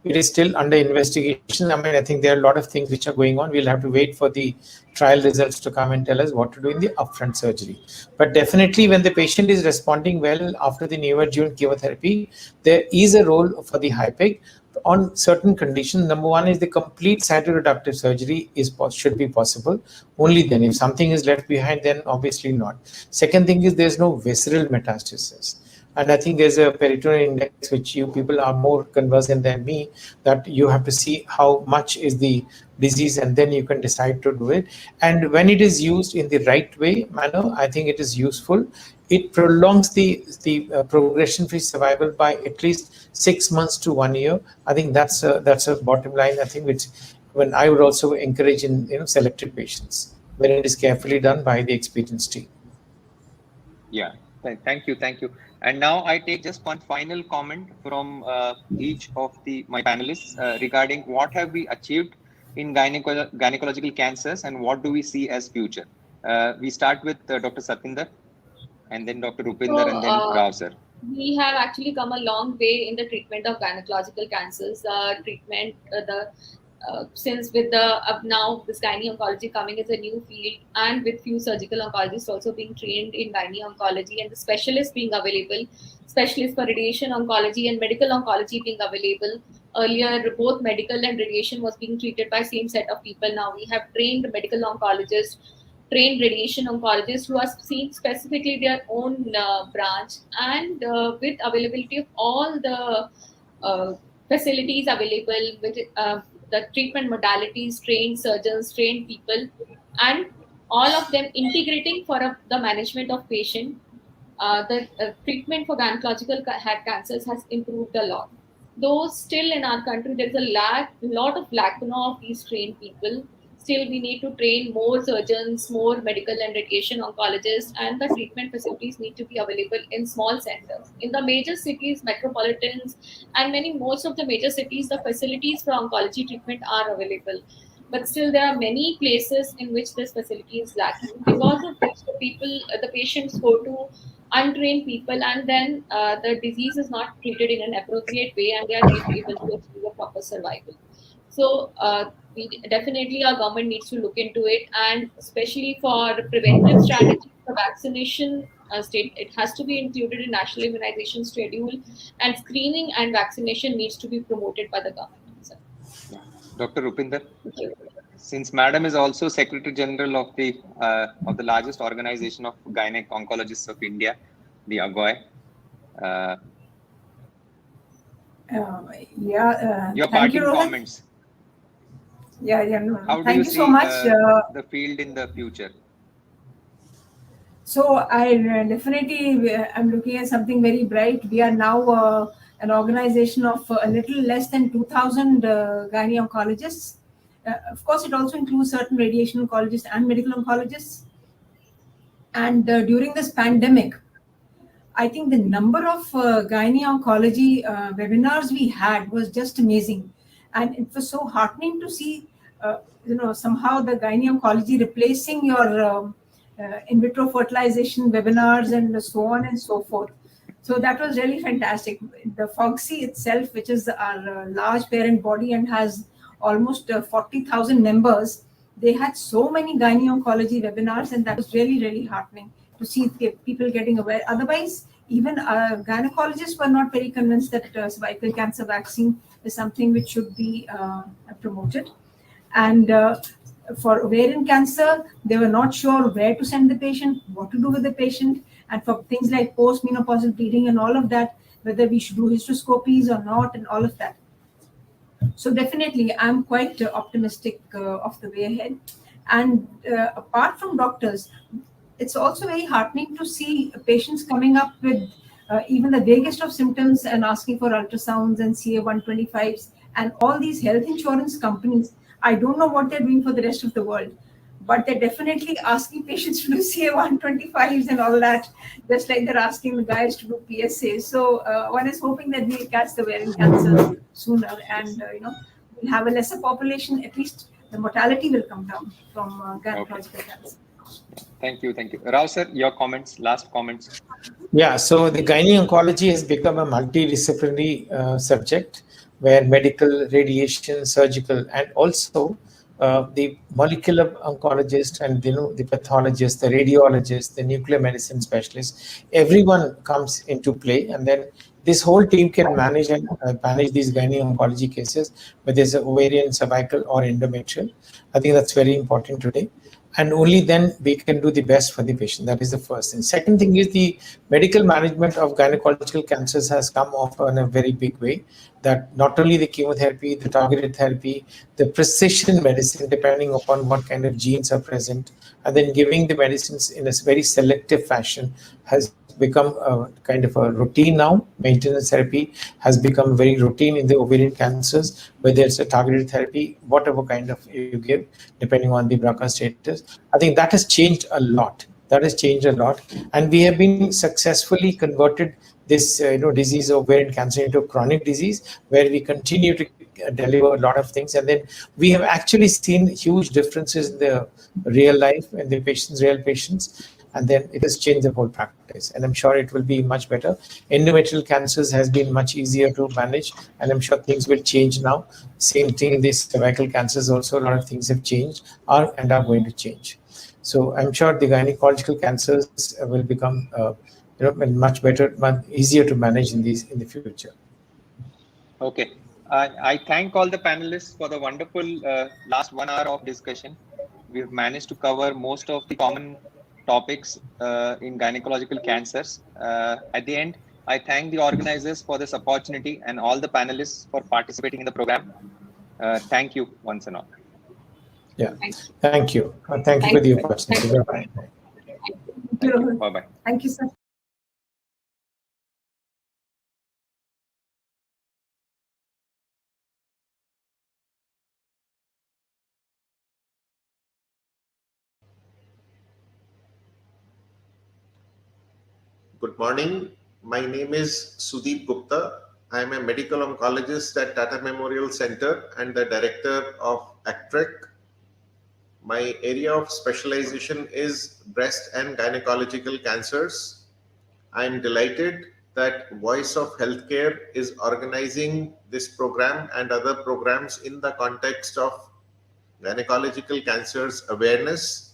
It is still under investigation. I mean, I think there are a lot of things which are going on. We'll have to wait for the trial results to come and tell us what to do in the upfront surgery. But definitely when the patient is responding well after the neoadjuvant chemotherapy, there is a role for the HIPEC on certain conditions. Number one is the complete cytoreductive surgery should be possible. Only then, if something is left behind, then obviously not. Second thing is there's no visceral metastasis. And I think there's a peritoneal index which you people are more conversant than me, that you have to see how much is the disease and then you can decide to do it. And when it is used in the right way manner, I think it is useful. It prolongs the progression-free survival by at least 6 months to 1 year. I think that's a bottom line. I think which when I would also encourage in selected patients when it is carefully done by the experienced team. Yeah, thank you. And now I take just one final comment from each of my panelists regarding what have we achieved in gynecological cancers and what do we see as future. We start with Dr. Satinder, and then Dr. Rupinder, and then Rao sir. We have actually come a long way in the treatment of gynecological cancers. Since with now this gynae oncology coming as a new field, and with few surgical oncologists also being trained in gynae oncology, and the specialists being available, specialists for radiation oncology and medical oncology being available. Earlier, both medical and radiation was being treated by same set of people. Now we have trained medical oncologists, trained radiation oncologists who are seeing specifically their own branch, and with availability of all the facilities available, with the treatment modalities, trained surgeons, trained people, and all of them integrating for the management of patient. The treatment for gynecological cancers has improved a lot. Though still in our country there is a lot of lacuna of these trained people, still we need to train more surgeons, more medical and radiation oncologists, and the treatment facilities need to be available in small centers. In the major cities, metropolitans, and most of the major cities, the facilities for oncology treatment are available. But still, there are many places in which this facility is lacking, because of which the patients go to untrained people, and then the disease is not treated in an appropriate way, and they are not able to achieve a proper survival. So definitely our government needs to look into it, and especially for preventive strategies for vaccination, state it has to be included in national immunization schedule, and screening and vaccination needs to be promoted by the government itself. Dr. Rupinder, since Madam is also Secretary General of the largest organization of Gynaecologists of India, the AGOI, your thank you, parting Rohit. comments. No. How do Thank you you see so much. the field in the future? So I definitely am looking at something very bright. We are now an organization of a little less than 2,000 gynae oncologists. Of course, it also includes certain radiation oncologists and medical oncologists. And during this pandemic, I think the number of gynae oncology webinars we had was just amazing. And it was so heartening to see, somehow the gynae oncology replacing your in vitro fertilization webinars and so on and so forth. So that was really fantastic. The FOGSI itself, which is our large parent body and has almost 40,000 members, they had so many gynae oncology webinars, and that was really, really heartening to see people getting aware. Otherwise, even gynecologists were not very convinced that cervical cancer vaccine is something which should be promoted. And for ovarian cancer, they were not sure where to send the patient, what to do with the patient, and for things like post-menopausal bleeding and all of that, whether we should do hysteroscopies or not, and all of that. So definitely, I'm quite optimistic of the way ahead. And apart from doctors, it's also very heartening to see patients coming up with even the vaguest of symptoms and asking for ultrasounds and CA-125s, and all these health insurance companies. I don't know what they're doing for the rest of the world, but they're definitely asking patients to do CA-125s and all that, just like they're asking the guys to do PSA. So one is hoping that we'll catch the ovarian cancer sooner, and we'll have a lesser population. At least the mortality will come down from gynecological cancer. Thank you. Rao sir, your comments, last comments. Yeah, so the gynae oncology has become a multidisciplinary subject where medical, radiation, surgical, and also the molecular oncologist and the pathologist, the radiologist, the nuclear medicine specialist, everyone comes into play, and then this whole team can manage these gynae oncology cases, whether it's ovarian, cervical, or endometrial. I think that's very important today. And only then we can do the best for the patient. That is the first thing. Second thing is the medical management of gynecological cancers has come off in a very big way. That not only the chemotherapy, the targeted therapy, the precision medicine, depending upon what kind of genes are present, and then giving the medicines in a very selective fashion has become a kind of a routine now. Maintenance therapy has become very routine in the ovarian cancers, whether it's a targeted therapy, whatever kind of you give, depending on the BRCA status. I think that has changed a lot. And we have been successfully converted this disease of ovarian cancer into a chronic disease, where we continue to deliver a lot of things, and then we have actually seen huge differences in the real life and the real patients, and then it has changed the whole practice, and I'm sure it will be much better. Endometrial cancers has been much easier to manage, and I'm sure things will change now. Same thing, these cervical cancers also, a lot of things have changed and are going to change. So I'm sure the gynecological cancers will become much better, much easier to manage in the future. Okay. I thank all the panelists for the wonderful last 1 hour of discussion. We've managed to cover most of the common topics in gynecological cancers. At the end, I thank the organizers for this opportunity and all the panelists for participating in the program. Thank you once and all. Yeah, thank you. Thank you for the opportunity. Bye-bye. Thank you. Bye-bye. Thank you, sir. Good morning. My name is Sudeep Gupta. I am a medical oncologist at Tata Memorial Center and the director of ACTREC. My area of specialization is breast and gynecological cancers. I am delighted that Voice of Healthcare is organizing this program and other programs in the context of gynecological cancers awareness.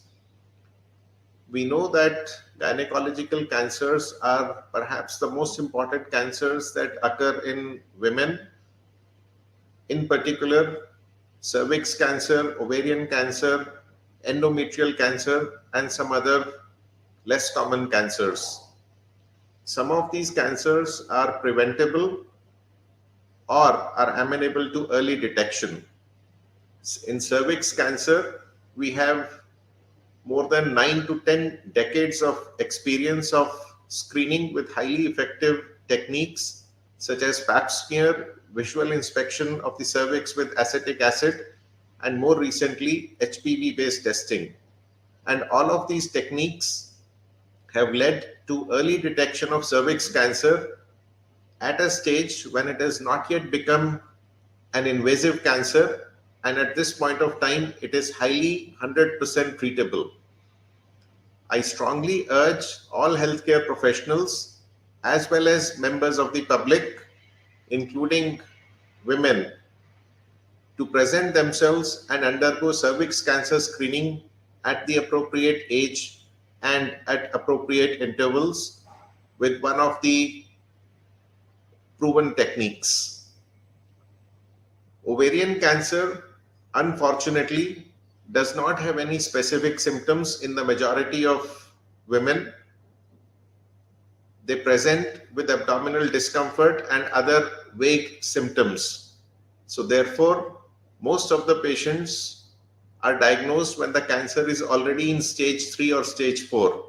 We know that gynecological cancers are perhaps the most important cancers that occur in women, in particular cervix cancer, ovarian cancer, endometrial cancer, and some other less common cancers. Some of these cancers are preventable or are amenable to early detection. In cervix cancer, we have more than 9 to 10 decades of experience of screening with highly effective techniques such as pap smear, visual inspection of the cervix with acetic acid, and more recently, HPV-based testing. And all of these techniques have led to early detection of cervix cancer at a stage when it has not yet become an invasive cancer, and at this point of time, it is highly 100% treatable. I strongly urge all healthcare professionals as well as members of the public, including women, to present themselves and undergo cervix cancer screening at the appropriate age and at appropriate intervals with one of the proven techniques. Ovarian cancer, unfortunately, does not have any specific symptoms in the majority of women. They present with abdominal discomfort and other vague symptoms. So therefore, most of the patients are diagnosed when the cancer is already in stage 3 or stage 4.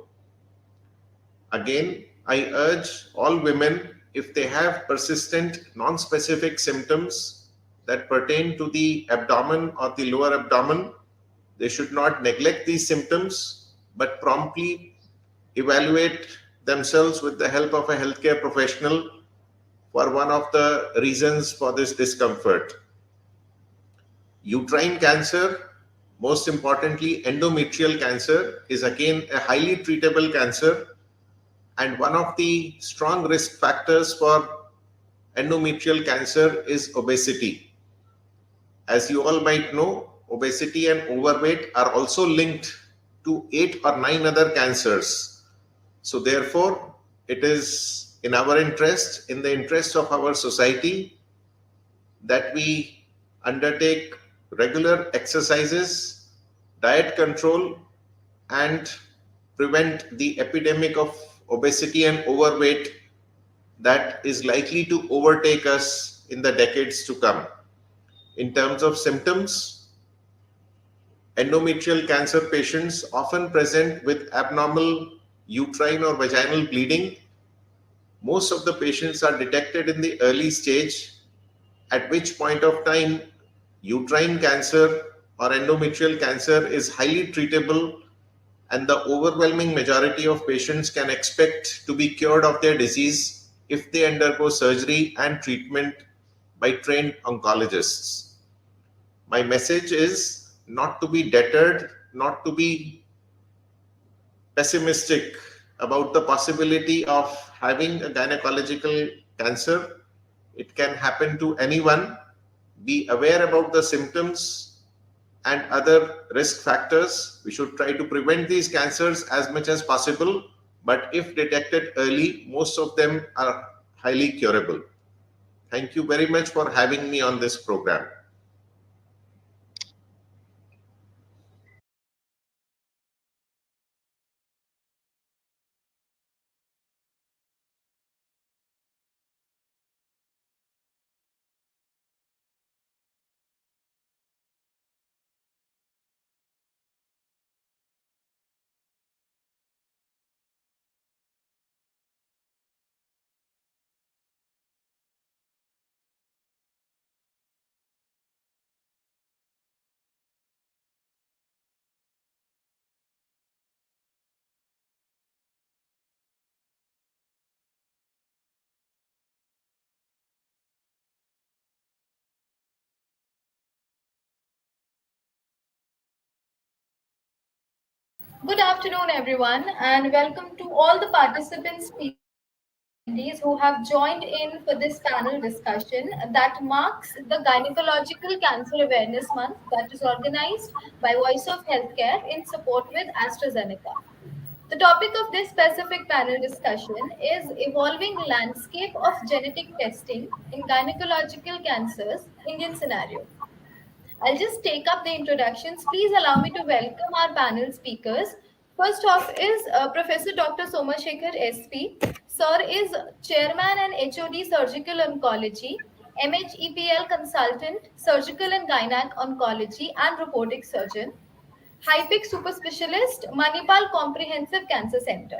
Again, I urge all women, if they have persistent non-specific symptoms that pertain to the abdomen or the lower abdomen, they should not neglect these symptoms, but promptly evaluate themselves with the help of a healthcare professional for one of the reasons for this discomfort. Uterine cancer, most importantly endometrial cancer, is again a highly treatable cancer, and one of the strong risk factors for endometrial cancer is obesity. As you all might know, obesity and overweight are also linked to 8 or 9 other cancers. So therefore, it is in our interest, in the interest of our society, that we undertake regular exercises, diet control, and prevent the epidemic of obesity and overweight that is likely to overtake us in the decades to come. In terms of symptoms, endometrial cancer patients often present with abnormal uterine or vaginal bleeding. Most of the patients are detected in the early stage, at which point of time uterine cancer or endometrial cancer is highly treatable, and the overwhelming majority of patients can expect to be cured of their disease if they undergo surgery and treatment by trained oncologists. My message is not to be deterred, not to be pessimistic about the possibility of having a gynecological cancer. It can happen to anyone. Be aware about the symptoms and other risk factors. We should try to prevent these cancers as much as possible, but if detected early, most of them are highly curable. Thank you very much for having me on this program. Good afternoon, everyone, and welcome to all the participants, attendees who have joined in for this panel discussion that marks the Gynecological Cancer Awareness Month that is organized by Voice of Healthcare in support with AstraZeneca. The topic of this specific panel discussion is Evolving Landscape of Genetic Testing in Gynecological Cancers, Indian Scenario. I'll just take up the introductions. Please allow me to welcome our panel speakers. First off is Professor Dr. Somashekar SP. Sir is Chairman and HOD Surgical Oncology, MHEPL Consultant, Surgical and Gynec Oncology and Robotic Surgeon, HIPIC Super Specialist, Manipal Comprehensive Cancer Center.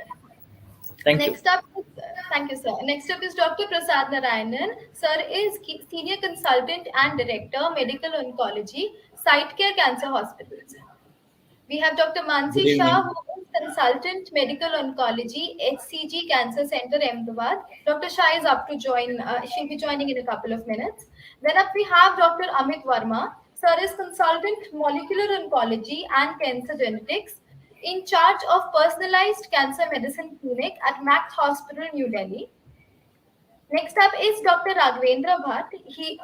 Thank you, sir. Next up is Dr. Prasad Narayanan. Sir is Senior Consultant and Director, Medical Oncology, Site Care Cancer Hospitals. We have Dr. Mansi Shah, who is Consultant Medical Oncology, HCG Cancer Center, Ahmedabad. Dr. Shah is up to join. She'll be joining in a couple of minutes. Then up we have Dr. Amit Verma. Sir is Consultant Molecular Oncology and Cancer Genetics, in charge of Personalized Cancer Medicine Clinic at Max Hospital, New Delhi. Next up is Dr. Raghavendra Bhatt. He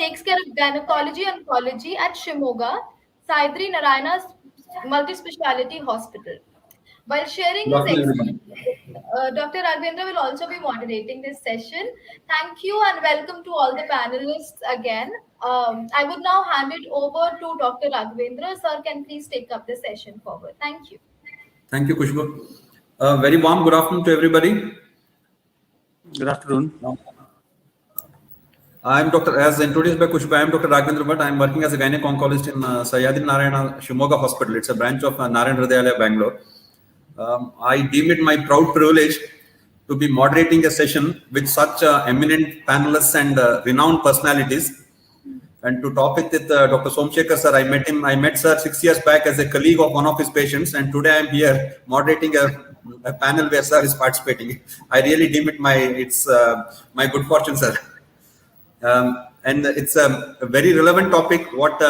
takes care of gynecology oncology at Shimoga, Sahyadri Narayana's multi-speciality hospital. While sharing his experience, Dr. Raghavendra will also be moderating this session. Thank you and welcome to all the panelists again. I would now hand it over to Dr. Raghavendra. Sir, can please take up the session forward. Thank you. Thank you, Kushbu. Very warm good afternoon to everybody. Good afternoon. I'm Dr. As introduced by Kushbu, I am Dr. Raghavendra Bhatt. I'm working as a gynecologist in Sahyadri Narayana Shimoga Hospital. It's a branch of Narayana Hridayalaya, Bangalore. I deem it my proud privilege to be moderating a session with such eminent panelists and renowned personalities. And to top it with Dr. Somashekar sir, I met sir 6 years back as a colleague of one of his patients, and today I'm here moderating a panel where sir is participating. I really deem it my good fortune, sir. And it's a very relevant topic what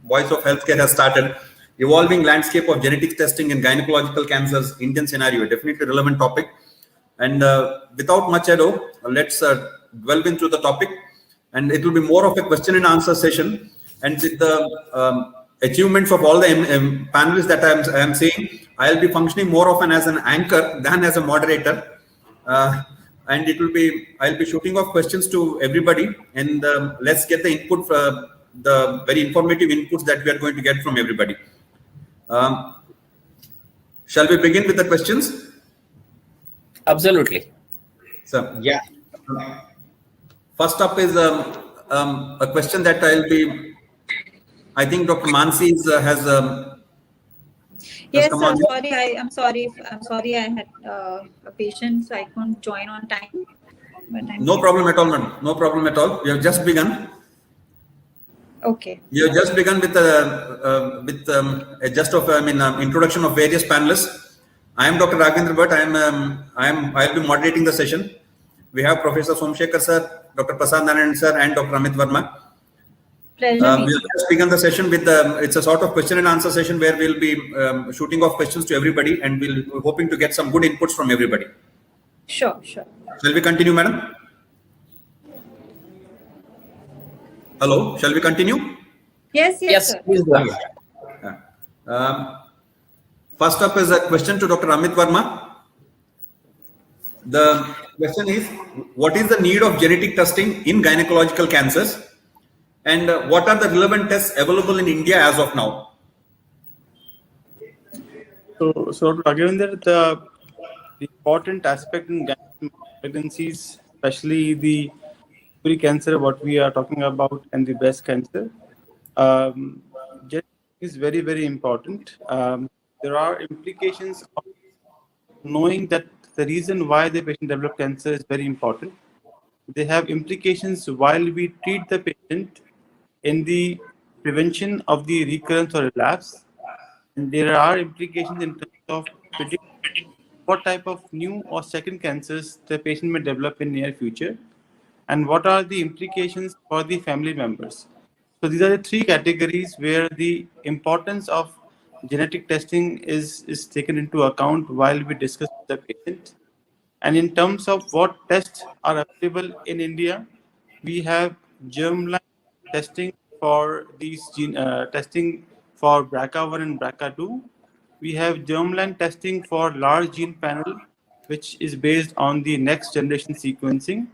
Voice of Healthcare has started. Evolving landscape of genetic testing in gynecological cancers, Indian scenario, definitely relevant topic. And without much ado, let's delve into the topic. And it will be more of a question and answer session. And with the achievements of all the panelists that I am saying, I'll be functioning more often as an anchor than as a moderator. And I'll be shooting off questions to everybody. And let's get the input, the very informative inputs that we are going to get from everybody. Shall we begin with the questions? Absolutely. So, yeah. First up is a question that I think Dr. Mansi has yes, come on. I'm sorry. I had a patient, so I couldn't join on time. But no problem at all, madam. No problem at all. We have just begun. Okay. We have just begun with introduction of various panelists. I am Dr. Raghavendra Bhatt. I'll be moderating the session. We have Professor Somashekar sir, Dr. Prasad Narayanan sir, and Dr. Amit Verma. We have just begun the session with it's a sort of question and answer session where we'll be shooting off questions to everybody, and we're hoping to get some good inputs from everybody. Sure. Shall we continue, madam? Hello, shall we continue? Yes, sir. Please go ahead. First up is a question to Dr. Amit Verma. The question is, what is the need of genetic testing in gynecological cancers? And what are the relevant tests available in India as of now? So again, the important aspect in pregnancies, especially the ovarian cancer, what we are talking about, and the breast cancer, genetic is very, very important. There are implications of knowing that the reason why the patient developed cancer is very important. They have implications while we treat the patient in the prevention of the recurrence or relapse. And there are implications in terms of predicting what type of new or second cancers the patient may develop in near future, and what are the implications for the family members. So these are the three categories where the importance of genetic testing is taken into account while we discuss with the patient. And in terms of what tests are available in India, we have germline testing for these testing for BRCA1 and BRCA2. We have germline testing for large gene panel, which is based on the next generation sequencing.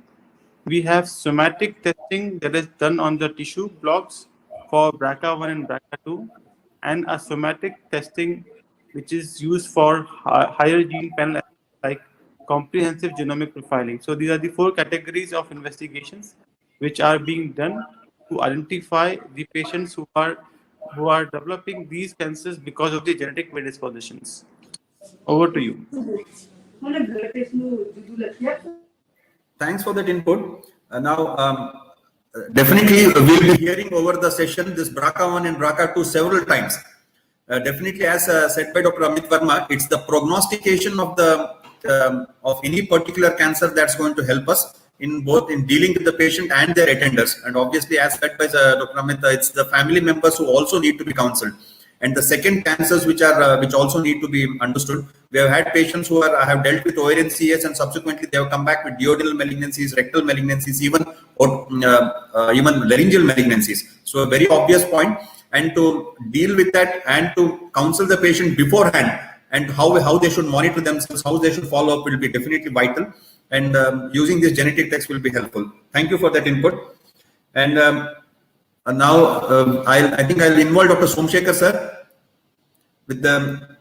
We have somatic testing that is done on the tissue blocks for BRCA1 and BRCA2, and a somatic testing which is used for higher gene panel like comprehensive genomic profiling. So these are the four categories of investigations which are being done to identify the patients who are developing these cancers because of the genetic predispositions. Over to you. Thanks for that input. Definitely we'll be hearing over the session this BRCA1 and BRCA2 several times. Definitely, as said by Dr. Amit Verma, it's the prognostication of the of any particular cancer that's going to help us in both in dealing with the patient and their attenders. And obviously, as said by Dr. Amit, it's the family members who also need to be counseled. And the second cancers which are which also need to be understood. We have had patients who have dealt with ovarian CS and subsequently they have come back with duodenal malignancies, rectal malignancies, even laryngeal malignancies. So a very obvious point. And to deal with that and to counsel the patient beforehand and how they should monitor themselves, how they should follow up will be definitely vital. And using this genetic test will be helpful. Thank you for that input. And now I think I'll involve Dr. Somshekhar sir with the,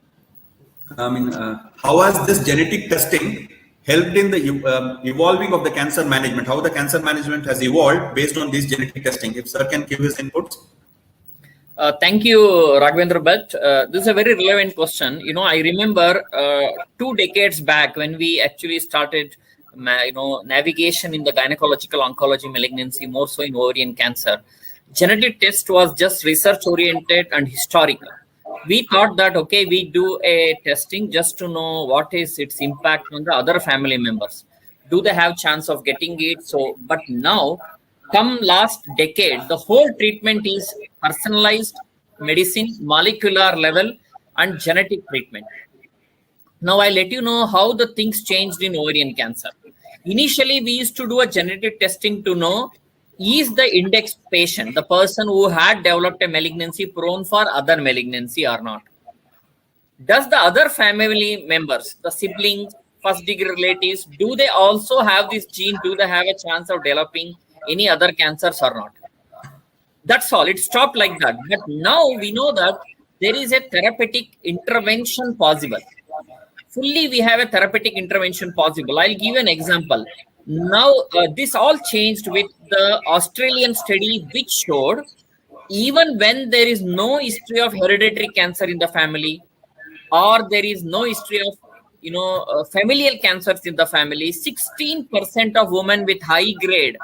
how has this genetic testing helped in the evolving of the cancer management, how the cancer management has evolved based on this genetic testing. If sir can give his inputs. Thank you, Raghavendra Bhatt. This is a very relevant question. I remember 2 decades back when we actually started, navigation in the gynecological oncology malignancy, more so in ovarian cancer. Genetic test was just research oriented and historical. We thought that, okay, we do a testing just to know what is its impact on the other family members. Do they have chance of getting it? So, but now, come last decade, the whole treatment is personalized medicine, molecular level, and genetic treatment. Now, I'll let you know how the things changed in ovarian cancer. Initially, we used to do a genetic testing to know, is the index patient, the person who had developed a malignancy, prone for other malignancy or not? Does the other family members, the siblings, first degree relatives, do they also have this gene? Do they have a chance of developing any other cancers or not? That's all. It stopped like that. But now we know that there is a therapeutic intervention possible. Fully, we have a therapeutic intervention possible. I'll give you an example. Now, this all changed with the Australian study, which showed even when there is no history of hereditary cancer in the family, or there is no history of familial cancers in the family, 16% of women with high grade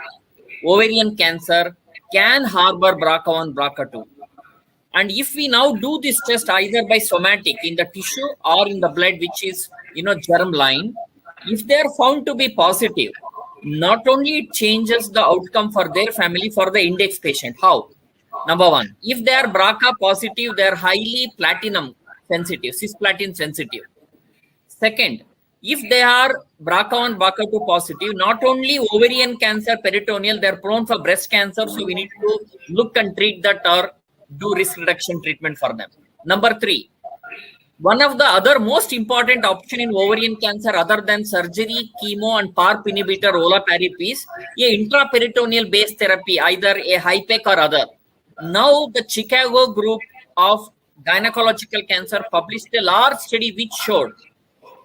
ovarian cancer can harbor BRCA1, BRCA2. And if we now do this test either by somatic in the tissue or in the blood, which is germline, if they are found to be positive, not only it changes the outcome for their family, for the index patient. How? Number one, if they are BRCA positive, they are highly platinum sensitive, cisplatin sensitive. Second, if they are BRCA1, BRCA2 positive, not only ovarian cancer, peritoneal, they are prone for breast cancer. So we need to look and treat that or do risk reduction treatment for them. Number 3, one of the other most important option in ovarian cancer other than surgery, chemo and PARP inhibitor, olaparib is a intraperitoneal based therapy, either a HIPEC or other. Now the Chicago group of gynecological cancer published a large study which showed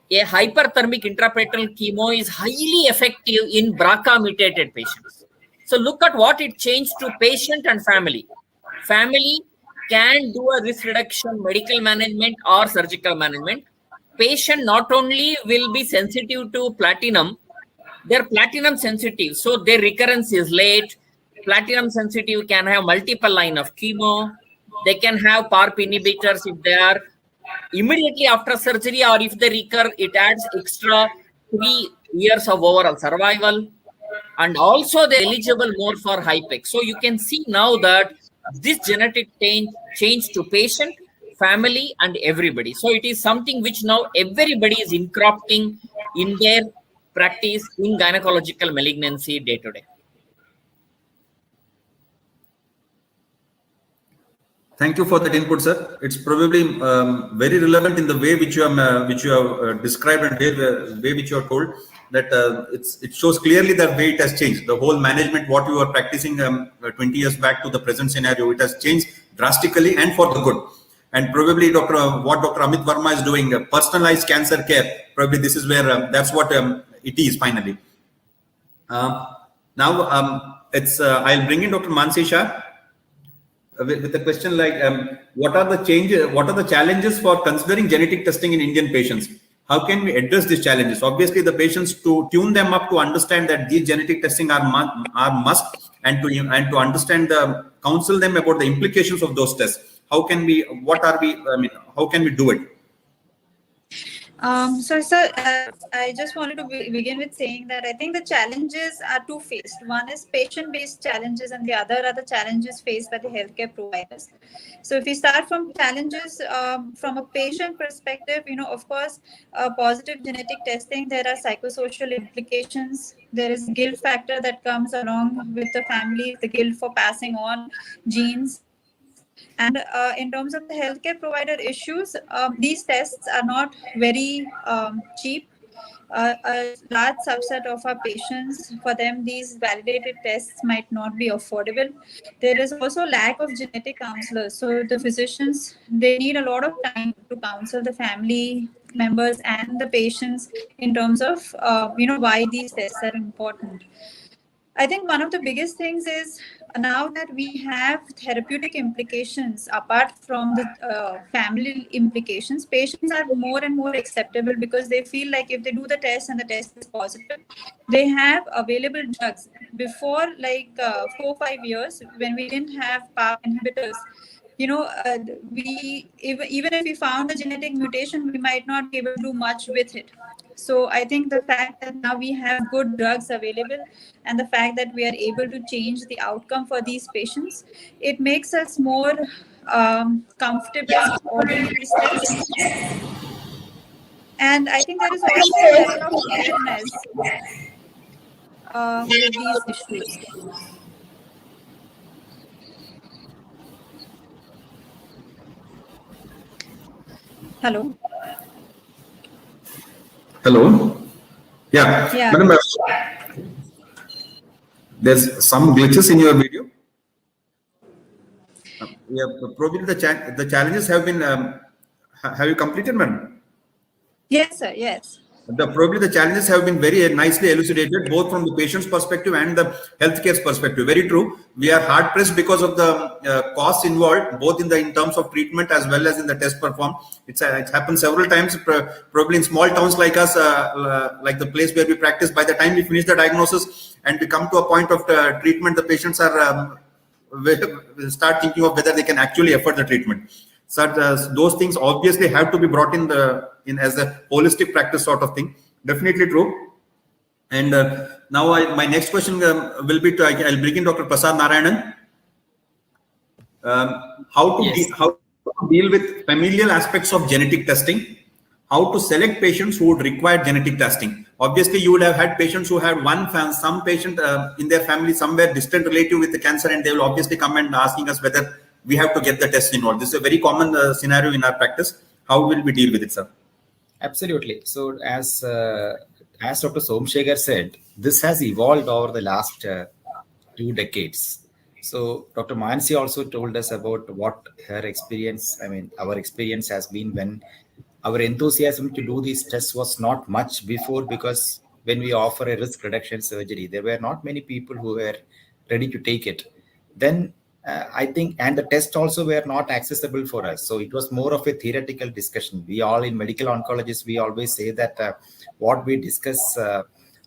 a hyperthermic intraperitoneal chemo is highly effective in BRCA mutated patients. So look at what it changed to patient and family. Family can do a risk reduction medical management or surgical management. Patient not only will be sensitive to platinum, they're platinum sensitive, so their recurrence is late. Platinum sensitive can have multiple line of chemo. They can have PARP inhibitors if they are immediately after surgery, or if they recur, it adds extra 3 years of overall survival. And also they're eligible more for HIPEC. So you can see now that this genetic change to patient, family, and everybody. So it is something which now everybody is incorporating in their practice in gynecological malignancy day to day. Thank you for that input, sir. It's probably very relevant in the way which you have described and way which you have told that it shows clearly the way it has changed. The whole management, what you were practicing 20 years back to the present scenario, it has changed drastically and for the good. And probably what Dr. Amit Verma is doing, personalized cancer care, probably this is where that's what it is finally. Now it's I'll bring in Dr. Mansi Shah. With a question like, what are the challenges for considering genetic testing in Indian patients? How can we address these challenges? Obviously, the patients, to tune them up to understand that these genetic testing are must, and to understand counsel them about the implications of those tests. How can we? How can we do it? Sir, I just wanted to begin with saying that I think the challenges are two-faced. One is patient-based challenges, and the other are the challenges faced by the healthcare providers. So if we start from challenges from a patient perspective, of course, positive genetic testing, there are psychosocial implications. There is guilt factor that comes along with the family, the guilt for passing on genes. And in terms of the healthcare provider issues, these tests are not very cheap. A large subset of our patients, for them, these validated tests might not be affordable. There is also lack of genetic counselors. So the physicians, they need a lot of time to counsel the family members and the patients in terms of, why these tests are important. I think one of the biggest things is now that we have therapeutic implications apart from the family implications, patients are more and more acceptable because they feel like if they do the test and the test is positive, they have available drugs. Before, like 4 or 5 years, when we didn't have PARP inhibitors, even if we found a genetic mutation, we might not be able to do much with it. So I think the fact that now we have good drugs available and the fact that we are able to change the outcome for these patients, it makes us more comfortable ordering these tests. And I think there is also a level of awareness with these issues. Hello. Hello. Yeah. Madam, there's some glitches in your video. Yeah, probably the challenges have been. Have you completed, madam? Yes, sir. Yes. Probably the challenges have been very nicely elucidated, both from the patient's perspective and the healthcare's perspective. Very true. We are hard pressed because of the costs involved, both in terms of treatment as well as in the test performed. It's happened several times, probably in small towns like us, like the place where we practice. By the time we finish the diagnosis and we come to a point of treatment, the patients are start thinking of whether they can actually afford the treatment. So those things obviously have to be brought in as a holistic practice sort of thing. Definitely true. And now my next question will be I'll bring in Dr. Prasad Narayanan. How to deal with familial aspects of genetic testing. How to select patients who would require genetic testing. Obviously, you would have had patients who had some patient in their family, somewhere distant relative with the cancer, and they will obviously come and asking us whether we have to get the test involved. This is a very common scenario in our practice. How will we deal with it, sir? Absolutely. So as Dr. Somshekhar said, this has evolved over the last 2 decades. So Dr. Mansi also told us about what her experience, our experience has been when our enthusiasm to do these tests was not much before, because when we offer a risk reduction surgery, there were not many people who were ready to take it. Then I think, and the tests also were not accessible for us. So it was more of a theoretical discussion. We all in medical oncologists, we always say that what we discuss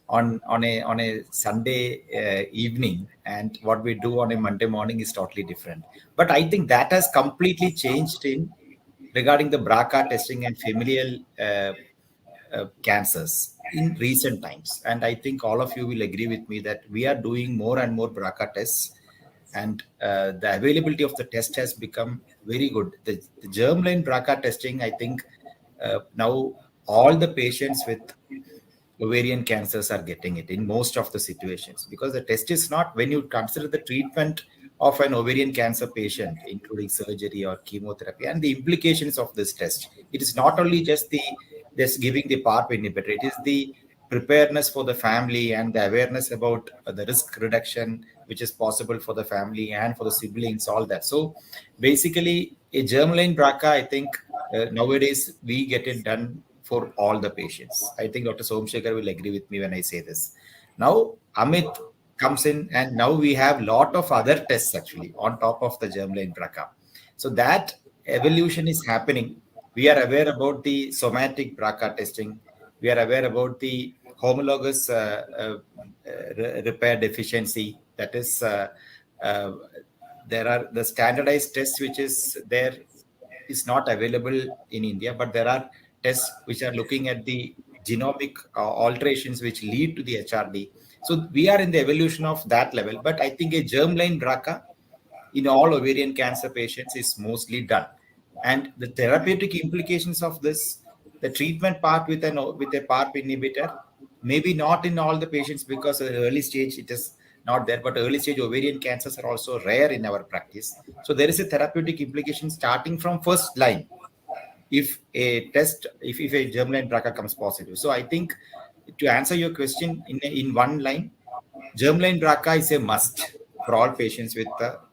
on a Sunday evening and what we do on a Monday morning is totally different. But I think that has completely changed regarding the BRCA testing and familial cancers in recent times. And I think all of you will agree with me that we are doing more and more BRCA tests and the availability of the test has become very good. The germline BRCA testing, I think now all the patients with ovarian cancers are getting it in most of the situations, because the test is not, when you consider the treatment of an ovarian cancer patient, including surgery or chemotherapy, and the implications of this test, it is not only just giving the PARP inhibitor, it is the preparedness for the family and the awareness about the risk reduction which is possible for the family and for the siblings, all that. So basically a germline BRCA, I think nowadays we get it done for all the patients. I think Dr. Somshekhar will agree with me when I say this. Now Amit comes in, and now we have a lot of other tests actually on top of the germline BRCA. So that evolution is happening. We are aware about the somatic BRCA testing. We are aware about the homologous repair deficiency. That is, there are the standardized tests which is there is not available in India, but there are tests which are looking at the genomic alterations which lead to the HRD. So we are in the evolution of that level. But I think a germline BRCA in all ovarian cancer patients is mostly done. And the therapeutic implications of this, the treatment part with a PARP inhibitor, maybe not in all the patients, because at early stage it is not there, but early stage ovarian cancers are also rare in our practice. So there is a therapeutic implication starting from first line if a germline BRCA comes positive. So I think, to answer your question in one line, germline BRCA is a must for all patients with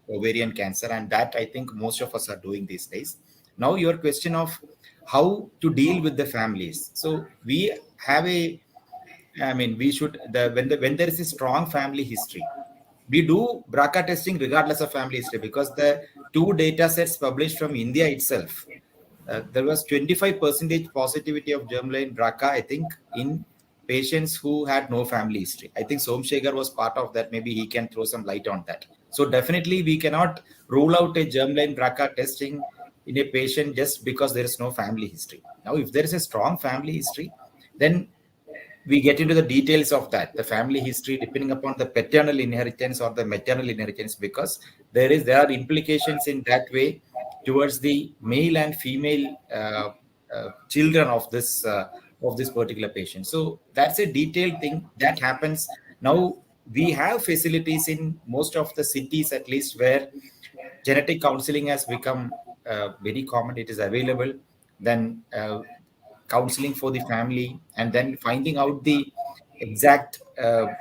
ovarian cancer, and that I think most of us are doing these days. Now your question of how to deal with the families. So we have we should, when there is a strong family history, we do BRCA testing regardless of family history, because the two data sets published from India itself, there was 25% positivity of germline BRCA, I think, in patients who had no family history. I think Somshekhar was part of that. Maybe he can throw some light on that. So definitely we cannot rule out a germline BRCA testing in a patient just because there is no family history. Now, if there is a strong family history, then we get into the details of that, the family history, depending upon the paternal inheritance or the maternal inheritance, because there are implications in that way towards the male and female children of this particular patient. So that's a detailed thing that happens. Now we have facilities in most of the cities, at least, where genetic counseling has become very common. It is available. Then counseling for the family, and then finding out the exact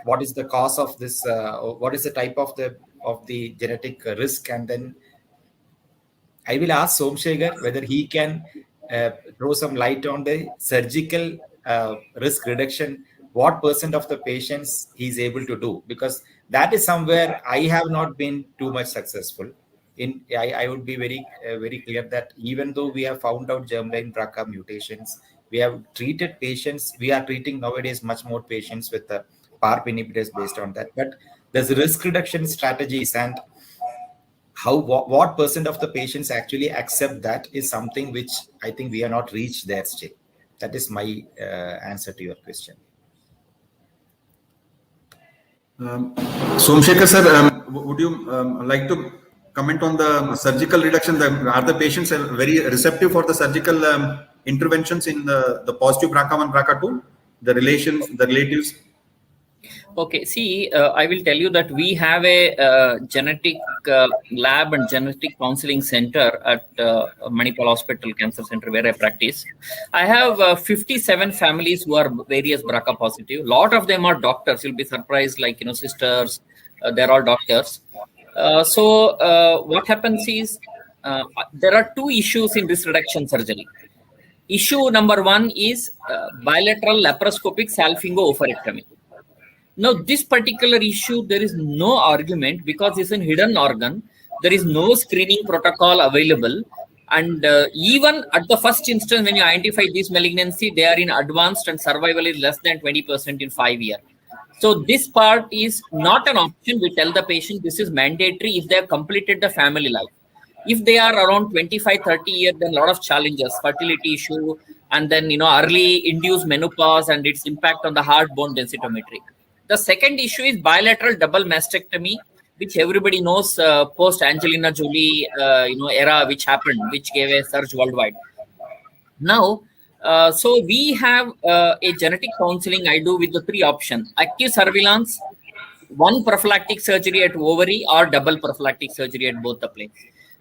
what is the cause of this, what is the type of the genetic risk, and then I will ask Somshekhar whether he can throw some light on the surgical risk reduction, what % of the patients he's able to do, because that is somewhere I have not been too much successful. I would be very clear that even though we have found out germline BRCA mutations, we have treated patients. We are treating nowadays much more patients with the PARP inhibitors based on that. But there's risk reduction strategies, and what % of the patients actually accept that is something which I think we are not reached that stage. That is my answer to your question. Somshekhar sir, would you like to comment on the surgical reduction? Are the patients very receptive for the surgical interventions in the positive BRCA1, BRCA2, the relatives? Okay, see, I will tell you that we have a genetic lab and genetic counseling center at Manipal Hospital Cancer Center, where I practice. I have 57 families who are various BRCA positive. A lot of them are doctors. You'll be surprised, like, sisters, they're all doctors. So what happens is, there are two issues in this reduction surgery. Issue number one is bilateral laparoscopic salpingo-oophorectomy. Now, this particular issue, there is no argument, because it's a hidden organ. There is no screening protocol available. And even at the first instance, when you identify this malignancy, they are in advanced and survival is less than 20% in 5 years. So this part is not an option. We tell the patient this is mandatory if they have completed the family life. If they are around 25, 30 years, then a lot of challenges, fertility issue, and then, early induced menopause and its impact on the heart bone densitometry. The second issue is bilateral double mastectomy, which everybody knows post Angelina Jolie, era which happened, which gave a surge worldwide. Now, so we have a genetic counseling I do with the three options: active surveillance, one prophylactic surgery at ovary, or double prophylactic surgery at both the places.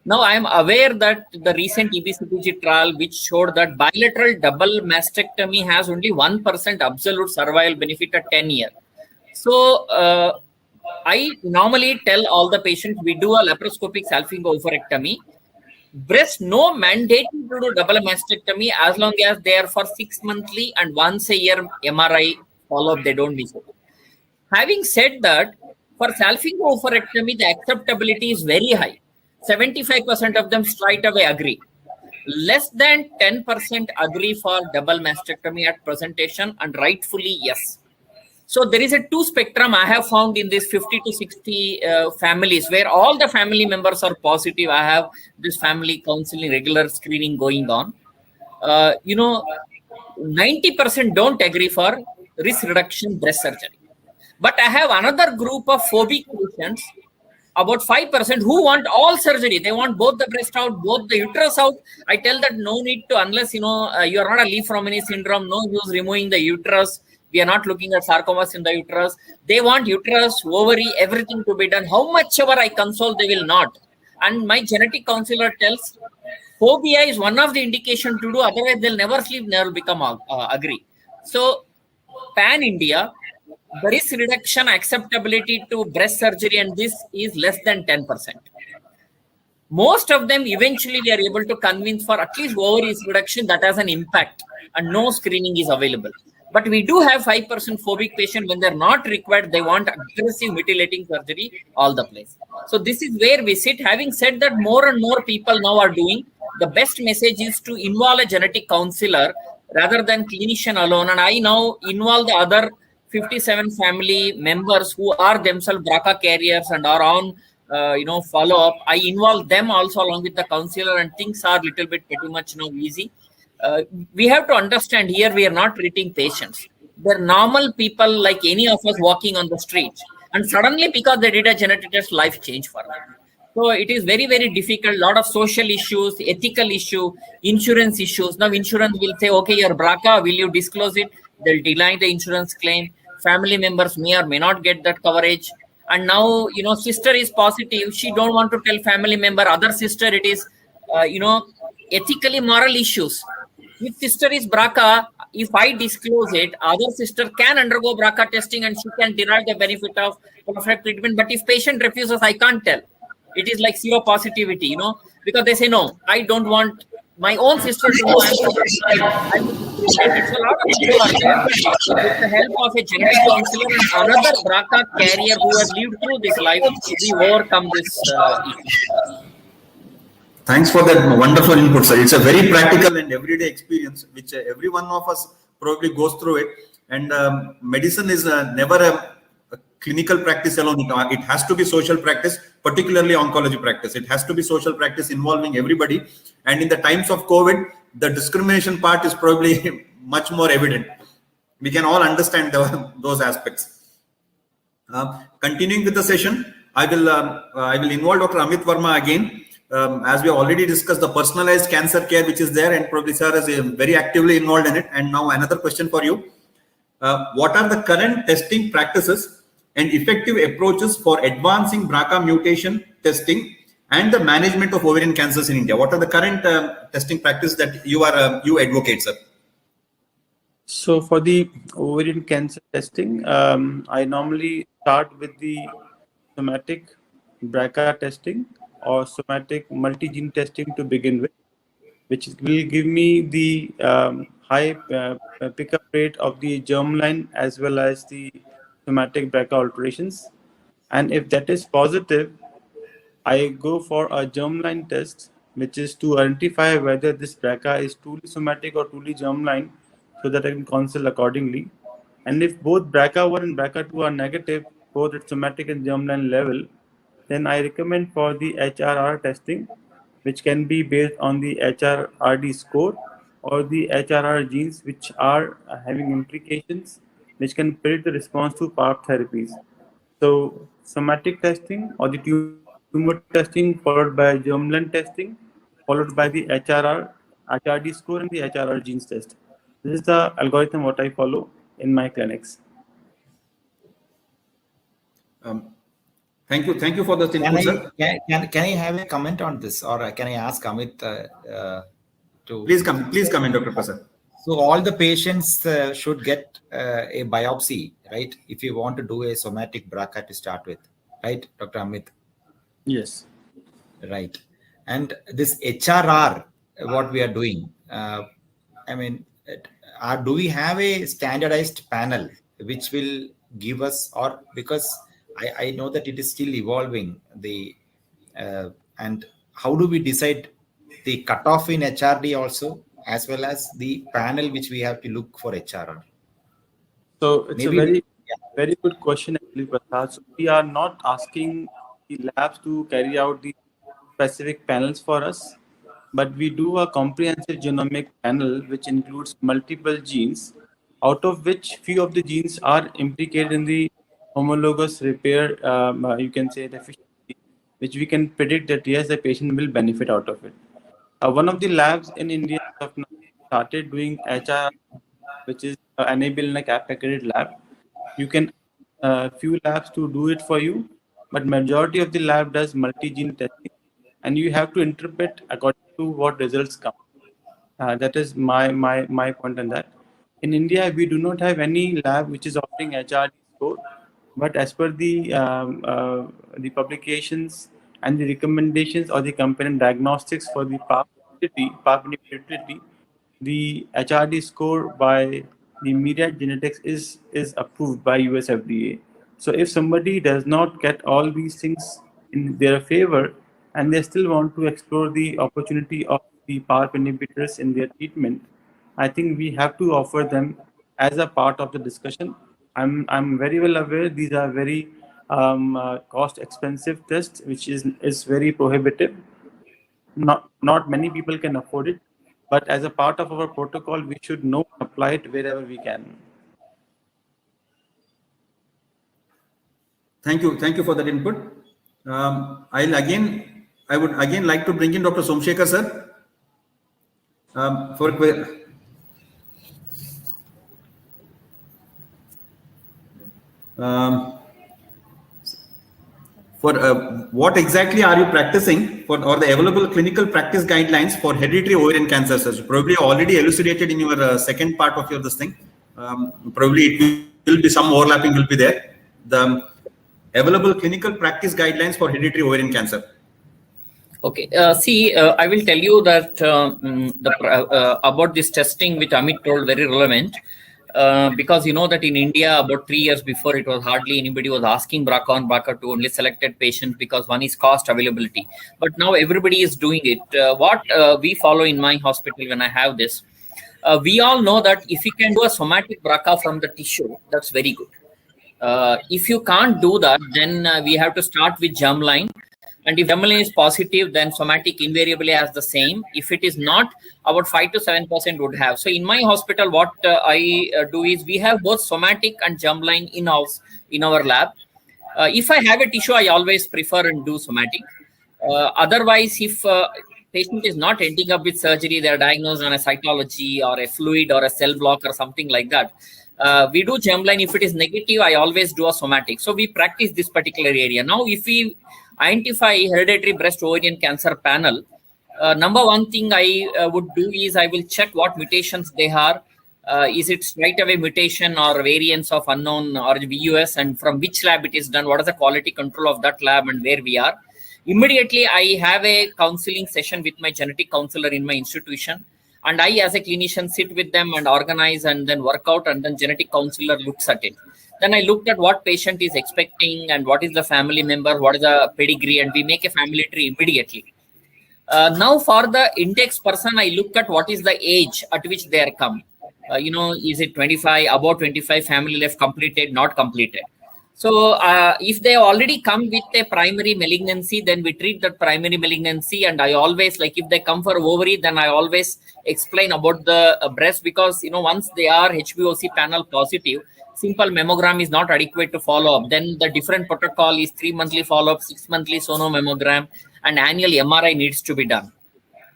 Now, I am aware that the recent EBCPG trial, which showed that bilateral double mastectomy has only 1% absolute survival benefit at 10 years. So, I normally tell all the patients we do a laparoscopic salpingo-oophorectomy. Breast no mandate to do double mastectomy as long as they are for 6 monthly and once a year MRI follow-up, they don't miss it. Having said that, for salpingo-oophorectomy, the acceptability is very high. 75% of them straight away agree. Less than 10% agree for double mastectomy at presentation, and rightfully yes. So there is a two spectrum I have found in this 50 to 60 families where all the family members are positive. I have this family counseling, regular screening going on. 90% don't agree for risk reduction breast surgery. But I have another group of phobic patients, about 5%, who want all surgery. They want both the breast out, both the uterus out. I tell that no need to, unless you are not a Lee-Fromini syndrome, no use removing the uterus. We are not looking at sarcomas in the uterus. They want uterus, ovary, everything to be done. How much ever I console, they will not. And my genetic counselor tells, phobia is one of the indication to do. Otherwise, they'll never sleep, never become agree. So, pan-India, the risk reduction acceptability to breast surgery and this is less than 10%. Most of them eventually we are able to convince for at least ovaries reduction that has an impact and no screening is available. But we do have 5% phobic patient when they're not required, they want aggressive mutilating surgery all the place. So this is where we sit. Having said that, more and more people now are doing, the best message is to involve a genetic counselor rather than clinician alone. And I now involve the other 57 family members who are themselves BRCA carriers and are on follow-up. I involve them also along with the counselor, and things are little bit pretty much easy. We have to understand here we are not treating patients. They're normal people like any of us walking on the street. And suddenly, because they did a genetic test, life changed for them. So it is very, very difficult. A lot of social issues, ethical issue, insurance issues. Now insurance will say, okay, your BRCA, will you disclose it? They'll deny the insurance claim. Family members may or may not get that coverage. And now, sister is positive. She don't want to tell family member, other sister, it is, ethically moral issues. If sister is BRCA, if I disclose it, other sister can undergo BRCA testing and she can derive the benefit of perfect treatment. But if patient refuses, I can't tell. It is like zero positivity, because they say, no, I don't want my own sister to know I'm related. So a lot of people are there. With the help of a genetic counselor and another BRCA carrier who have lived through this life, we overcome this issue. Thanks for that wonderful input, sir. It's a very practical and everyday experience, which every one of us probably goes through it. And medicine is never a clinical practice alone. It has to be social practice, particularly oncology practice. It has to be social practice involving everybody. And in the times of COVID, the discrimination part is probably much more evident. We can all understand those aspects. Continuing with the session, I will involve Dr. Amit Verma again. As we already discussed, the personalized cancer care which is there, and probably sir is very actively involved in it. And now another question for you. What are the current testing practices and effective approaches for advancing BRCA mutation testing and the management of ovarian cancers in India? What are the current testing practices that you advocate, sir? So for the ovarian cancer testing, I normally start with the somatic BRCA testing or somatic multi-gene testing to begin with, which will give me the high pickup rate of the germline as well as the somatic BRCA alterations. And if that is positive, I go for a germline test, which is to identify whether this BRCA is truly somatic or truly germline, so that I can counsel accordingly. And if both BRCA1 and BRCA2 are negative, both at somatic and germline level, then I recommend for the HRR testing, which can be based on the HRRD score or the HRR genes, which are having implications which can predict the response to PARP therapies. So somatic testing or the tumor testing followed by germline testing, followed by the HRD score and the HRR genes test. This is the algorithm what I follow in my clinics. Thank you for the input, sir. Can I have a comment on this, or can I ask Amit to? Please comment, Dr. Prasad. So all the patients should get a biopsy, right? If you want to do a somatic BRCA to start with, right, Dr. Amit? Yes. Right. And this HRR, what we are doing, I mean, do we have a standardized panel which will give us, or because I know that it is still evolving, and how do we decide the cutoff in HRD also, as well as the panel which we have to look for HRR? So it's a very good question, actually, Prasad. So we are not asking the labs to carry out the specific panels for us, but we do a comprehensive genomic panel which includes multiple genes, out of which few of the genes are implicated in the homologous repair, you can say, deficiency, which we can predict that yes, the patient will benefit out of it. One of the labs in India have now started doing HR, which is enabled in a CAP accredited lab. You can few labs to do it for you, but majority of the lab does multi-gene testing, and you have to interpret according to what results come. That is my point on that. In India, we do not have any lab which is offering HRD score, but as per the publications and the recommendations or the companion diagnostics for the PARP inhibitor, the HRD score by the Myriad Genetics is approved by US FDA. So if somebody does not get all these things in their favor and they still want to explore the opportunity of the PARP inhibitors in their treatment, I think we have to offer them as a part of the discussion. I'm very well aware these are very cost expensive tests, which is very prohibitive. Not many people can afford it, but as a part of our protocol, we should know and apply it wherever we can. Thank you for that input. I would again like to bring in Dr. Somsekhar, sir. What exactly are you practicing for, or the available clinical practice guidelines for hereditary ovarian cancer, sir? So probably already elucidated in your second part of your this thing. Probably it will be some overlapping will be there. The available clinical practice guidelines for hereditary ovarian cancer. Okay. I will tell you that about this testing, which Amit told, very relevant. Because you know that in India, about 3 years before, it was hardly anybody was asking BRCA and BRCA2, only selected patients, because one is cost availability. But now everybody is doing it. What we follow in my hospital when I have this, we all know that if you can do a somatic BRCA from the tissue, that's very good. If you can't do that, then we have to start with germline. And if germline is positive, then somatic invariably has the same. If it is not, about 5 to 7% would have. So in my hospital, what I do is we have both somatic and germline in-house in our lab. If I have a tissue, I always prefer and do somatic. Otherwise, if patient is not ending up with surgery, they're diagnosed on a cytology or a fluid or a cell block or something like that, we do germline. If it is negative, I always do a somatic. So we practice this particular area. Now, if we identify hereditary breast ovarian cancer panel, number one thing I would do is I will check what mutations they are. Is it straight away mutation or variants of unknown or VUS, and from which lab it is done, what is the quality control of that lab and where we are. Immediately, I have a counseling session with my genetic counselor in my institution. And I, as a clinician, sit with them and organize and then work out, and then genetic counselor looks at it. Then I looked at what patient is expecting and what is the family member, what is the pedigree, and we make a family tree immediately. Now for the index person, I look at what is the age at which they are come. Is it 25, about 25, family life completed, not completed. So if they already come with a primary malignancy, then we treat that primary malignancy. And I always, like, if they come for ovary, then I always explain about the breast, because, you know, once they are HbOc panel positive, simple mammogram is not adequate to follow up. Then the different protocol is 3 monthly follow-up, 6 monthly sono mammogram, and annual MRI needs to be done.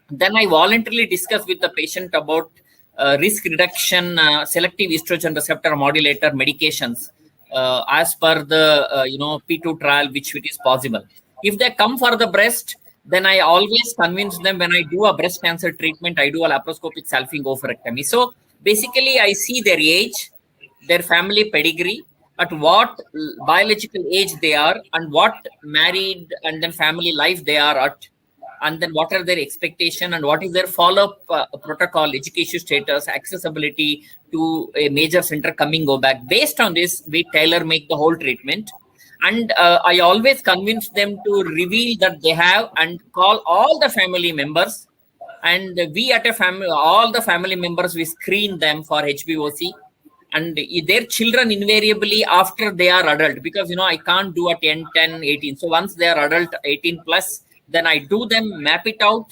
Then I voluntarily discuss with the patient about risk reduction, selective estrogen receptor modulator medications as per the P2 trial, which it is possible. If they come for the breast, then I always convince them, when I do a breast cancer treatment, I do a laparoscopic selfing oophorectomy. So basically, I see their age, their family pedigree, at what biological age they are, and what married and then family life they are at, and then what are their expectation, and what is their follow-up protocol, education status, accessibility to a major center, go back. Based on this, we tailor make the whole treatment. And I always convince them to reveal that they have, and call all the family members, and we at a family, all the family members, we screen them for HbOc, and their children invariably after they are adult, because, you know, I can't do at 10, 18. So once they are adult, 18 plus, then I do them, map it out,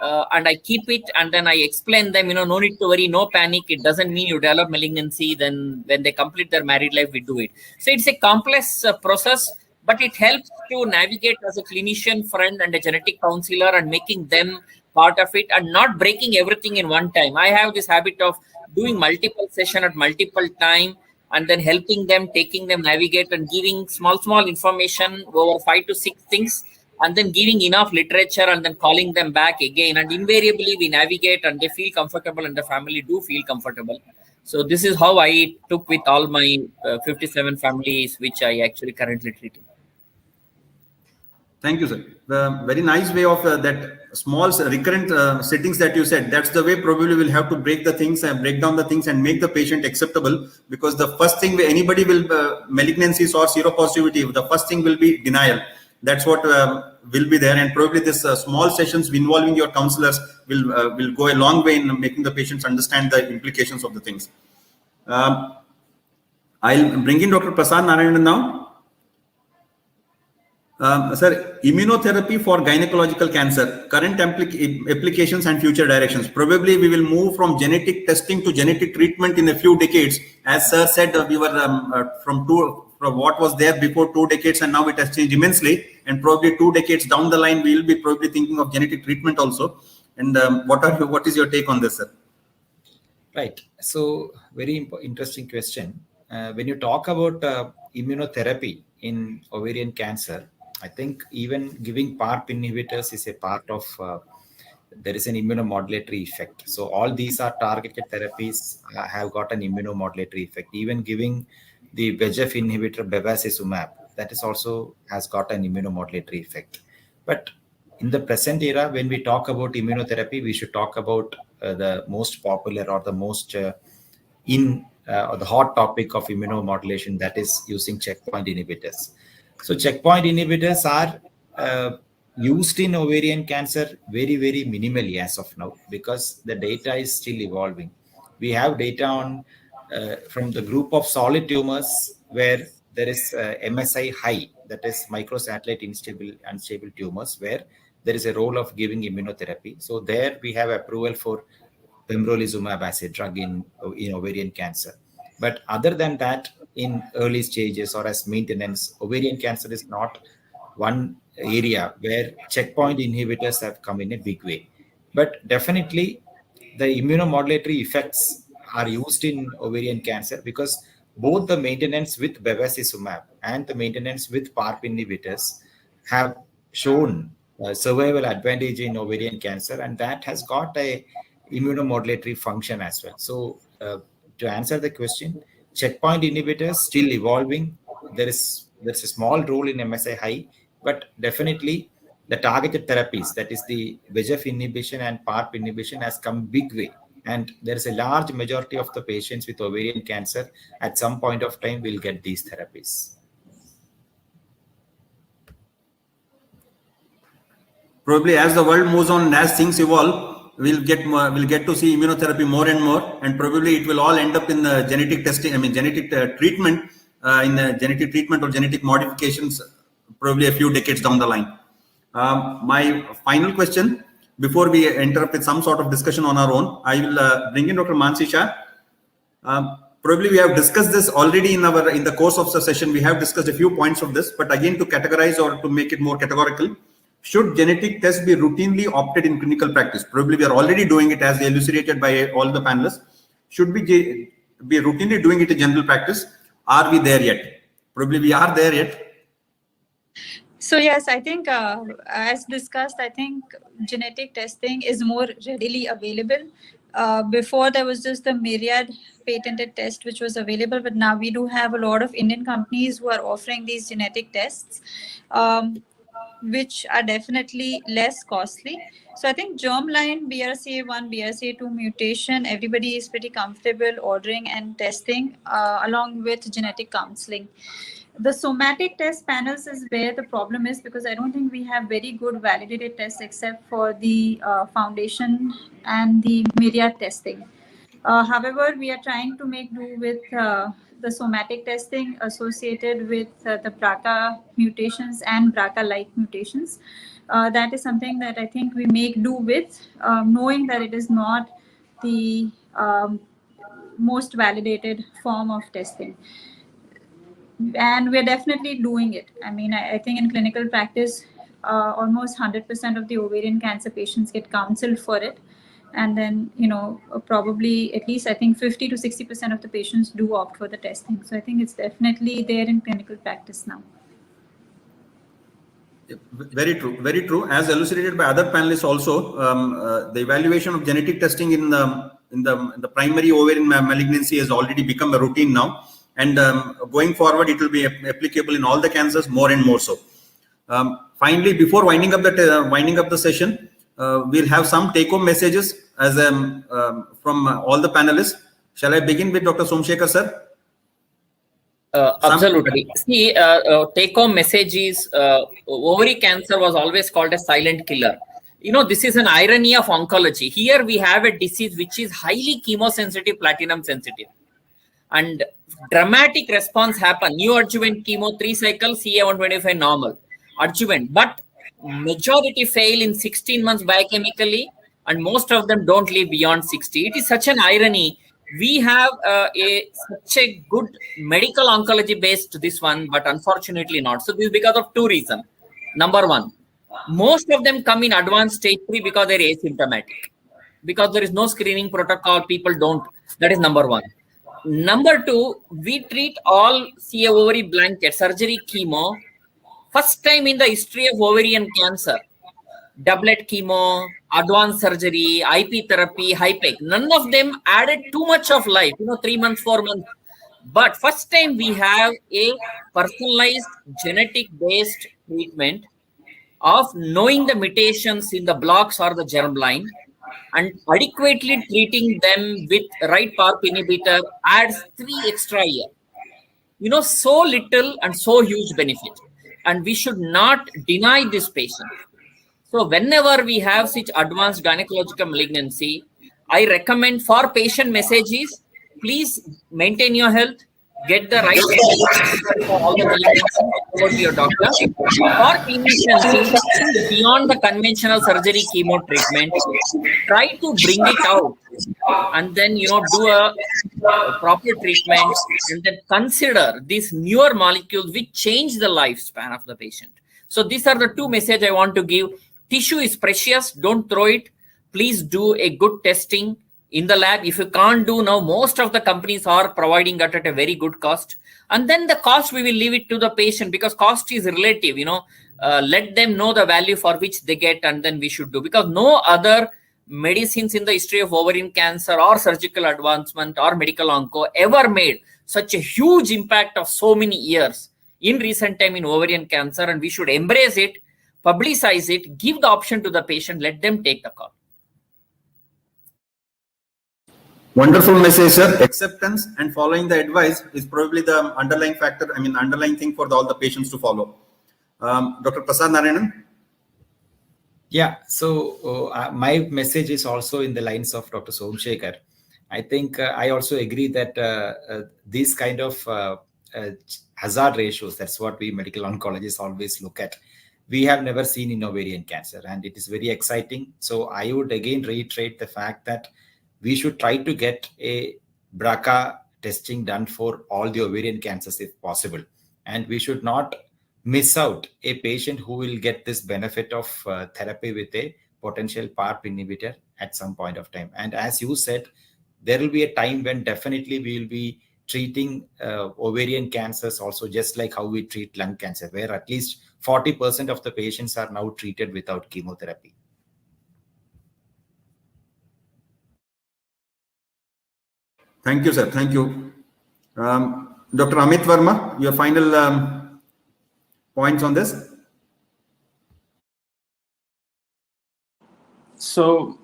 and I keep it, and then I explain them, you know, no need to worry, no panic. It doesn't mean you develop malignancy. Then when they complete their married life, we do it. So it's a complex process, but it helps to navigate as a clinician friend and a genetic counselor, and making them part of it, and not breaking everything in one time. I have this habit of doing multiple sessions at multiple time, and then helping them, taking them navigate, and giving small information over 5 to 6 things, and then giving enough literature, and then calling them back again. And invariably we navigate, and they feel comfortable, and the family do feel comfortable. So this is how I took with all my 57 families, which I actually currently treating. Thank you, sir. The very nice way of that small recurrent settings that you said, that's the way probably we'll have to break the things and break down the things and make the patient acceptable. Because the first thing anybody will, malignancies or seropositivity, the first thing will be denial. That's what will be there. And probably this small sessions involving your counselors will go a long way in making the patients understand the implications of the things. I'll bring in Dr. Prasad Narayanan now. Sir, immunotherapy for gynecological cancer, current applications and future directions. Probably we will move from genetic testing to genetic treatment in a few decades. As sir said, we were from what was there before 2 decades, and now it has changed immensely. And probably 2 decades down the line, we will be probably thinking of genetic treatment also. And what is your take on this, sir? Right. So very interesting question. When you talk about immunotherapy in ovarian cancer, I think even giving PARP inhibitors is a part of, there is an immunomodulatory effect. So all these are targeted therapies have got an immunomodulatory effect. Even giving the VEGF inhibitor bevacizumab, that is also has got an immunomodulatory effect. But in the present era, when we talk about immunotherapy, we should talk about the most popular or the most or the hot topic of immunomodulation, that is using checkpoint inhibitors. So checkpoint inhibitors are used in ovarian cancer very, very minimally as of now, because the data is still evolving. We have data on from the group of solid tumors where there is MSI high, that is microsatellite unstable tumors, where there is a role of giving immunotherapy. So there we have approval for pembrolizumab as a drug in ovarian cancer. But other than that, in early stages or as maintenance, ovarian cancer is not one area where checkpoint inhibitors have come in a big way. But definitely the immunomodulatory effects are used in ovarian cancer, because both the maintenance with bevacizumab and the maintenance with PARP inhibitors have shown survival advantage in ovarian cancer, and that has got a immunomodulatory function as well. So to answer the question, checkpoint inhibitors still evolving. There's a small role in MSI high, but definitely the targeted therapies, that is the VEGF inhibition and PARP inhibition, has come big way. And there is a large majority of the patients with ovarian cancer at some point of time will get these therapies. Probably as the world moves on and as things evolve, we'll get to see immunotherapy more and more, and probably it will all end up in the genetic testing, genetic treatment. in genetic treatment or genetic modifications, probably a few decades down the line. My final question, before we enter up with some sort of discussion on our own, I will bring in Dr. Mansi Shah. Probably we have discussed this already in the course of the session. We have discussed a few points of this, but again, to categorize or to make it more categorical, should genetic tests be routinely opted in clinical practice? Probably we are already doing it as elucidated by all the panelists. Should we be routinely doing it in general practice? Are we there yet? Probably we are there yet. So yes, I think as discussed, I think genetic testing is more readily available. Before there was just the myriad patented test which was available, but now we do have a lot of Indian companies who are offering these genetic tests, which are definitely less costly. So I think germline BRCA1, BRCA2 mutation, everybody is pretty comfortable ordering and testing along with genetic counseling. The somatic test panels is where the problem is, because I don't think we have very good validated tests except for the foundation and the myriad testing. However, we are trying to make do with the somatic testing associated with the BRCA mutations and BRCA-like mutations. That is something that I think we make do with, knowing that it is not the most validated form of testing. And we're definitely doing it. I mean, I think in clinical practice, almost 100% of the ovarian cancer patients get counseled for it. And then, probably at least I think 50 to 60% of the patients do opt for the testing. So I think it's definitely there in clinical practice now. Very true, very true. As elucidated by other panelists also, the evaluation of genetic testing in the primary ovarian malignancy has already become a routine now. And going forward, it will be applicable in all the cancers more and more so. Finally, before winding up the session, we'll have some take-home messages as from all the panelists. Shall I begin with Dr. Somshekhar, sir? Absolutely. See, take-home message is ovary cancer was always called a silent killer. This is an irony of oncology. Here we have a disease which is highly chemosensitive, platinum sensitive. And dramatic response happen. New adjuvant chemo 3 cycles, CA125 normal. Adjuvant. But majority fail in 16 months biochemically, and most of them don't live beyond 60. It is such an irony. We have such a good medical oncology based this one, but unfortunately not. So this is because of two reasons. Number one, most of them come in advanced stage 3 because they're asymptomatic. Because there is no screening protocol, people don't. That is number one. Number two, we treat all CA ovary blanket surgery chemo. First time in the history of ovarian cancer. Doublet chemo, advanced surgery, IP therapy, HIPEC. None of them added too much of life, 3 months, 4 months. But first time we have a personalized genetic-based treatment of knowing the mutations in the blocks or the germline and adequately treating them with right PARP inhibitor adds 3 extra years. So little and so huge benefit. And we should not deny this patient. So whenever we have such advanced gynecological malignancy, I recommend for patient messages, please maintain your health, get the right for all the malignancy, go to your doctor. For clinicians, beyond the conventional surgery chemo treatment, try to bring it out and then, do a proper treatment and then consider these newer molecules which change the lifespan of the patient. So these are the 2 messages I want to give. Tissue is precious. Don't throw it. Please do a good testing in the lab. If you can't do now, most of the companies are providing that at a very good cost. And then the cost, we will leave it to the patient because cost is relative, let them know the value for which they get and then we should do. Because no other medicines in the history of ovarian cancer or surgical advancement or medical onco ever made such a huge impact of so many years in recent time in ovarian cancer. And we should embrace it, publicize it, give the option to the patient, let them take the call. Wonderful message, sir. Acceptance and following the advice is probably the underlying factor, underlying thing for all the patients to follow. Dr. Prasad Narayanan? Yeah, so my message is also in the lines of Dr. Somshekhar. I think I also agree that these kind of hazard ratios, that's what we medical oncologists always look at, we have never seen in ovarian cancer, and it is very exciting. So I would again reiterate the fact that we should try to get a BRCA testing done for all the ovarian cancers if possible. And we should not miss out a patient who will get this benefit of therapy with a potential PARP inhibitor at some point of time. And as you said, there will be a time when definitely we will be treating ovarian cancers also, just like how we treat lung cancer, where at least 40% of the patients are now treated without chemotherapy. Thank you, sir. Thank you. Dr. Amit Verma, your final points on this? So,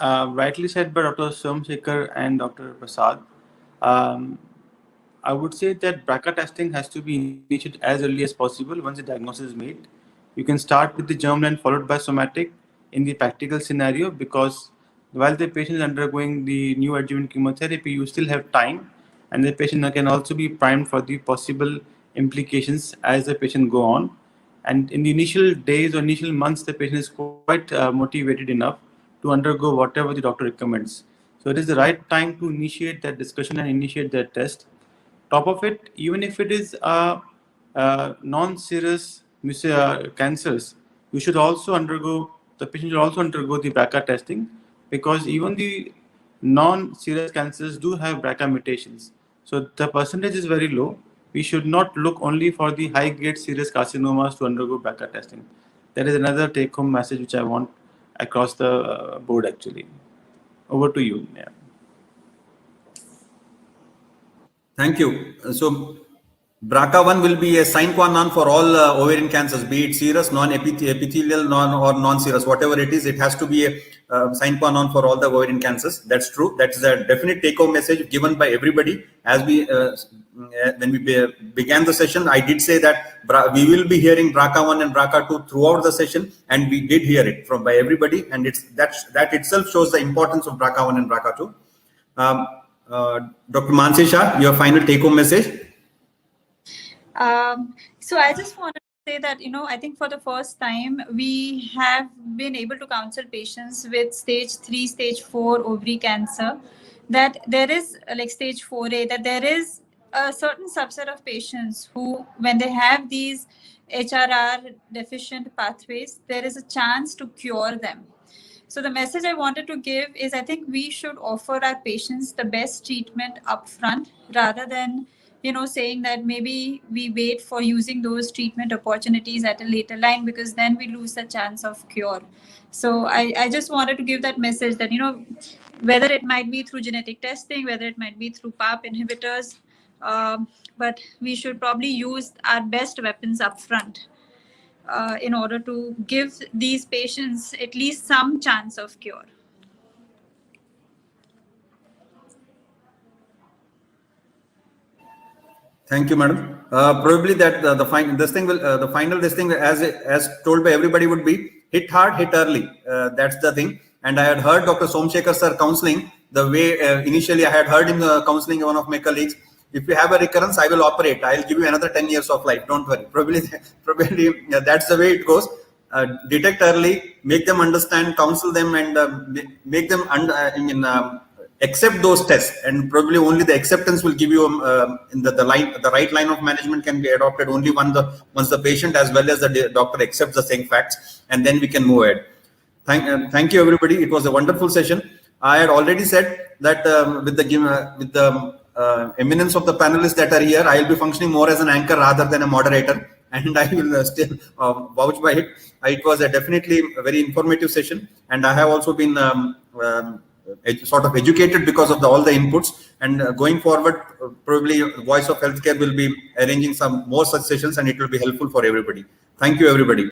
rightly said by Dr. Somsekhar and Dr. Prasad. I would say that BRCA testing has to be initiated as early as possible once the diagnosis is made. You can start with the germline followed by somatic in the practical scenario, because while the patient is undergoing the new adjuvant chemotherapy, you still have time, and the patient can also be primed for the possible implications as the patient go on. And in the initial days or initial months, the patient is quite motivated enough to undergo whatever the doctor recommends. So it is the right time to initiate that discussion and initiate that test. Top of it, even if it is non-serous cancers, you should also the patient should also undergo the BRCA testing, because even the non-serous cancers do have BRCA mutations. So the percentage is very low. We should not look only for the high-grade serous carcinomas to undergo BRCA testing. That is another take-home message which I want across the board, actually. Over to you. Yeah. Thank you. So BRCA1 will be a sine qua non for all ovarian cancers, be it serous, non-epithelial, or non-serous, whatever it is. It has to be a sine qua non for all the ovarian cancers. That's true. That is a definite take-home message given by everybody. As we when we began the session, I did say that we will be hearing BRCA1 and BRCA2 throughout the session, and we did hear it from by everybody, and that itself shows the importance of BRCA1 and BRCA2. Dr. Mansi Shah, your final take-home message. So I just wanted to say that, I think for the first time, we have been able to counsel patients with stage 3, stage 4 ovary cancer, that there is like stage 4A, that there is a certain subset of patients who, when they have these HRR deficient pathways, there is a chance to cure them. So the message I wanted to give is, I think we should offer our patients the best treatment upfront, rather than saying that maybe we wait for using those treatment opportunities at a later line, because then we lose the chance of cure. So I just wanted to give that message that, whether it might be through genetic testing, whether it might be through PARP inhibitors, but we should probably use our best weapons upfront in order to give these patients at least some chance of cure. Thank you, madam. Probably that the final as told by everybody would be hit hard, hit early. That's the thing. And I had heard Dr. Somsekhar sir counseling the way initially I had heard him counseling one of my colleagues. If you have a recurrence, I will operate. I'll give you another 10 years of life. Don't worry. Probably that's the way it goes. Detect early, make them understand, counsel them, and make them accept those tests. And probably only the acceptance will give you the right line of management can be adopted only once the patient as well as the doctor accepts the same facts, and then we can move ahead. Thank you, everybody. It was a wonderful session. I had already said that with the eminence of the panelists that are here, I will be functioning more as an anchor rather than a moderator, and I will still vouch by it. It was definitely a very informative session, and I have also been sort of educated because of all the inputs. And going forward, probably Voice of Healthcare will be arranging some more such sessions, and it will be helpful for everybody. Thank you, everybody.